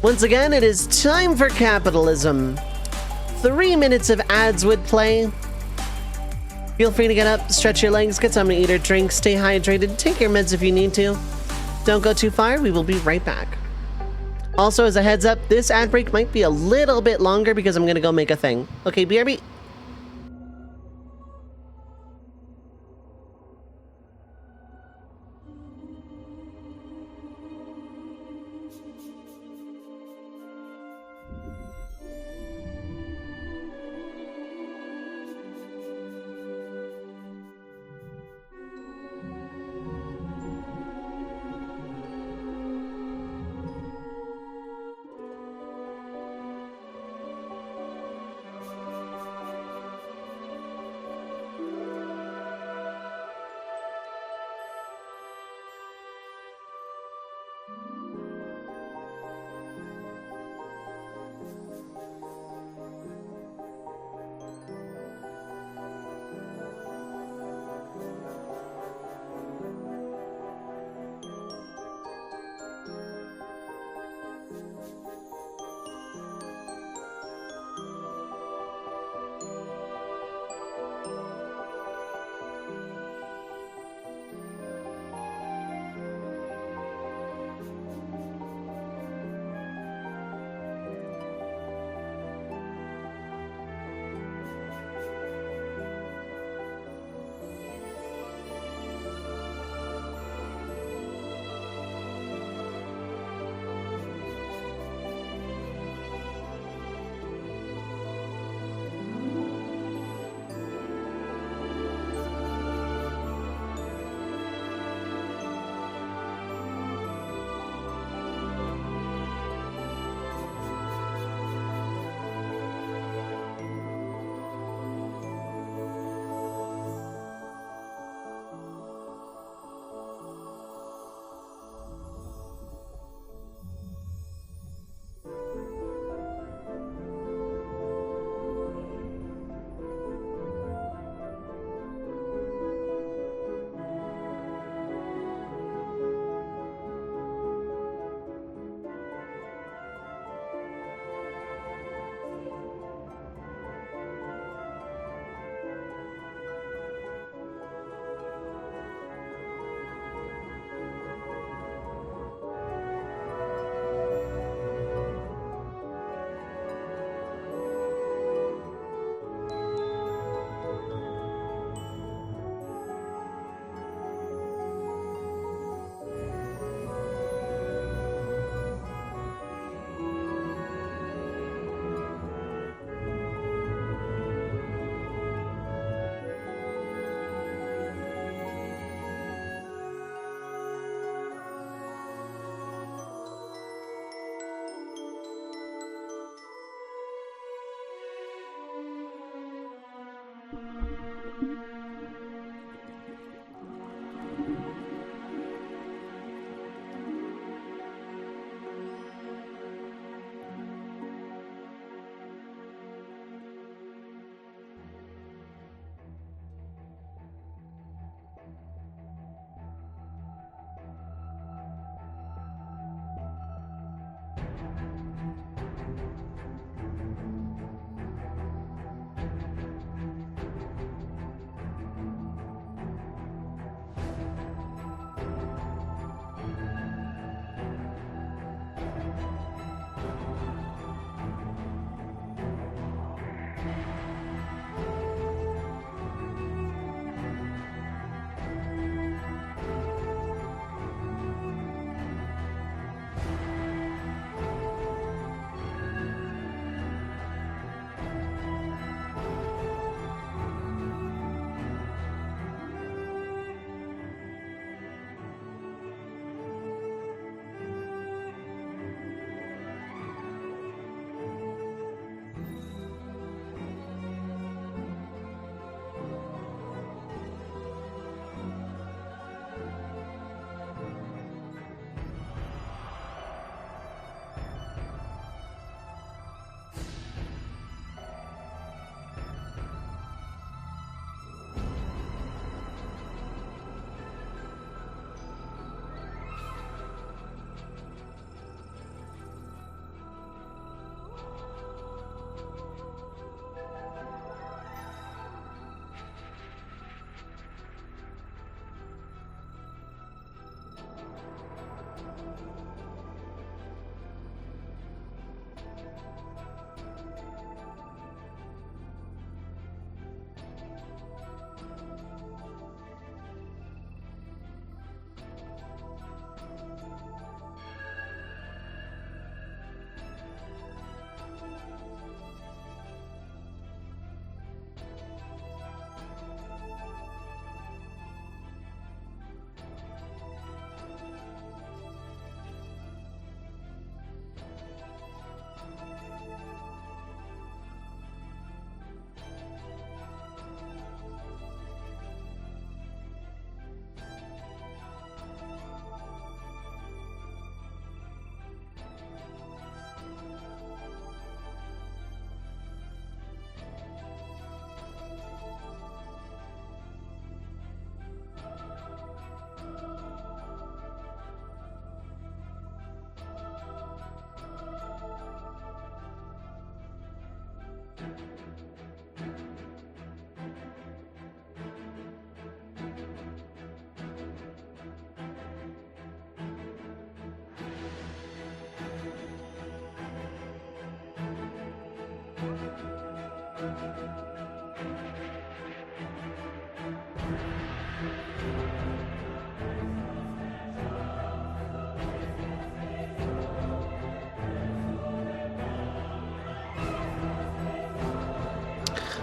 Once again, it is time for capitalism. 3 minutes of ads would play. Feel free to get up, stretch your legs, get something to eat or drink, stay hydrated, take your meds if you need to. Don't go too far, we will be right back. Also, as a heads up, this ad break might be a little bit longer because I'm gonna go make a thing. Okay, BRB.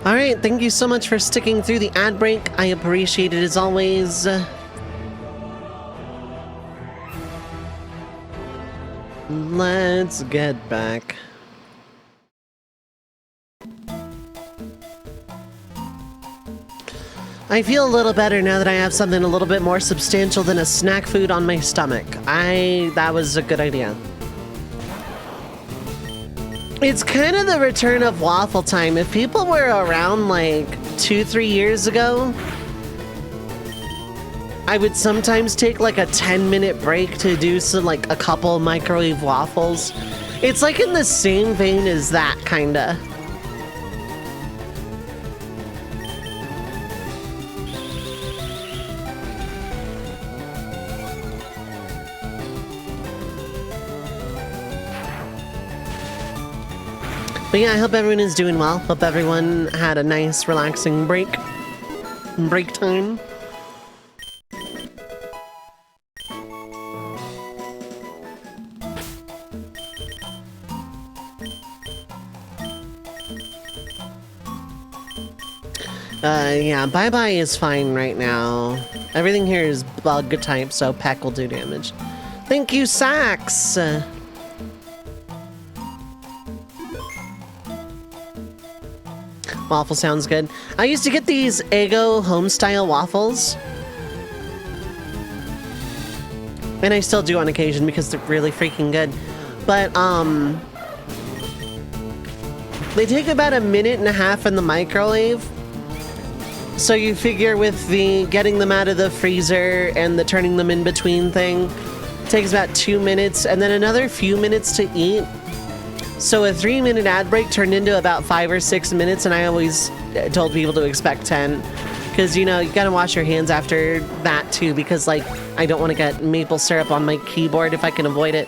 All right, thank you so much for sticking through the ad break. I appreciate it as always. Let's get back. I feel a little better now that I have something a little bit more substantial than a snack food on my stomach. That was a good idea. It's kind of the return of waffle time. If people were around like 2-3 years ago, I would sometimes take like a 10-minute break to do some like a couple microwave waffles. It's like in the same vein as that, kinda. But yeah, I hope everyone is doing well. Hope everyone had a nice, relaxing break time. Yeah, bye-bye is fine right now. Everything here is bug type, so Peck will do damage. Thank you, Sax! Waffle sounds good. I used to get these Eggo home-style waffles. And I still do on occasion because they're really freaking good. But, they take about 1.5 minutes in the microwave. So you figure with the getting them out of the freezer and the turning them in between thing, takes about 2 minutes and then another few minutes to eat. So a 3-minute ad break turned into about 5 or 6 minutes, and I always told people to expect 10. Because, you know, you gotta wash your hands after that too, because, like, I don't want to get maple syrup on my keyboard if I can avoid it.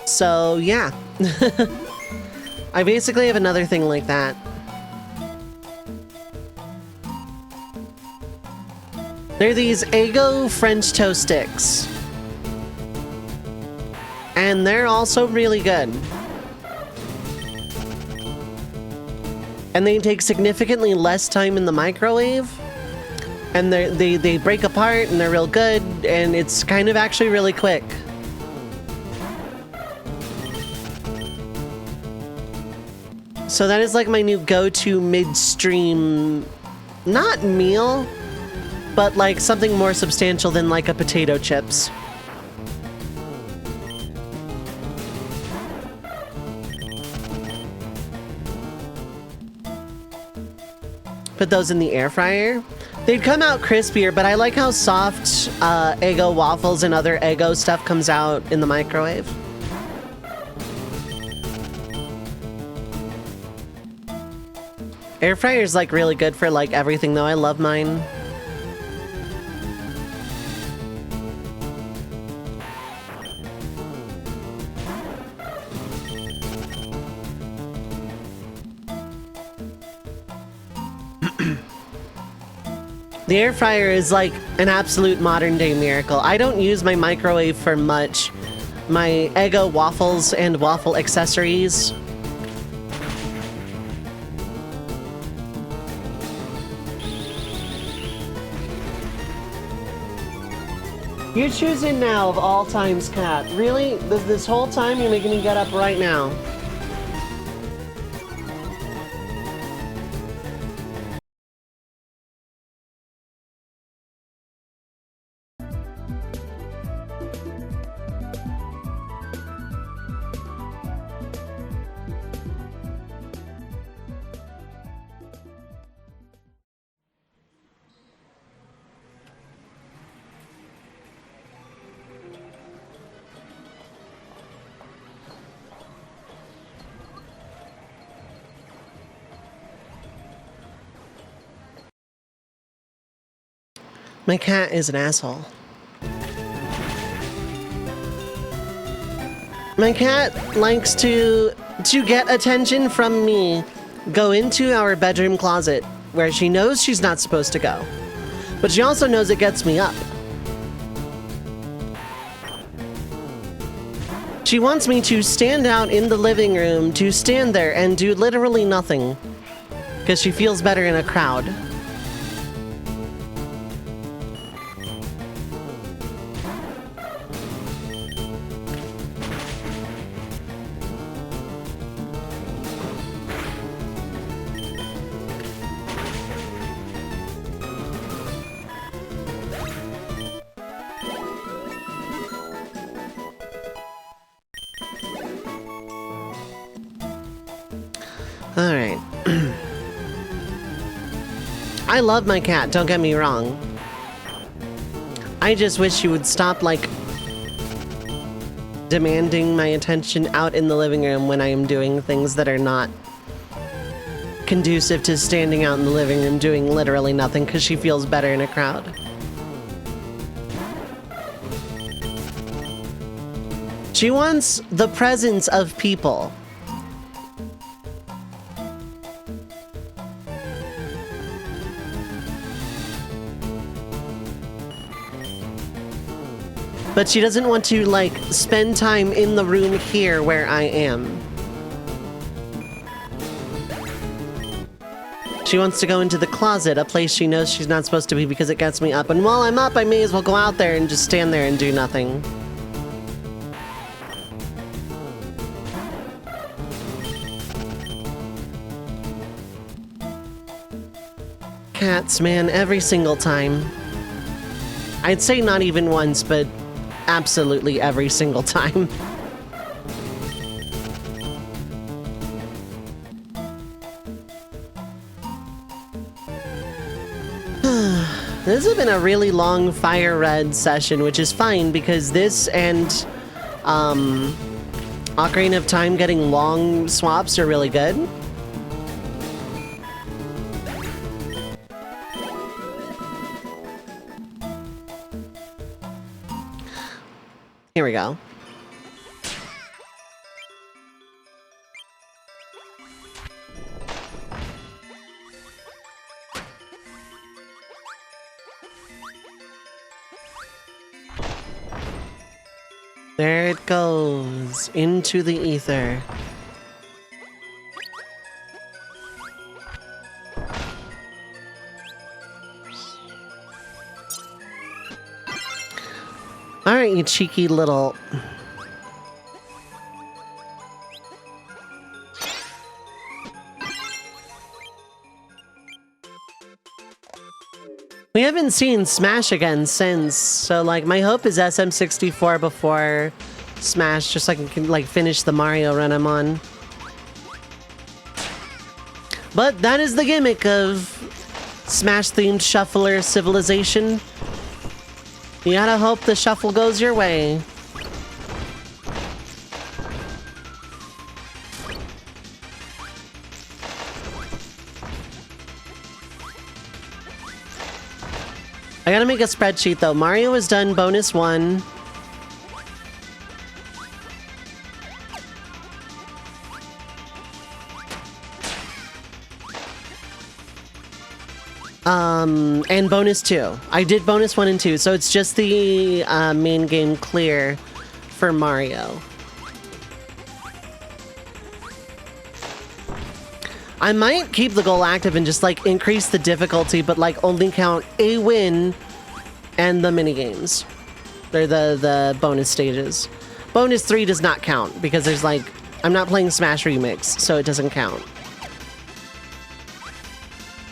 So, yeah. I basically have another thing like that. They're these Eggo French toast sticks. And they're also really good. And they take significantly less time in the microwave. And they break apart and they're real good. And it's kind of actually really quick. So that is like my new go-to midstream, not meal, but like something more substantial than like a potato chips. Put those in the air fryer. They'd come out crispier, but I like how soft Eggo waffles and other Eggo stuff comes out in the microwave. Air fryer's like really good for like everything though. I love mine. The air fryer is like an absolute modern day miracle. I don't use my microwave for much. My Eggo waffles and waffle accessories. You're choosing now of all times, Cat. Really? This whole time you're making me get up right now. My cat is an asshole. My cat likes to get attention from me, go into our bedroom closet, where she knows she's not supposed to go. But she also knows it gets me up. She wants me to stand out in the living room, to stand there and do literally nothing. Because she feels better in a crowd. Alright. I love my cat, don't get me wrong. I just wish she would stop, like, demanding my attention out in the living room when I am doing things that are not conducive to standing out in the living room doing literally nothing because she feels better in a crowd. She wants the presence of people. But she doesn't want to, like, spend time in the room here where I am. She wants to go into the closet, a place she knows she's not supposed to be because it gets me up. And while I'm up, I may as well go out there and just stand there and do nothing. Cats, man, every single time. I'd say not even once, but absolutely every single time. This has been a really long Fire Red session, which is fine because this and Ocarina of Time getting long swaps are really good. Here we go. There it goes, into the ether. Alright, you cheeky little... We haven't seen Smash again since, so like my hope is SM64 before Smash, just so I can like finish the Mario run I'm on. But that is the gimmick of Smash-themed Shuffler Civilization. You gotta hope the shuffle goes your way. I gotta make a spreadsheet though. Mario has done bonus 1. And bonus 2. I did bonus 1 and 2, so it's just the main game clear for Mario. I might keep the goal active and just like increase the difficulty, but like only count a win and the minigames. They're the bonus stages. Bonus 3 does not count because there's like, I'm not playing Smash Remix, so it doesn't count.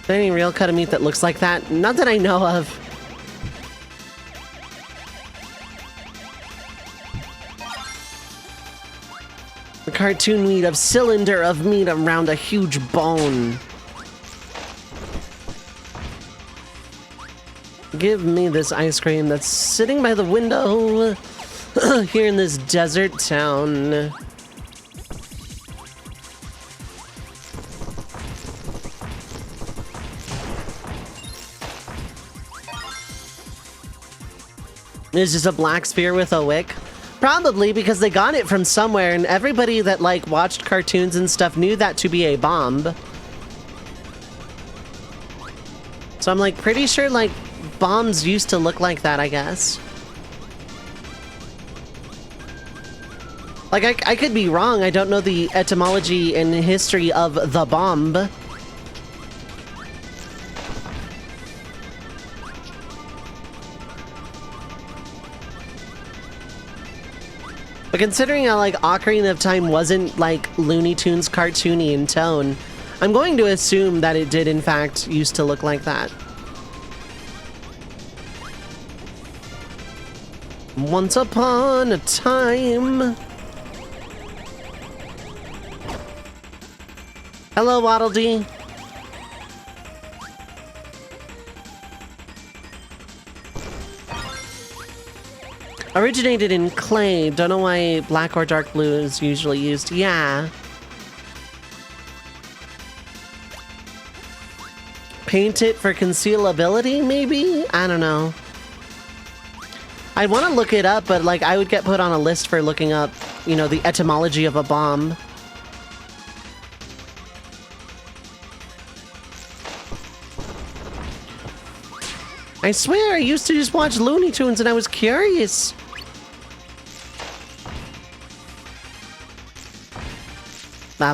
Is there any real cut of meat that looks like that? Not that I know of. The cartoon meat of cylinder of meat around a huge bone. Give me this ice cream that's sitting by the window here in this desert town. Is this a black sphere with a wick? Probably because they got it from somewhere and everybody that like watched cartoons and stuff knew that to be a bomb. So I'm like pretty sure like bombs used to look like that, I guess. Like I could be wrong. I don't know the etymology and history of the bomb. But considering how, like, Ocarina of Time wasn't, like, Looney Tunes cartoony in tone, I'm going to assume that it did, in fact, used to look like that. Once upon a time... Hello, Waddle Dee. Originated in clay. Don't know why black or dark blue is usually used. Yeah. Paint it for concealability, maybe? I don't know. I'd want to look it up, but like I would get put on a list for looking up, you know, the etymology of a bomb. I swear, I used to just watch Looney Tunes and I was curious. Whap.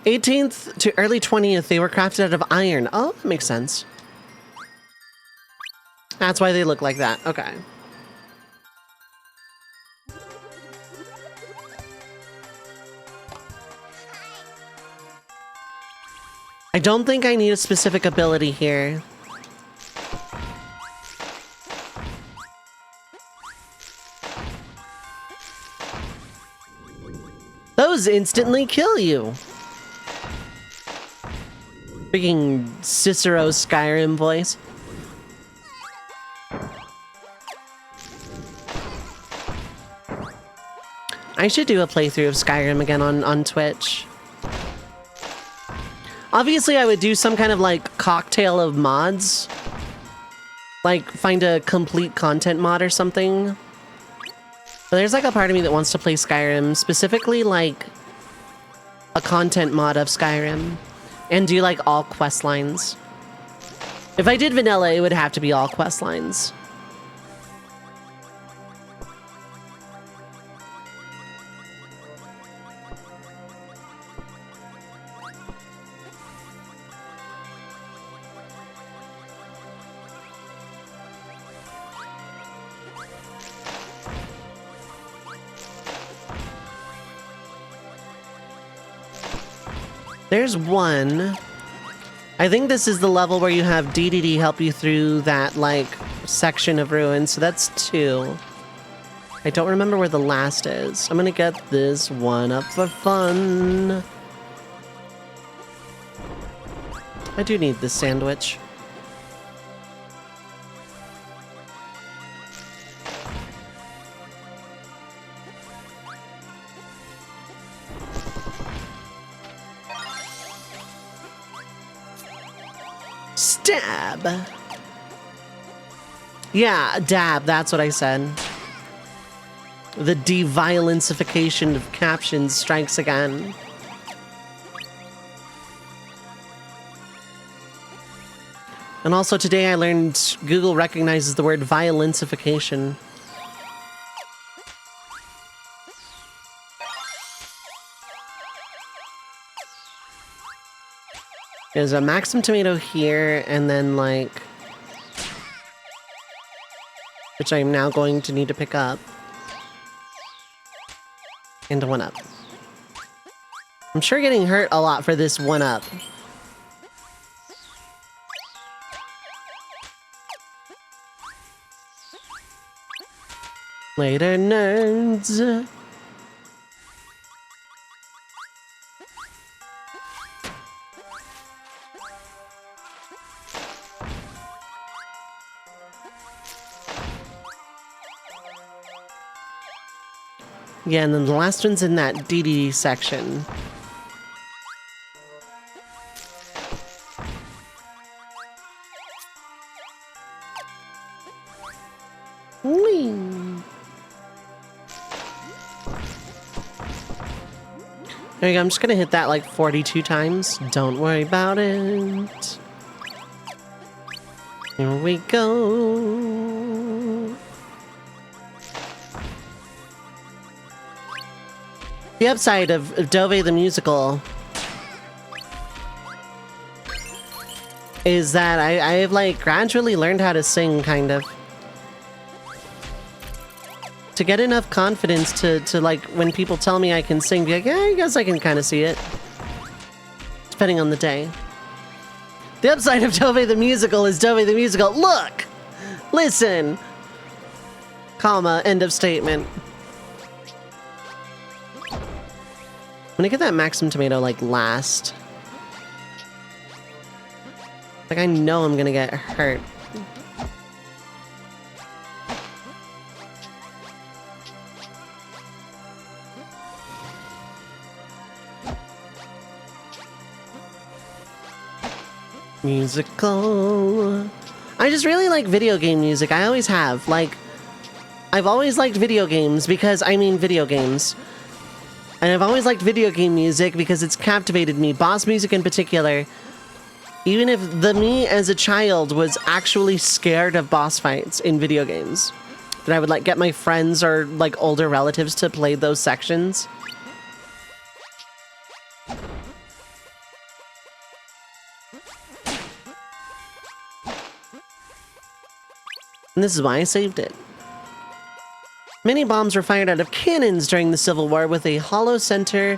18th to early 20th, they were crafted out of iron. Oh, that makes sense. That's why they look like that. Okay. I don't think I need a specific ability here. Those instantly kill you. Freaking Cicero Skyrim voice. I should do a playthrough of Skyrim again on Twitch. Obviously, I would do some kind of like cocktail of mods. Like find a complete content mod or something. But there's like a part of me that wants to play Skyrim, specifically like a content mod of Skyrim, and do like all quest lines. If I did vanilla, it would have to be all quest lines. There's one. I think this is the level where you have DDD help you through that, like, section of ruins. So that's 2. I don't remember where the last is. I'm gonna get this one up for fun. I do need this sandwich. Stab! Yeah, dab, that's what I said. The de-violencification of captions strikes again. And also today I learned Google recognizes the word violencification. There's a Maxim tomato here, and then like... which I'm now going to need to pick up. And a 1-up. I'm sure getting hurt a lot for this 1-up. Later, nerds! Yeah, and then the last one's in that DD section. Whee! There you go, I'm just gonna hit that like 42 times. Don't worry about it. Here we go. The upside of Dovei the musical is that I've like gradually learned how to sing, kind of. To get enough confidence to like, when people tell me I can sing, be like, yeah, I guess I can kind of see it. Depending on the day. The upside of Dovei the musical is Dovei the musical. Look! Listen! Comma, end of statement. I'm gonna get that Maxim tomato, like, last. Like, I know I'm gonna get hurt. Musical. I just really like video game music. I always have. Like, I've always liked video games because, I mean video games. And I've always liked video game music because it's captivated me. Boss music in particular. Even if the me as a child was actually scared of boss fights in video games. Then I would like get my friends or like older relatives to play those sections. And this is why I saved it. Many bombs were fired out of cannons during the Civil War with a hollow center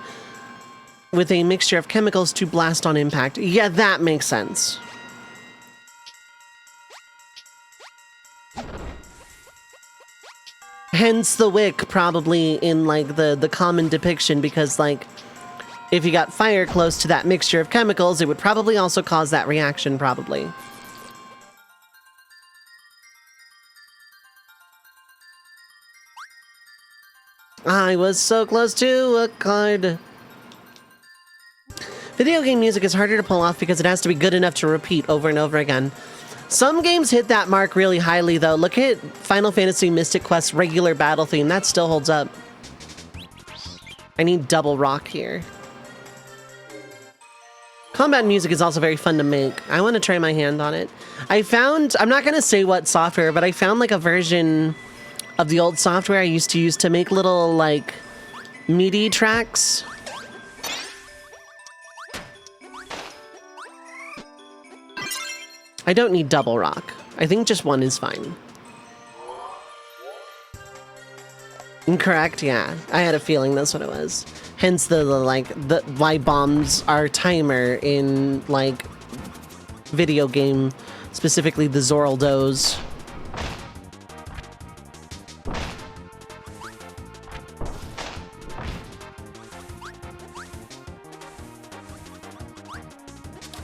with a mixture of chemicals to blast on impact. Yeah, that makes sense. Hence the wick, probably in like the common depiction, because like if you got fire close to that mixture of chemicals, it would probably also cause that reaction, probably. I was so close to a card. Video game music is harder to pull off because it has to be good enough to repeat over and over again. Some games hit that mark really highly, though. Look at Final Fantasy Mystic Quest's regular battle theme. That still holds up. I need double rock here. Combat music is also very fun to make. I want to try my hand on it. I found, I'm not going to say what software, but I found like a version of the old software I used to use to make little like MIDI tracks. I don't need double rock. I think just one is fine. Incorrect, yeah. I had a feeling that's what it was. Hence the why bombs are timer in like video game, specifically the Zoraldos.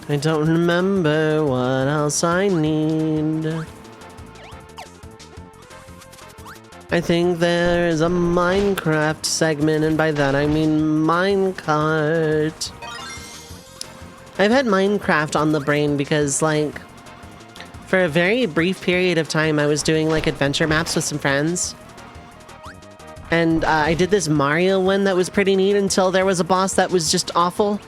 I don't remember what else I need. I think there's a Minecraft segment, and by that I mean minecart. I've had Minecraft on the brain because, like, for a very brief period of time, I was doing, like, adventure maps with some friends. And I did this Mario one that was pretty neat until there was a boss that was just awful.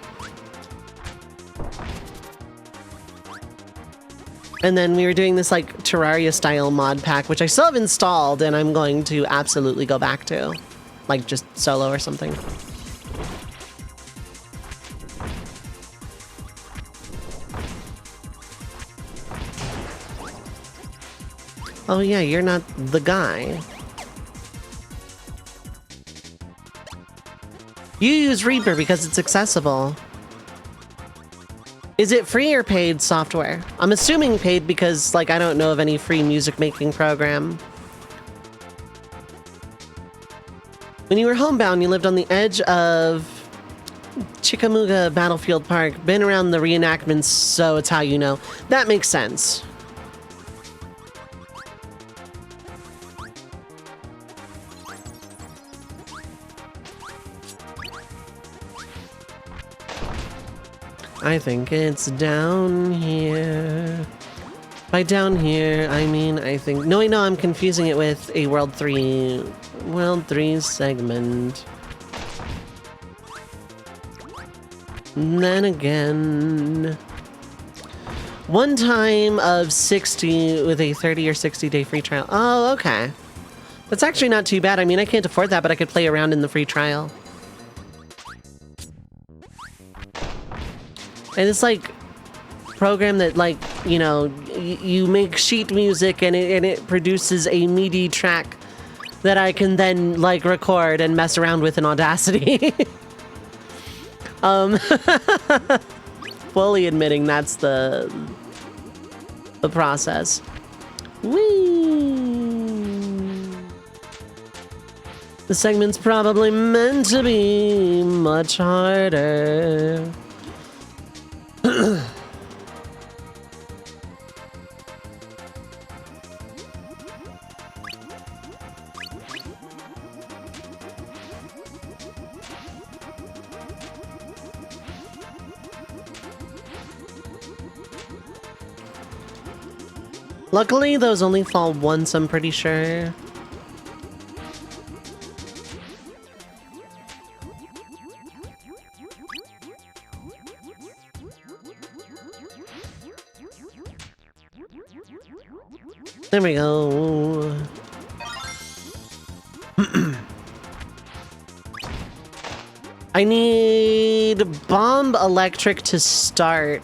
And then we were doing this like Terraria-style mod pack, which I still have installed, and I'm going to absolutely go back to. Like, just solo or something. Oh yeah, you're not the guy. You use Reaper because it's accessible. Is it free or paid software? I'm assuming paid because, like, I don't know of any free music making program. When you were homebound, you lived on the edge of Chickamauga Battlefield Park. Been around the reenactments, so it's how you know. That makes sense. I think it's down here. By down here, I mean, I think... No, wait, no, I'm confusing it with a World 3 segment. And then again... One time of 60 with a 30 or 60 day free trial. Oh, okay. That's actually not too bad. I mean, I can't afford that, but I could play around in the free trial. And it's like program that, like, you know, you make sheet music and it produces a MIDI track that I can then like record and mess around with in Audacity. Fully admitting that's the process. Whee! The segment's probably meant to be much harder. Luckily, those only fall once, I'm pretty sure. There we go. I need bomb electric to start.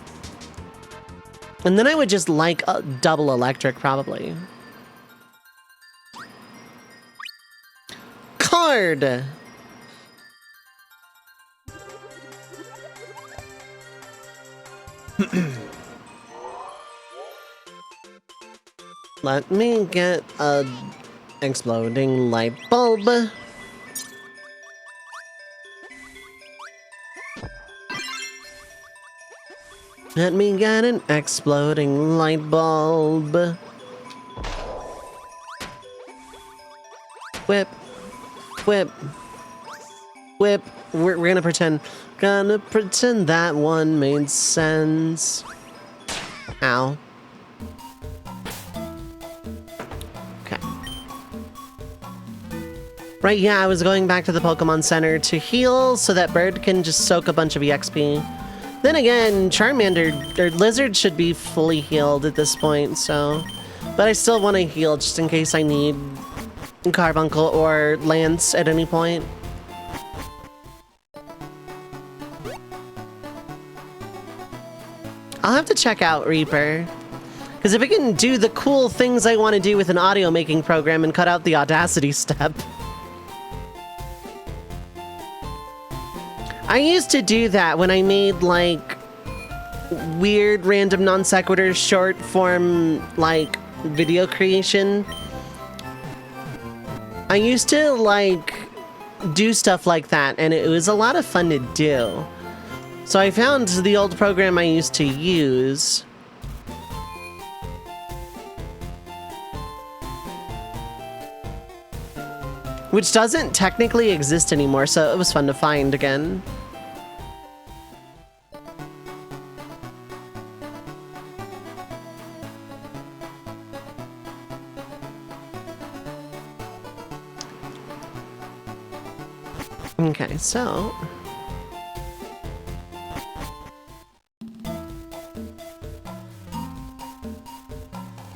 And then I would just like a double electric, probably. Card! Let me get a Exploding light bulb. Let me get an exploding light bulb. Whip. Whip. Whip. We're gonna pretend. Gonna pretend that one made sense. Ow. Okay. Right, yeah, I was going back to the Pokemon Center to heal so that Bird can just soak a bunch of EXP. Then again, Charmander, or Lizard should be fully healed at this point, so... But I still want to heal just in case I need Carbuncle or Lance at any point. I'll have to check out Reaper. Because if it can do the cool things I want to do with an audio making program and cut out the Audacity step. I used to do that when I made, like, weird random non sequitur short form, like, video creation. I used to, like, do stuff like that, and it was a lot of fun to do. So I found the old program I used to use. Which doesn't technically exist anymore, so it was fun to find again. Okay, so...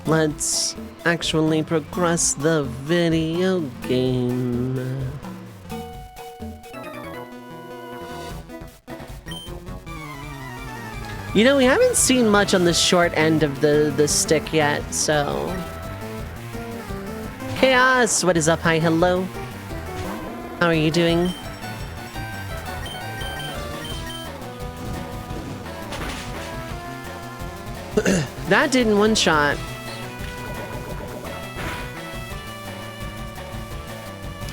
let's actually progress the video game. You know, we haven't seen much on the short end of the stick yet, so... Chaos! What is up? Hi, hello. How are you doing? That did in one shot.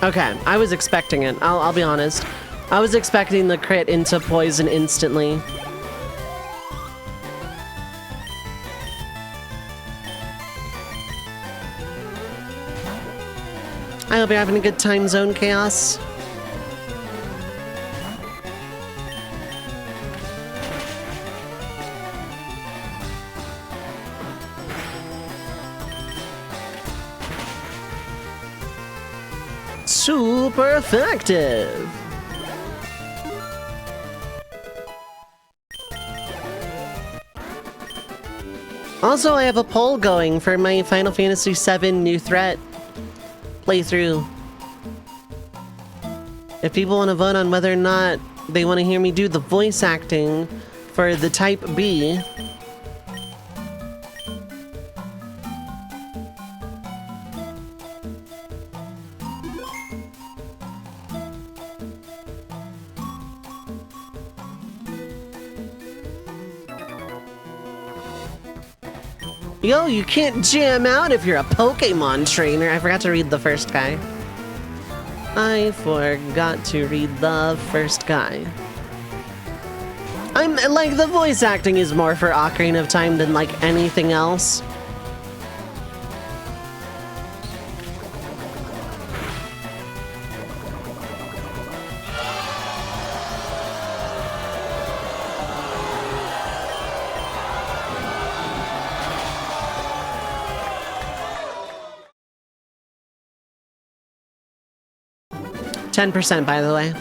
Okay, I was expecting it. I'll be honest. I was expecting the crit into poison instantly. I hope you're having a good time, Zone Chaos. Super effective! Also, I have a poll going for my Final Fantasy VII New Threat playthrough. If people want to vote on whether or not they want to hear me do the voice acting for the Type B, yo, you can't jam out if you're a Pokemon trainer. I forgot to read the first guy. I forgot to read the first guy. I'm like, the voice acting is more for Ocarina of Time than like anything else. %, by the way.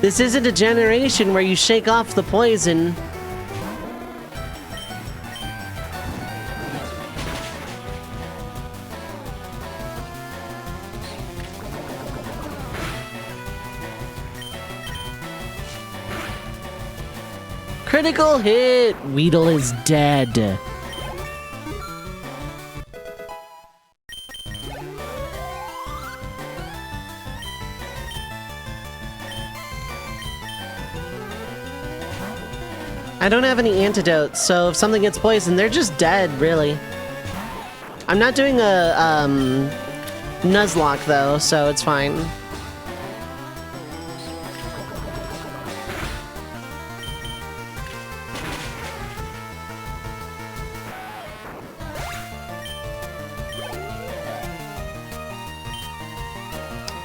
This isn't a generation where you shake off the poison. Critical hit! Weedle is dead. I don't have any antidotes, so if something gets poisoned, they're just dead, really. I'm not doing a Nuzlocke though, so it's fine.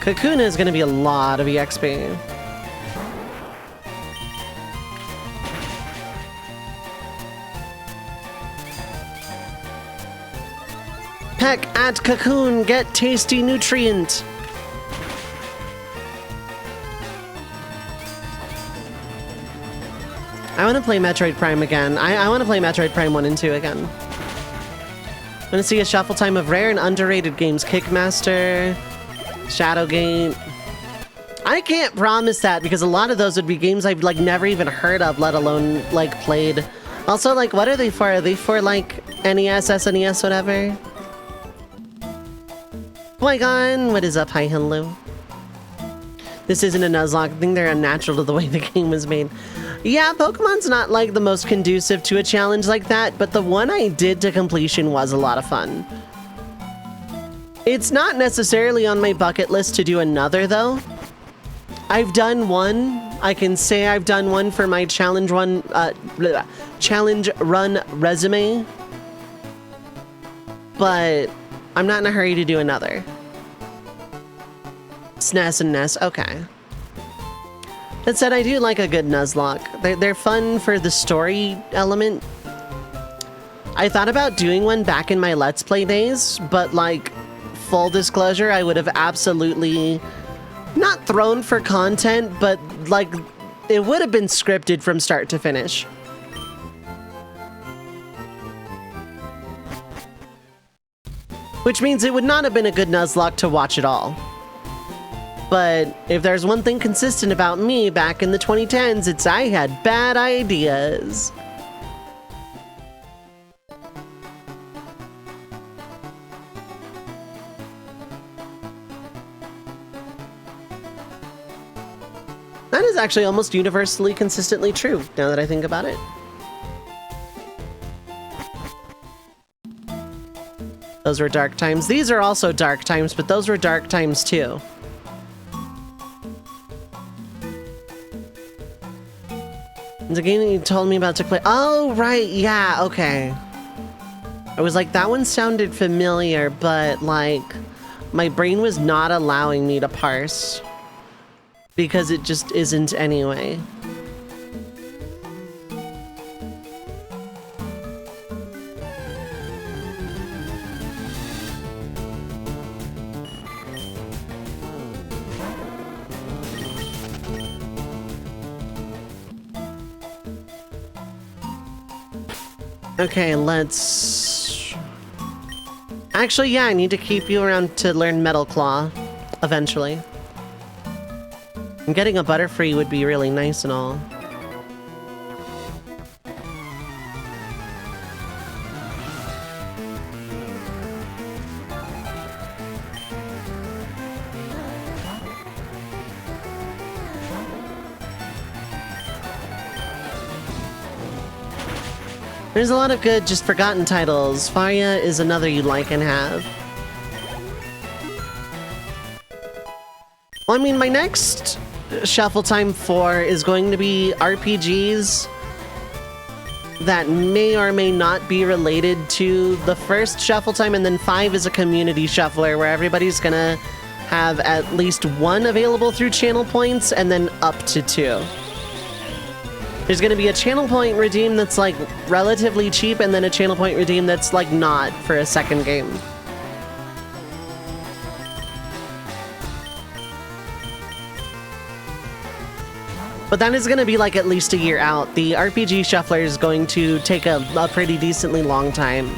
Kakuna is going to be a lot of EXP. Peck at Cocoon, get tasty nutrient. I want to play Metroid Prime again. I want to play Metroid Prime 1 and 2 again. I want to see a shuffle time of rare and underrated games. Kickmaster, Shadowgate. I can't promise that because a lot of those would be games I've like never even heard of, let alone like played. Also, like, what are they for? Are they for like NES, SNES, whatever? Polygon, what is up? Hi, hello. This isn't a Nuzlocke. I think they're unnatural to the way the game was made. Yeah, Pokemon's not like the most conducive to a challenge like that, but the one I did to completion was a lot of fun. It's not necessarily on my bucket list to do another, though. I've done one. I can say I've done one for my challenge run resume, but I'm not in a hurry to do another. SNES and NES, okay. That said, I do like a good Nuzlocke. They're fun for the story element. I thought about doing one back in my Let's Play days, but like, full disclosure, I would have absolutely not thrown for content, but like, it would have been scripted from start to finish. Which means it would not have been a good Nuzlocke to watch at all. But if there's one thing consistent about me back in the 2010s, it's I had bad ideas. That is actually almost universally consistently true, now that I think about it. Those were dark times. These are also dark times, but those were dark times too. The game that you told me about to play. Oh, right, yeah, okay. I was like, that one sounded familiar, but like, my brain was not allowing me to parse. Because it just isn't anyway. Okay, let's... Actually, yeah, I need to keep you around to learn Metal Claw, eventually. And getting a Butterfree would be really nice and all. There's a lot of good, just forgotten titles. Faria is another you like and have. Well, I mean, my next Shuffletime 4 is going to be RPGs that may or may not be related to the first Shuffletime, and then 5 is a community shuffler where everybody's gonna have at least one available through channel points, and then up to 2. There's gonna be a channel point redeem that's like relatively cheap, and then a channel point redeem that's like not for a second game. But that is gonna be like at least a year out. The RPG shuffler is going to take a pretty decently long time.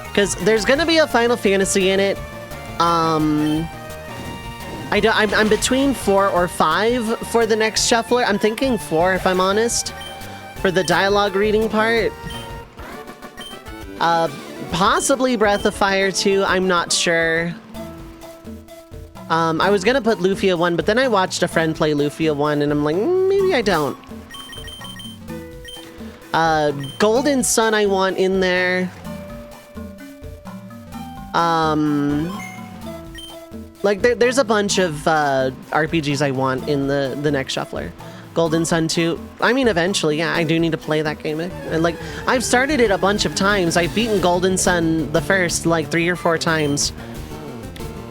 Because there's gonna be a Final Fantasy in it. I'm between 4 or 5 for the next shuffler. I'm thinking 4 if I'm honest. For the dialogue reading part. Possibly Breath of Fire 2, I'm not sure. I was gonna put Lufia 1, but then I watched a friend play Lufia 1 and I'm like, maybe I don't. Golden Sun I want in there. Like there's a bunch of RPGs I want in the next shuffler. Golden Sun 2. I mean, eventually, yeah, I do need to play that game. And like, I've started it a bunch of times. I've beaten Golden Sun the first like 3 or 4 times.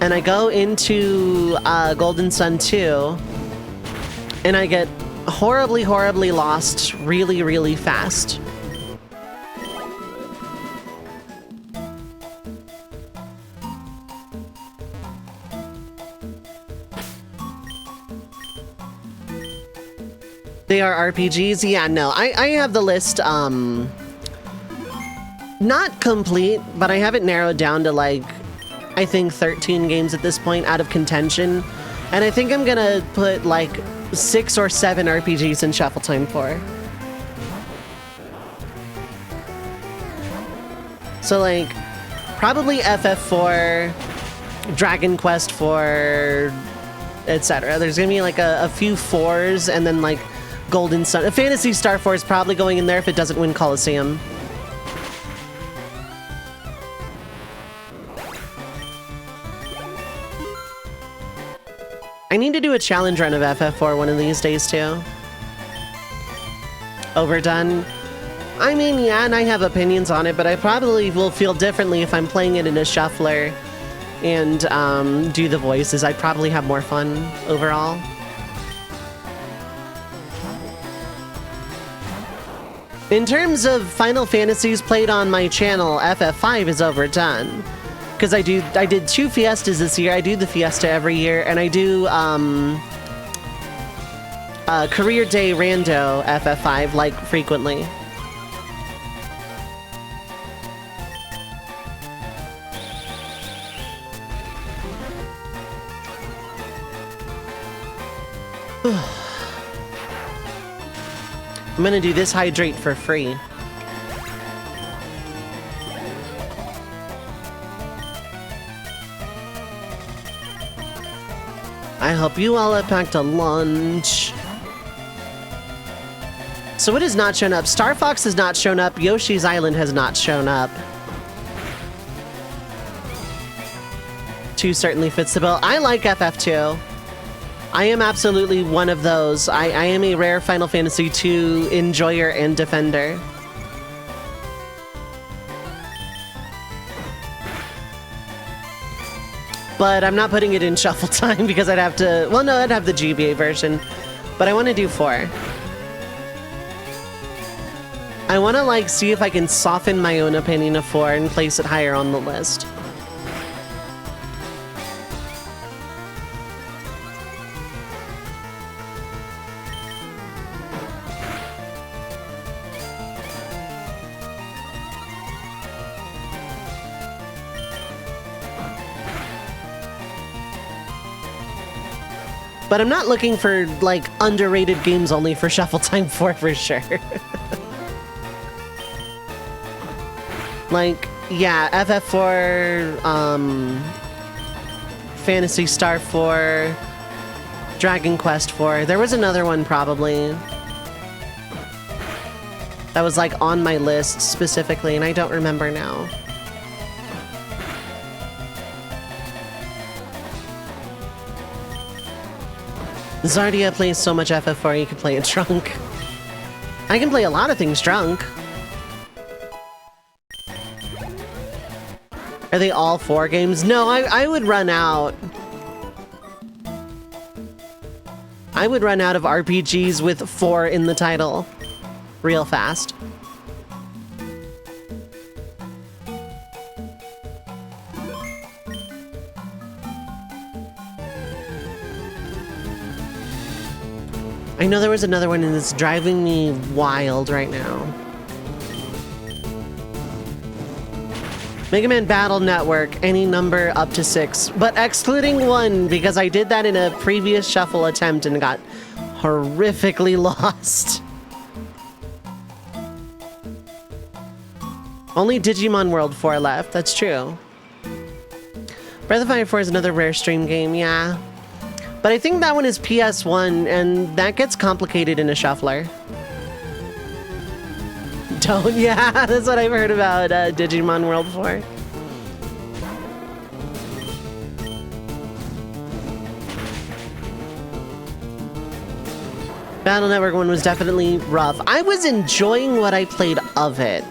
And I go into Golden Sun 2, and I get horribly, horribly lost really, really fast. They are RPGs? Yeah, no. I have the list, not complete, but I have it narrowed down to, like, I think 13 games at this point out of contention. And I think I'm gonna put, like, 6 or 7 RPGs in Shuffletime 4. So, like, probably FF4, Dragon Quest 4, etc. There's gonna be, like, a few 4s, and then, like, Golden Sun. Phantasy Star 4 is probably going in there if it doesn't win Coliseum. I need to do a challenge run of FF4 one of these days too. Overdone. I mean, yeah, and I have opinions on it, but I probably will feel differently if I'm playing it in a shuffler and do the voices. I'd probably have more fun overall. In terms of Final Fantasies played on my channel, FF5 is overdone. Because I did 2 Fiestas this year. I do the Fiesta every year, and I do Career Day Rando FF5 like frequently. I'm gonna do this hydrate for free. I hope you all have packed a lunch. So what has not shown up? Star Fox has not shown up. Yoshi's Island has not shown up. 2 certainly fits the bill. I like FF2. I am absolutely one of those. I am a rare Final Fantasy II enjoyer and defender. But I'm not putting it in Shuffle Time because I'd have to... Well, no, I'd have the GBA version. But I want to do 4. I want to, like, see if I can soften my own opinion of 4 and place it higher on the list. But I'm not looking for, like, underrated games only for Shuffletime 4 for sure. Like, yeah, FF4, Phantasy Star 4, Dragon Quest 4. There was another one probably that was, like, on my list specifically, and I don't remember now. Zardia plays so much FF4, you can play it drunk. I can play a lot of things drunk. Are they all 4 games? No, I would run out. I would run out of RPGs with 4 in the title real fast. I know there was another one and it's driving me wild right now. Mega Man Battle Network, any number up to 6, but excluding 1 because I did that in a previous shuffle attempt and got horrifically lost. Only Digimon World 4 left, that's true. Breath of Fire 4 is another rare stream game, yeah. But I think that one is PS1, and that gets complicated in a shuffler. Don't, yeah, that's what I've heard about Digimon World before. Battle Network 1 was definitely rough. I was enjoying what I played of it.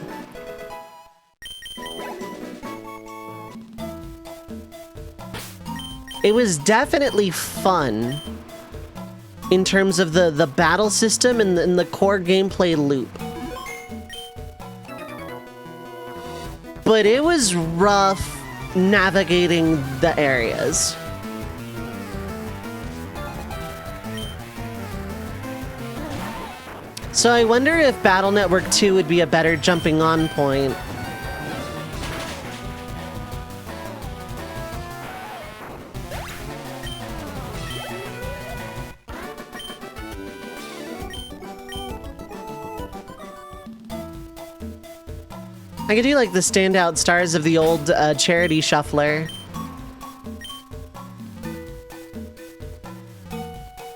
It was definitely fun in terms of the battle system and the core gameplay loop. But it was rough navigating the areas. So I wonder if Battle Network 2 would be a better jumping on point. I could do like the standout stars of the old charity shuffler.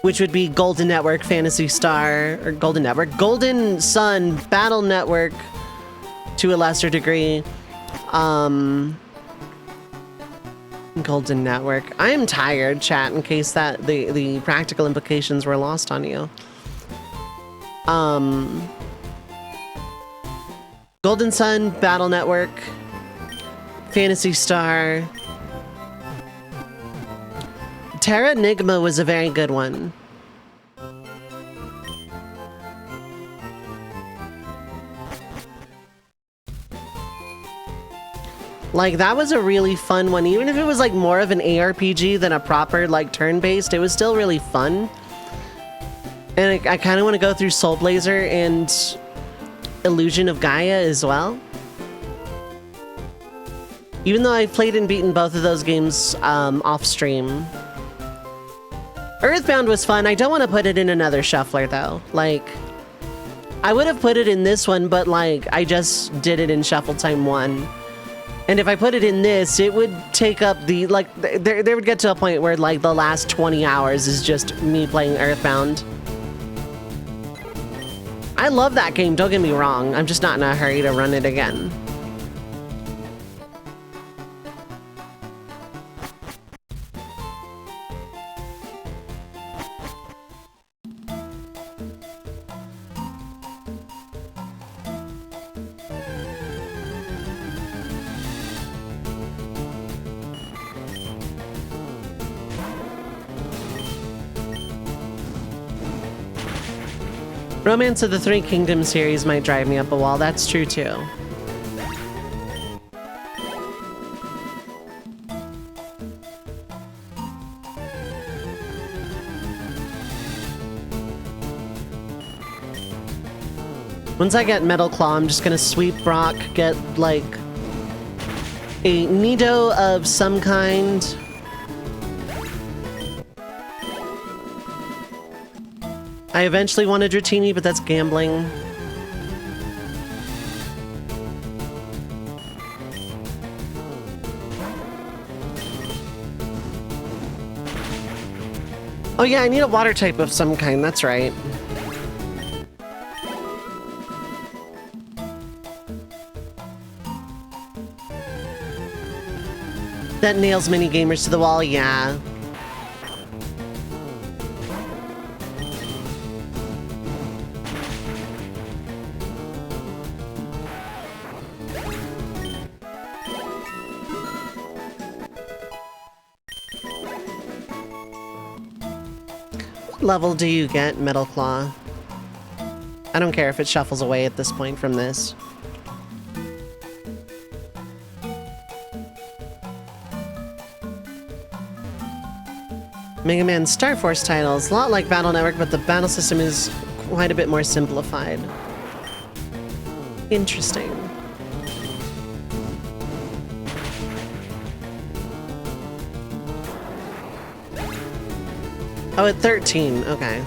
Which would be Golden Network, Fantasy Star, or Golden Network, Golden Sun, Battle Network, to a lesser degree. Golden Network. I am tired, chat, in case that the practical implications were lost on you. Golden Sun, Battle Network, Fantasy Star. Terra Enigma was a very good one. Like, that was a really fun one. Even if it was like more of an ARPG than a proper like turn-based, it was still really fun. And I kind of want to go through Soul Blazer and Illusion of Gaia as well. Even though I've played and beaten both of those games off stream. Earthbound was fun. I don't want to put it in another shuffler though. Like, I would have put it in this one, but like, I just did it in Shuffletime 1. And if I put it in this, it would take up the, like, there would get to a point where like the last 20 hours is just me playing Earthbound. I love that game, don't get me wrong. I'm just not in a hurry to run it again. Romance of the Three Kingdoms series might drive me up a wall, that's true too. Once I get Metal Claw, I'm just gonna sweep Brock, get like a Nido of some kind. I eventually wanted Dratini, but that's gambling. Oh yeah, I need a water type of some kind, that's right. That nails mini gamers to the wall, yeah. Level do you get, Metal Claw? I don't care if it shuffles away at this point from this. Mega Man Star Force titles, a lot like Battle Network, but the battle system is quite a bit more simplified. Interesting. Oh, at 13, okay.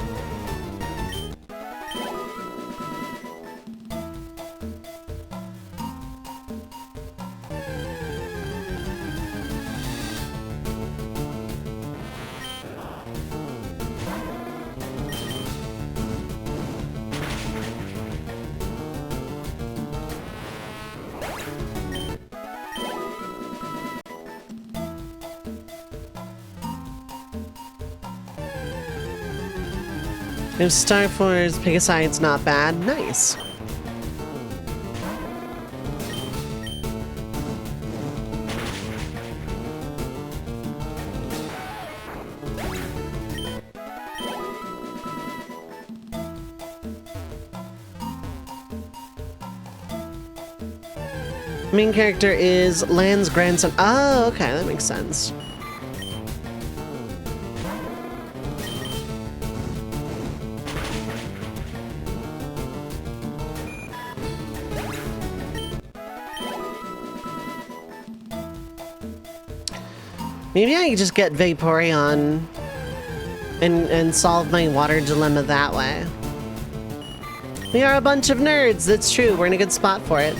If Star Force Pegaside's not bad, nice. Main character is Lan's grandson. Oh, okay, that makes sense. Maybe I could just get Vaporeon and solve my water dilemma that way. We are a bunch of nerds, that's true. We're in a good spot for it.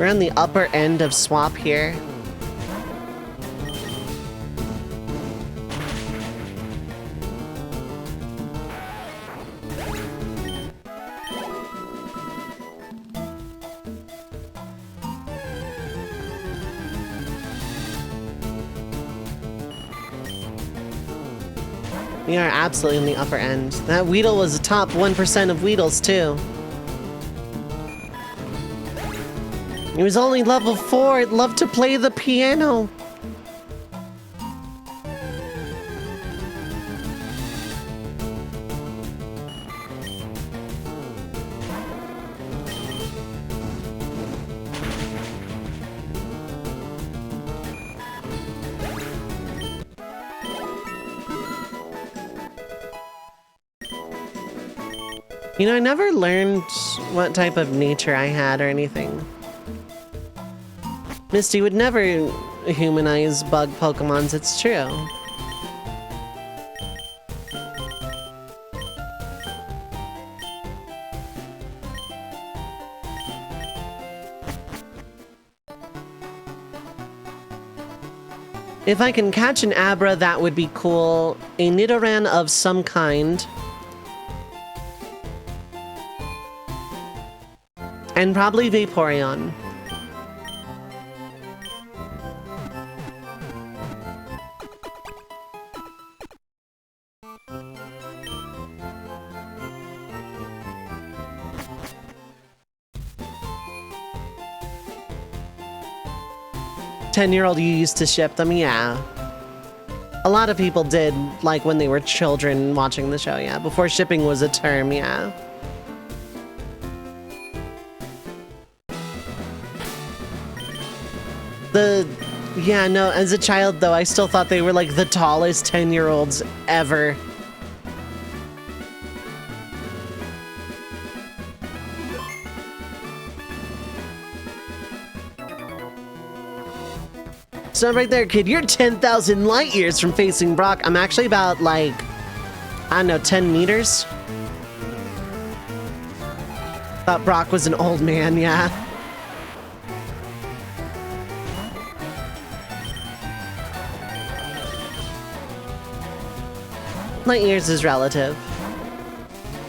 We're on the upper end of swap here. We are absolutely in the upper end. That Weedle was the top 1% of Weedles, too. It was only level 4. It loved to play the piano. You know, I never learned what type of nature I had or anything. Misty would never humanize bug Pokemons, it's true. If I can catch an Abra, that would be cool. A Nidoran of some kind. And probably Vaporeon. Ten-year-old, you used to ship them? Yeah. A lot of people did, like when they were children watching the show, yeah. Before shipping was a term, yeah. Yeah, no, as a child, though, I still thought they were, like, the tallest 10-year-olds ever. So right there, kid, you're 10,000 light years from facing Brock. I'm actually about, like, I don't know, 10 meters? Thought Brock was an old man, yeah. Light years is relative.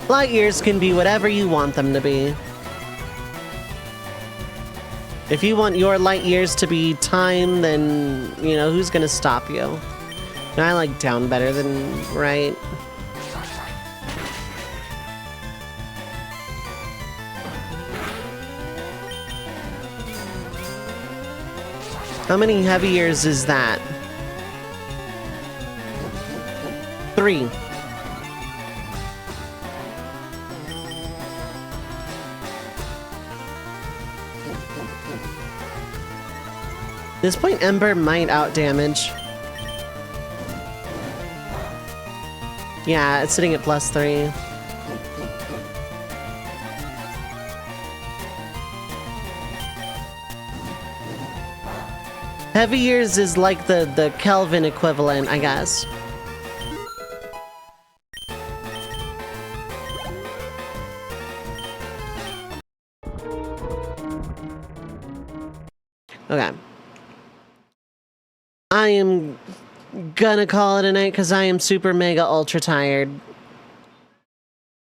Light years can be whatever you want them to be. If you want your light years to be time, then, you know, who's gonna stop you? And I like down better than right. How many heavy years is that? 3. At this point, Ember might outdamage. Yeah, it's sitting at +3. Heavy years is like the Kelvin equivalent, I guess. Okay. I am gonna call it a night because I am super mega ultra tired.